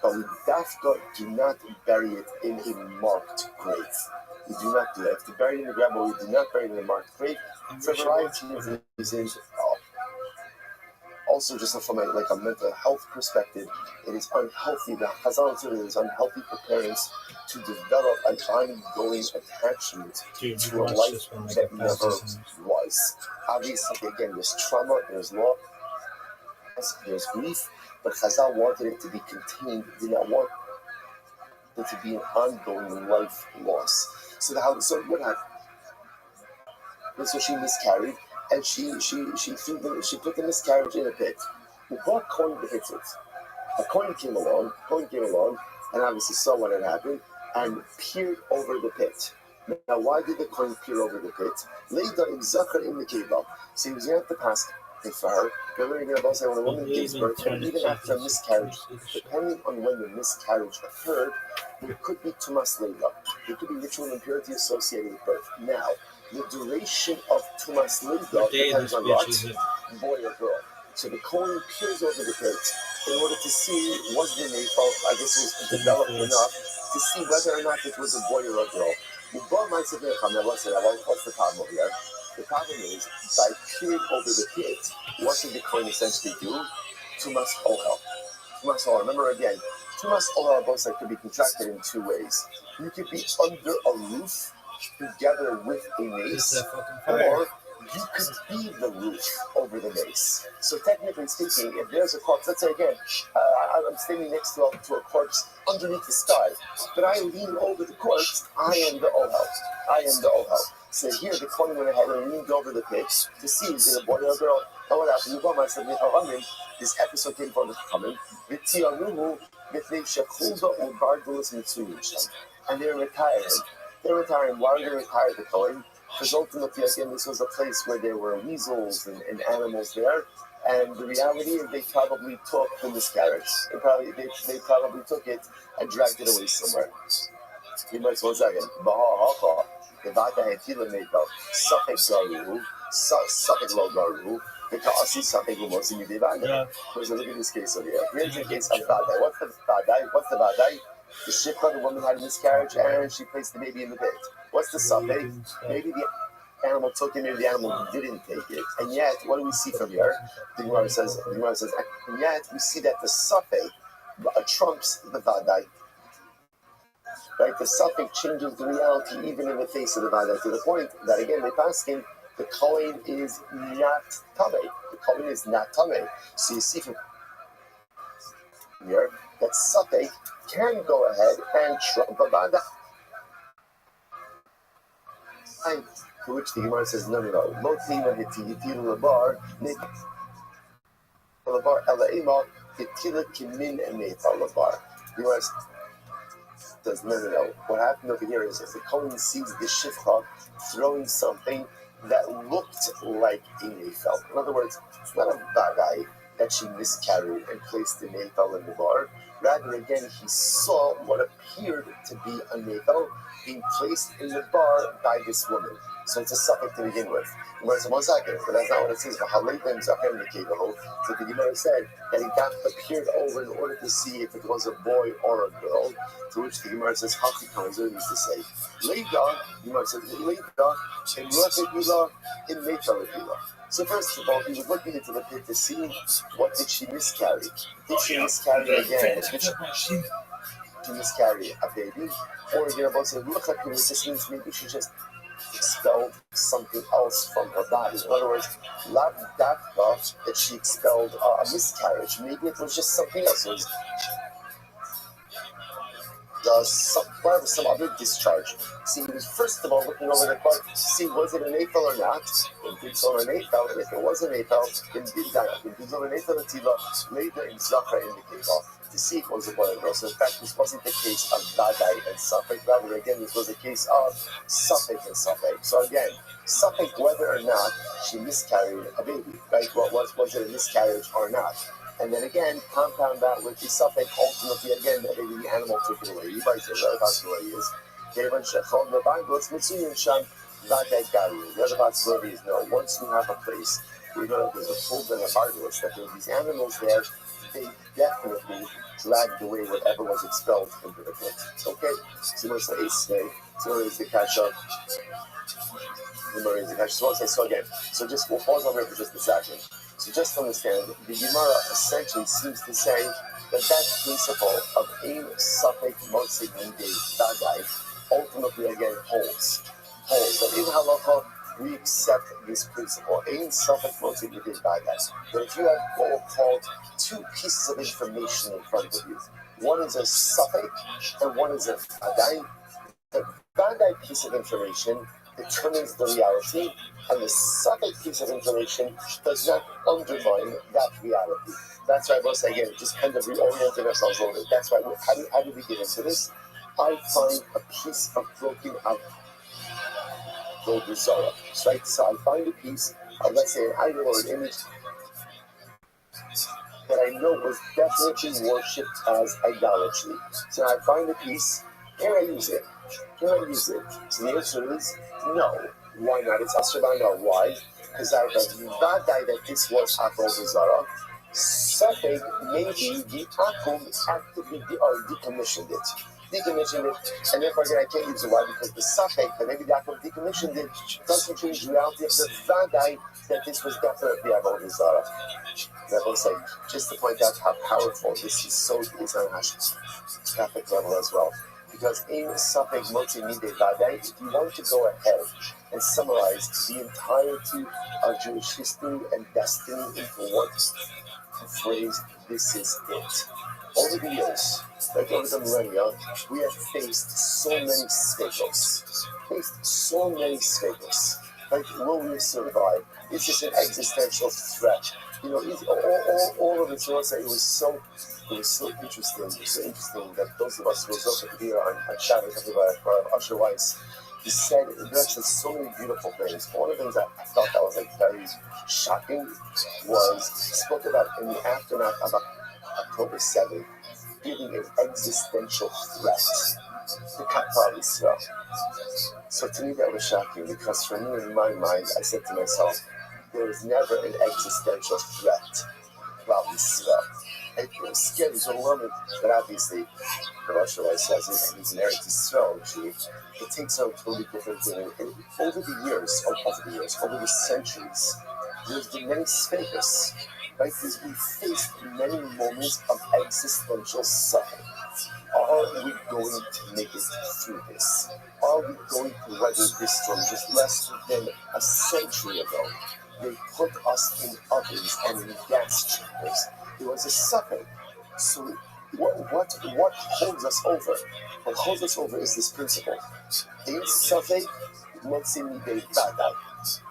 but with dafka, do not bury it in a marked grave. You do not do that. If you bury it in the ground, but you do not bury it in a marked grave, for a variety of reasons. Also, just from a mental health perspective, it is unhealthy. The Chazal said it is unhealthy for parents to develop an ongoing attachment to a life that never was. Obviously, again, there's trauma, there's loss, there's grief, but Chazal wanted it to be contained. Did not want it to be an ongoing life loss. So what happened? So she miscarried. And she put the miscarriage in a pit. We brought coin to hit it. A coin came along, and obviously saw what had happened, and peered over the pit. Now, why did the coin peer over the pit? Leida in Zachar in the Kiva. So he was going to have to pass it for her. Remember, when a woman gives birth, and even after a miscarriage, depending on when the miscarriage occurred, there could be Tumas Leida. There could be ritual impurity associated with birth. Now, the duration of Tumas Leida depends on what? Boy or girl. So the Kohen peers over the pit in order to see was the navel, I guess it was developed enough to see whether or not it was a boy or a girl. What's the problem here? The problem is, by peering over the pit, what did the Kohen essentially do? Tumas Ohel. Remember again, Tumas Ohel both could be contracted in two ways. You could be under a roof together with a mace, or you could be the roof over the mace. So technically speaking, if there's a corpse, let's say again, I'm standing next to a corpse underneath the sky, but I lean over the corpse. I am the Ohel. I am the Ohel. So here the Kohen went ahead and leaned over the pit to see is it a boy or a girl. And what happened? This episode came from the Chachamim. And they're retiring. They're retiring. Why are they retired, the Kohen? Because ultimately, again, this was a place where there were weasels and animals there. And the reality is they probably took the miscarriage. They probably took it and dragged it away somewhere. You might as well say again. The Vata Hetila Metal, Safek Garu, Safek Lo Garu, the Kasi Safek Umosi Midivana. There's a look at this case over here. Here's the case of Vadai. What's the Vadai? The Shifra, the woman had a miscarriage and she placed the baby in the bed. What's the Safek? Maybe the animal took it, maybe the animal didn't take it. And yet, what do we see from here? The Gemara says, and yet we see that the Safek trumps the Vadai. Right, the suffix changes the reality even in the face of the Vadai, to the point that again they pass him, the Kohen is not Tameh. The Kohen is not Tameh. So you see from here that suffix can go ahead and trump a Vadai. And to which the Gemara says, no. Lo tima hitilu labar, labar elaima hitila kimin neta labar. The Gemara says, no. What happened over here is if the Kohen sees the Shifra throwing something that looked like a Nefel. In other words, it's not a Vadai that she miscarried and placed the Nefel in the bar. Rather, again, he saw what appeared to be a Nefel being placed in the bar by this woman. So it's a suffix to begin with. But that's not what it says. So the Gemara said that he appeared over in order to see if it was a boy or a girl. To which the Gemara says, Haki Kanzer used to say, Leida, the Gemara said, Leida, in Rafetila, in Metalapila. So first of all, he was looking into the pit to see what did she miscarry. Did she miscarry again? Did she miscarry a baby? Or the Gemara said, look at me, this means maybe she just expelled something else from her body. In other words, lav dafka that she expelled a miscarriage. Maybe it was just something else. It was some other discharge. See, he was first of all looking over the part to see was it an Eiffel or not. When did so an Eiffel, and if it was an Eiffel, then did that. When did so an Eiffel later in Zachar in the case to see if it was a boy or girl. So in fact, this wasn't the case of Vadai and Safek. Rather, again, this was a case of Safek and Safek. So again, Safek, whether or not she miscarried a baby, right? Was it a miscarriage or not? And then again, compound that with the Safek, ultimately, again, that maybe the animal took it away. You might say, the other possibility is, the other possibility is no. Once you have a place, there's a full bit of arguments that there are these animals there, they definitely dragged away whatever was expelled into the pit. Okay? So where's the ace today? So where is the kasha? So again, so just we'll pause over here for just a second. So just understand, the Gemara essentially seems to say that principle of ein safek motzei midei vadai ultimately again holds. So in halacha, we accept this principle. Ein safek motzei midei vadai. But if you have what we'll call two pieces of information in front of you, one is a safek and one is a vadai. The vadai piece of information determines the reality, and the safek piece of information does not undermine that reality. That's why I will say again, just kind of reorienting ourselves a little bit. That's why, how did we get into this? I find a piece of broken out Zara. Right? So I find a piece of, let's say, an idol or an image that I know was definitely worshipped as idolatry. So I find a piece, can I use it? So the answer is no. Why not? It's Asherban. Why? Because I have Vadai that this was Avodah Zarah. Safek, maybe the Akum actively decommissioned it. And therefore again I can't use it. Why? Because the Safek that maybe the Akum decommissioned it doesn't change the reality of the Vadai that this was definitely Avodah Zarah. And I will say, just to point out how powerful this is, so is on a Catholic level as well. Because in Safek Motzei Midei Vadai, if you want to go ahead and summarize the entirety of Jewish history and destiny into one phrase, this is it. Over the years, like over the millennia, we have faced so many struggles. Like, will we survive? Is this an existential threat? You know, all of it. So it was so interesting. It's so interesting that those of us who was also here on Shabbos, Usher Weiss, he said there's actually so many beautiful things. One of the things I thought that was like very shocking was he spoke about in the aftermath of October 7th, being an existential threat to Qatar Israel. So to me that was shocking, because for me, in my mind, I said to myself, there is never an existential threat about Israel. It was scary, it was overwhelming, but obviously, the Russian says it, he's an Eretz Yisrael Jew. It takes on a totally different thing. And over the centuries, there's been many speakers, right? We faced many moments of existential suffering. Are we going to make it through this? Are we going to weather this storm? Just less than a century ago, they put us in ovens and in gas chambers. It was a suffering. So what holds us over? What holds us over is this principle. In suffering, what's in the vadai?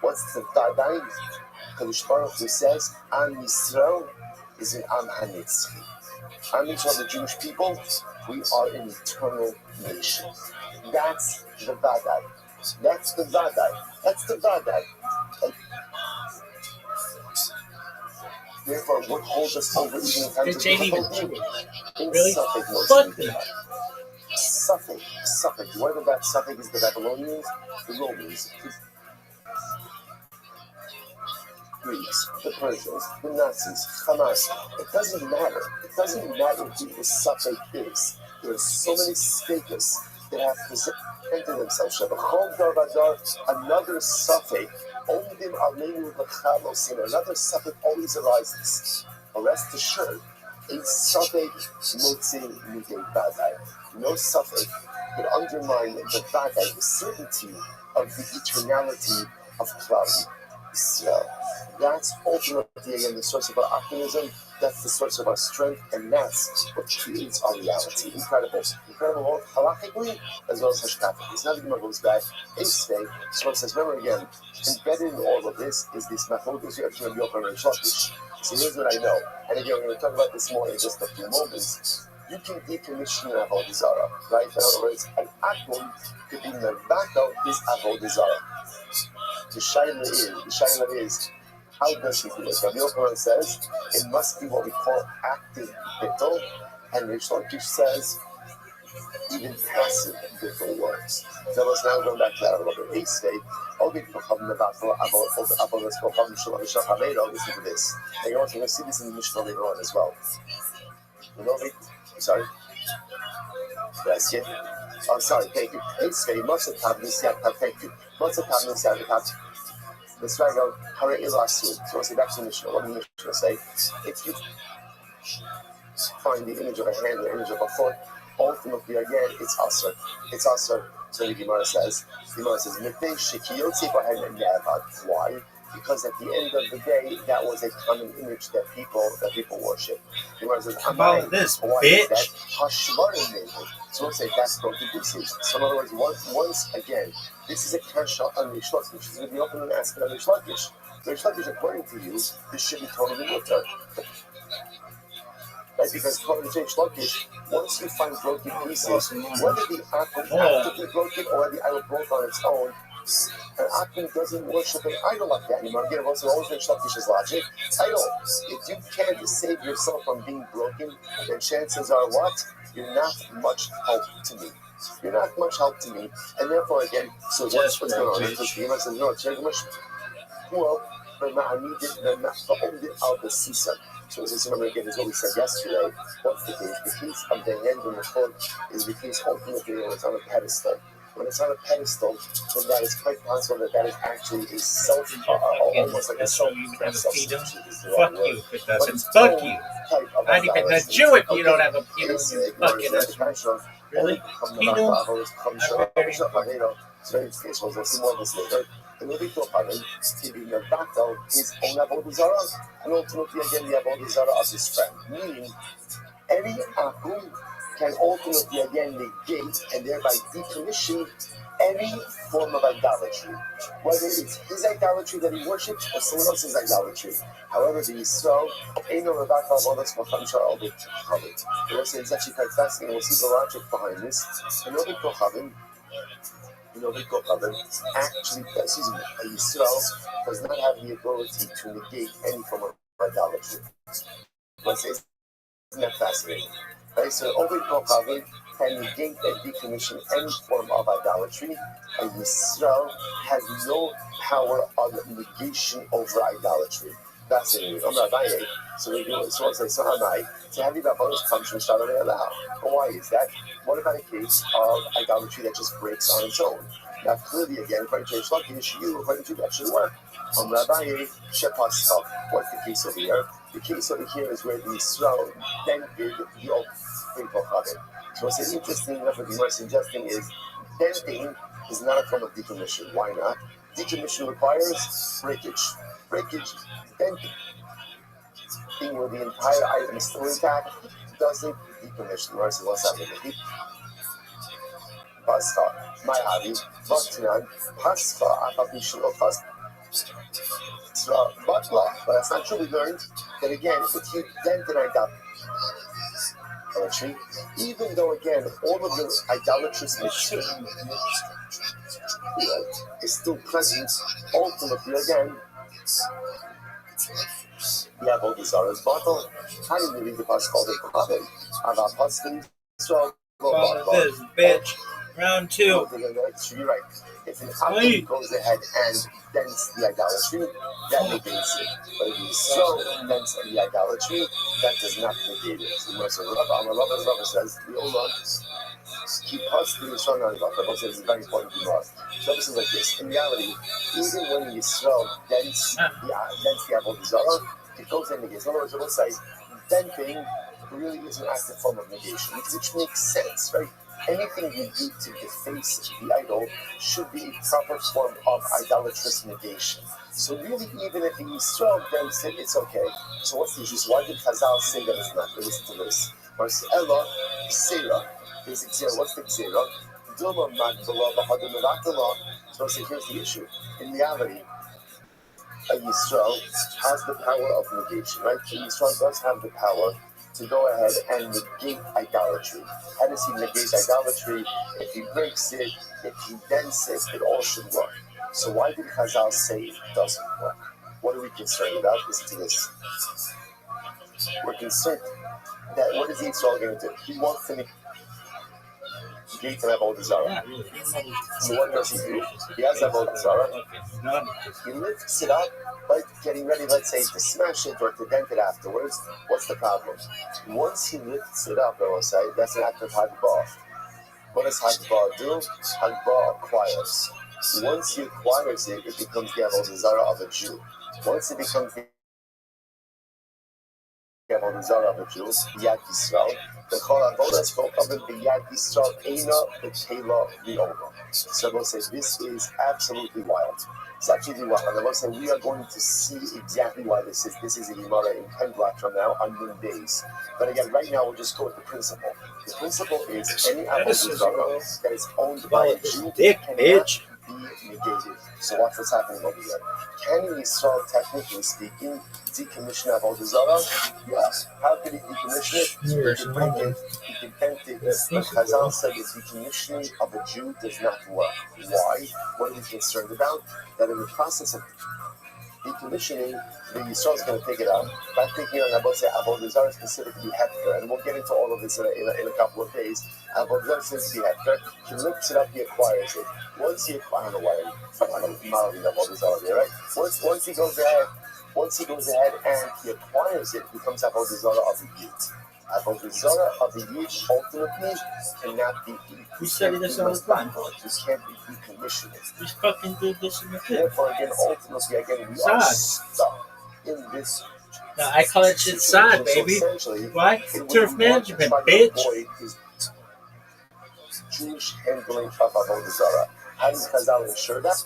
What's the vadai? Kadosh Baruch Hu says, Am Yisrael is an Am HaNetzchi. Am Yisrael, the Jewish people, we are an eternal nation. That's the vadai. And therefore, what holds us over even in times of difficulty? Really? Suffolk. Whether that Suffolk is the Babylonians, the Romans, the Greeks, the Persians, the Nazis, Hamas. It doesn't matter. It doesn't matter who the Suffolk is. There are so many speakers that have presented themselves. Another Suffolk, another Suffolk always arises. Rest assured, a Suffolk motzi midei vadai. No Suffolk could undermine the vadai, the certainty of the eternality of Klal Yisrael. That's ultimately, again, the source of our optimism. That's the source of our strength, and that's what creates our reality. Incredible, both halachically as well as hashkafically. Now the Gemara goes back. So it says, remember again, embedded in all of this is this machlokes of Rabbi Yochanan and Shlokish. So here's what I know, and again, we're going to talk about this more in just a few moments. You can decommission an avodah zarah, right? In other words, an akum could be mevatel his avodah zarah. The shaila is, how does he do it? Rabbi Yochanan says it must be what we call active bittul, and Rish Lakish says even passive bittul works. So let's now go back to that a little bit. Listen to this. And you're also going to see this in the Mishnah later on as well. Sorry? Yes, yeah. Oh, sorry, thank you. Thank you. Let's try to go. So let's say back to the Mishnah. What did the Mishnah say? If you find the image of a hand, the image of a foot, ultimately again, it's asr. It's asr. So the Gemara says, why? Because at the end of the day, that was a common image that people worship. The Gemara says, about this, bitch. So let's say that's broken pieces. So in other words, once again, this is a kasha on Rish Lakish. This is going to be open and asked on Rish Lakish. Rish Lakish, according to you, this should be totally mutter. Right? Because according to Rish Lakish, once you find broken pieces, whether the akum actively broken or whether the idol broke on its own, an akum doesn't worship an idol like that anymore. Again, also always Rish Lakish's logic. Idol, if you can't save yourself from being broken, then chances are what? You're not much help to me. And therefore, again, so what's going on? Because the Gemara says, no, so this remember again is what we said yesterday. What's the case? The case of the hand and the foot is the case ultimately when it's on a pedestal. When it's on a pedestal, then that is quite possible that is actually a self, almost like a self. Fuck you if it doesn't. Fuck you. Not even a Jew if you don't have a penis in your fucking ass. Really? So we'll see more of this later. And moving to a pattern, to be mevatel his own avodah zarah, and ultimately again the avodah zarah of his friend. Meaning, Any akum can ultimately again negate and thereby decommission any form of idolatry, whether it's his idolatry that he worships or someone else's idolatry. However, the Yisrael ain't no Rabbi it's actually quite fascinating. We'll see the logic behind this. In Ovid Kochavim, actually, a Yisrael does not have the ability to negate any form of idolatry. Isn't that fascinating? Right? So Ovid Kochavim can negate and decommission any form of idolatry. A Yisrael has no power of negation over idolatry. That's it. I'm Rabbi. So we do it. So it's like, so am I. So have you got bonus comes from Shalom Allahu? Well, why is that? What about a case of idolatry that just breaks on its own? Now, clearly, again, according to Shlakish, according to that should work. Rabbi Shepaska. What's the case over here? The case over here is where the Yisrael then did the open Kochavim. So what's interesting enough what you are suggesting is denting is not a form of decommission. Why not? Decommission requires breakage. Denting where the entire item is still intact doesn't decommission. Right? So what's happening? Pascha, my Avi, Vatnan, Pascha, Akabishul, Pascha. But that's not true. We learned that again, if you dent an idolatry, even though again all of the idolatrous material is still present, ultimately again, we have all these others. Bottle, how do you read the Pascha called it? Ava Pascha, so this bitch. Round 2. You're right. If an akum goes ahead and dents the idolatry, that negates it. But if you so dents the idolatry, that does not negate it. So Rabbi says, the Olam, keep us to the Yisrael Rabbi says it's very important to us. So this is like this. In reality, even when Yisrael dents the Avodah Zarah, it goes and negates. In other words, I will say, denting really is an active form of negation, which makes sense, right? Anything you do to deface the idol should be a proper form of idolatrous negation. So really, even if the Yisrael dents it, it's okay. So what's the issue? Why did Chazal say that it's not? Listen to this. Verse Ella, Ksera. There's Ksera. What's the Ksera? Dilma Magdala, Bahadum Mavatala. So here's the issue. In reality, a Yisrael has the power of negation, right? The Yisrael does have the power to go ahead and negate idolatry. How does he negate idolatry? If he breaks it, if he dents it, it all should work. So why did Chazal say it doesn't work? What are we concerned about? Listen to this. We're concerned that what is the Yisrael going to do? He wants to negate and have Avodah Zarah. So what does he do? He has Avodah Zarah. He lifts it up, right? Getting ready, let's say, to smash it or to dent it afterwards. What's the problem? Once he lifts it up, I will say, that's an act of Hagbah. What does Hagbah do? Hagbah acquires. Once he acquires it, it becomes the Avodah Zarah of a Jew. Once it becomes the Avodah Zarah of a Jew, Yad Yisrael, the Chol Avodah spoke of it, the Yad Yisrael, Eina, the Tela, the Ola. So I will say, this is absolutely wild. It's actually wild. And I will say, we are going to see exactly why this is. This is a Gemara in 10 blocks from now, on noon days. But again, right now, we'll just go with the principle. The principle is any Avodah Zarah that is owned by a Jew cannot be negated. So watch what's happening over here. Can Yisrael, technically speaking, decommission Avodah Zarah? Yes. How could he decommission it? He can break it, he can dent it. But Chazal said the decommissioning of a Jew does not work. Why? What are we concerned about? That in the process of decommissioning, the Yisrael is going to take it out. By taking it on Avodah Zarah specifically Hefker, and we'll get into all of this in a couple of days. Avodah Zarah seems to be Hefker. He lifts it up, he acquires it. Once he acquires, I don't know why I'm modeling Avodah Zarah here, right? Once he goes ahead and he acquires it, it becomes Avodah Zarah of the Yid. Avodah Zarah of the Yid ultimately cannot be. We study this all the time. You can't be decommissioned. We fucking do this in the film. Therefore, again, ultimately, we are stuck in this. No, I call it shit sad, baby. Why? Turf management, bitch. Jewish handling of Avodah Zarah. How does Chazal ensure that?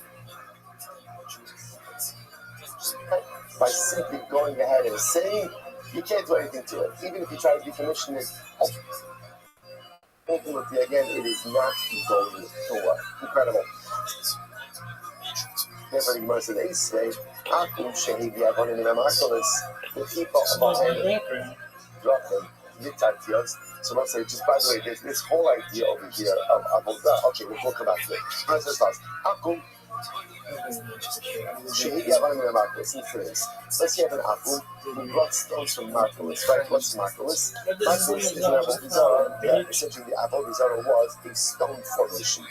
By simply going ahead and saying You can't do anything to it. Even if you try to decommission it, ultimately, again, it is not going to work. Incredible. Therefore, the Gemara says, "Eisvei, akum shehivi avonim min hamakolos." The people behind dropping yitartios. So let's say, just by the way, there's this whole idea over here of avodah. Okay, we'll come back to it. First, let's start. Akum shehivi avonim min hamakolos. Let's say you have an akum who brought stones from Markolis, right? What's Markolis? Markolis is an avodah zarah. Yeah, essentially, the avodah zarah was a stone formation.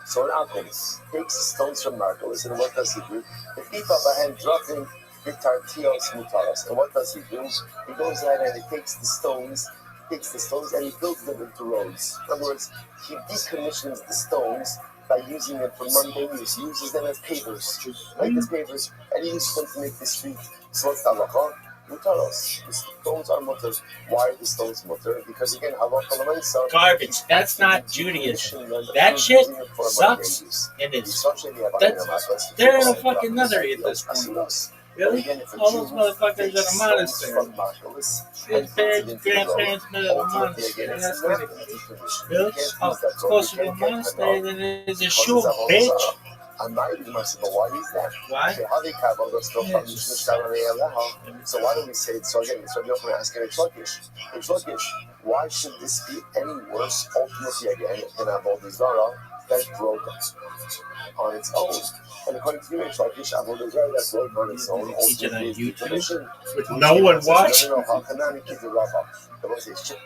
So an akum takes stones from Markolis, and what does he do? The people behind dropping the tartios mutaros. And what does he do? He goes ahead and he takes the stones, and he builds them into roads. In other words, he decommissions the stones by using them for mundane use. He uses them as pavers, like as pavers, and he uses them to make the street. So what's the halacha? Mutaros. The stones are mutter. Why are the stones mutter? Because again, halacha garbage. That's not Judaism. That shit sucks. And it's they're in a fucking nuttery at this point. Really? All those motherfuckers at a monastery. His parents, grandparents met at a monastery. That's not really? Oh, it's closer to a monastery than it is a shul, bitch. I'm not even myself, but why is that? Why? So why do we say it? So again, so I'm going to ask Reish Lakish, why should this be any worse ultimately again than Avodah Zarah that broke on its own? And according to Reish Lakish, Avodah Zarah that broke on its own ultimately is decommissioned. With no one watching? No, how can I keep the Rabbi? The one says,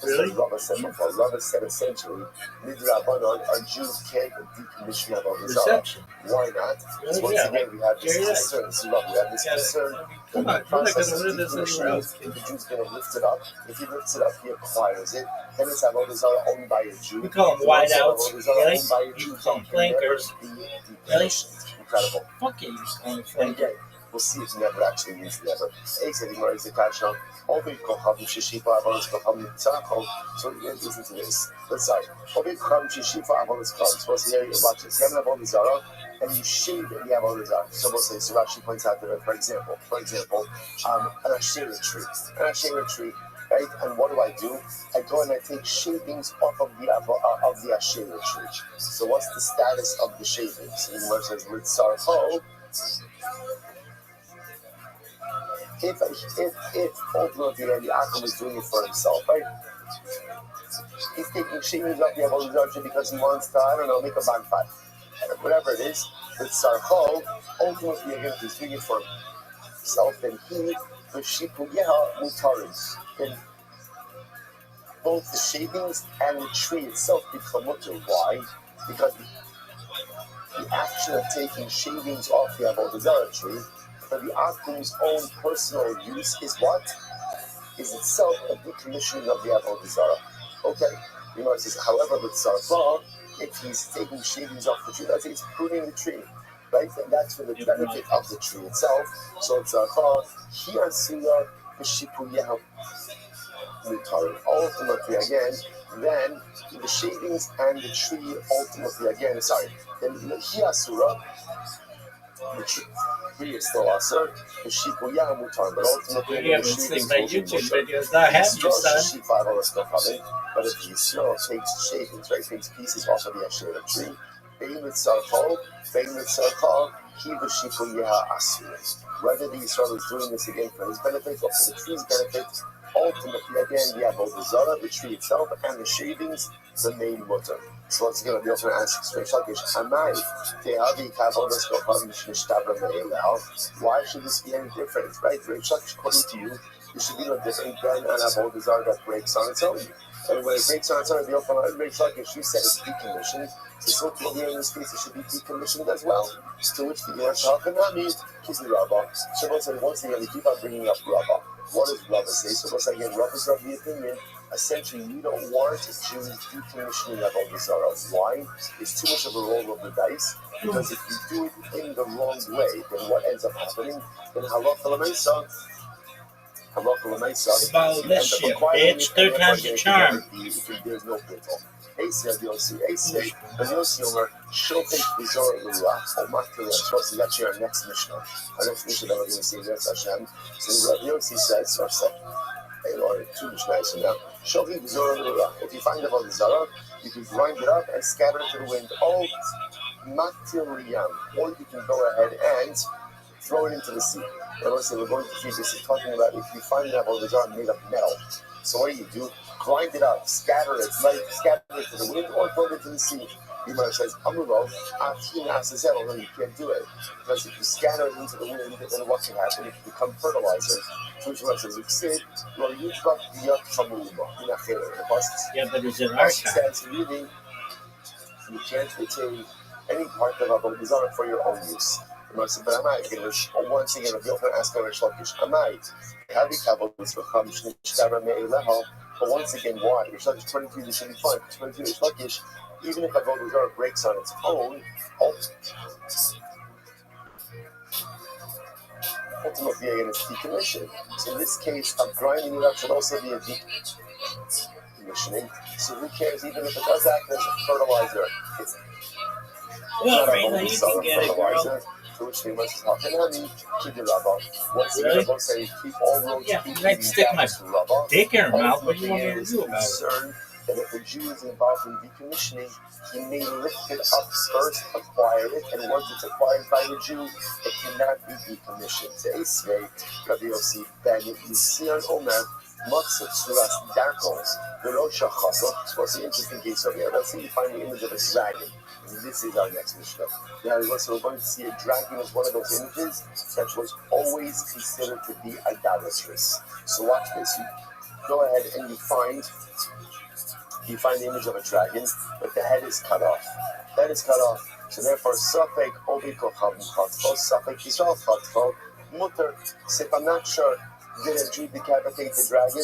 really? Rabbi said essentially, Midrabanon, our Jews can't decommission Avodah Zarah. Why not? Because once again, we have this concern. So we have this concern. Come on, the process of this decommissioning, the Jew's going to lift it up. If he lifts it up, he acquires it. Then it's Avodah Zarah owned by a Jew. We call them whiteouts. Really? You call them flankers. Really? Incredible. Fuck you, you call them flankers. We'll see if it never actually means never. So listen to this. Let's say, supposed to hear you watch it. You have an Avodah Zarah, and you shave the Avodah Zarah. So we'll say, so Rashi points out that, for example, an Asherah tree, right? And what do? I go and I take shavings off of the Asherah tree. So what's the status of the shavings? In words says, Litzarcho. If ultimately the Akum is doing it for himself, right? He's taking shavings off the Avodah Zarah because he wants to, I don't know, make a bonfire. Whatever it is, with Sarcho, ultimately again, if he's doing it for himself, then he, the Shipuyeha Mutarim, then both the shavings and the tree itself become mutter. Why? Because the action of taking shavings off the Avodah Zarah tree for the Akum's own personal use is what? Is itself a decommissioning of the Avodah Zarah. Okay. You know, it says, however, with Sarfa, if he's taking shavings off the tree, that's he's pruning the tree. Right? And that's for the benefit of the tree itself. So it's Sarfa, he asuya v'shipuyeha mutarim. Ultimately, again, then the shavings and the tree ultimately, again, then he asura, the tree is still asur, the shipuyeha mutarim. But ultimately, the shavings but if he still takes shavings, right, takes pieces off of the Asherah tree, whether the Yisrael is doing this again for his benefit or for the tree's benefit, ultimately, again, we have both the Zarah, the tree itself, and the shavings, the main mutter. So once again, the author asks, why should this be any different, right? According to you, it should be no different than an Avodah Zarah that breaks on its own. And when it breaks on its own, the author makes like if she said it's decommissioned, so here in this case it should be decommissioned as well. To which the Yerusha Hanami is the Rabbi. So once again, we keep on bringing up Rabbi. What does Rabbi say? So once again, Rabbi's of the opinion. Essentially, you don't want Jews decommissioning Avodah Zarah. Why? It's too much of a roll of the dice. Because if you do it in the wrong way, then what ends up happening? Then halacha l'meisa. About this shit, bitch. Third time's a charm. There's no bittul. Ace Rabbi Yossi, Rabbi Yossi Omer, Shofet Vizor L'Ruach, or Makil Yashos. Is actually our next Mishnah. Our next Mishnah that we're going to see, that's Hashem. So Rabbi Yossi says, or two Mishnahs from now, Shofet Vizor L'Ruach. If you find the Vodazara, you can grind it up and scatter it to the wind. Oh, Makil Riyam. Or you can go ahead and throw it into the sea. And also, we're going to see this is talking about if you find that Vodazara made of metal. So what do? Grind it up, scatter it, scatter it to the wind, or throw it into the sea. Gemara says, Amuro, no, you can't do it. Because if you scatter it into the wind, then what can happen? It can become fertilizer. So Gemara says, yeah, but is it our time? Really, you can't retain any part of a bizarre for your own use. Gemara says, but I might. Once again, if you can ask Rish Lakish, I might. But once again, why? Rish Lakish 23 to 25. 23 Rish Lakish, even if a Vodazara breaks on its own, ultimately again it's decommissioned. So in this case, of grinding it up should also be a decommissioning. So who cares even if it does act as a fertilizer? It's Well, Rena, you can get it, girl. To which they must talk and honey to the Rabbi. Once again, Rabbi say, keep all roads Yeah, I'd stick my dick in her mouth. What do you want me to do about it? That if a Jew is involved in decommissioning, he may lift it up first, acquire it, and once it's acquired by the Jew, it cannot be decommissioned. Te'esvei, Rabbi Yossi, Ben Yisian Omer, Matzah Suras Darkos, Velo Shachaso. What's the interesting case over here? Let's see, you find the image of a dragon. And this is our next Mishnah. Now, we're going to see a dragon as one of those images that was always considered to be idolatrous. So watch this. You go ahead and you find the image of a dragon, but the head is cut off. Head is cut off. So therefore, Safek Obi Kochav Chatfo, Safek Yisrael Chatfo, Mutter. So if I'm not sure, did a Jew decapitate the dragon?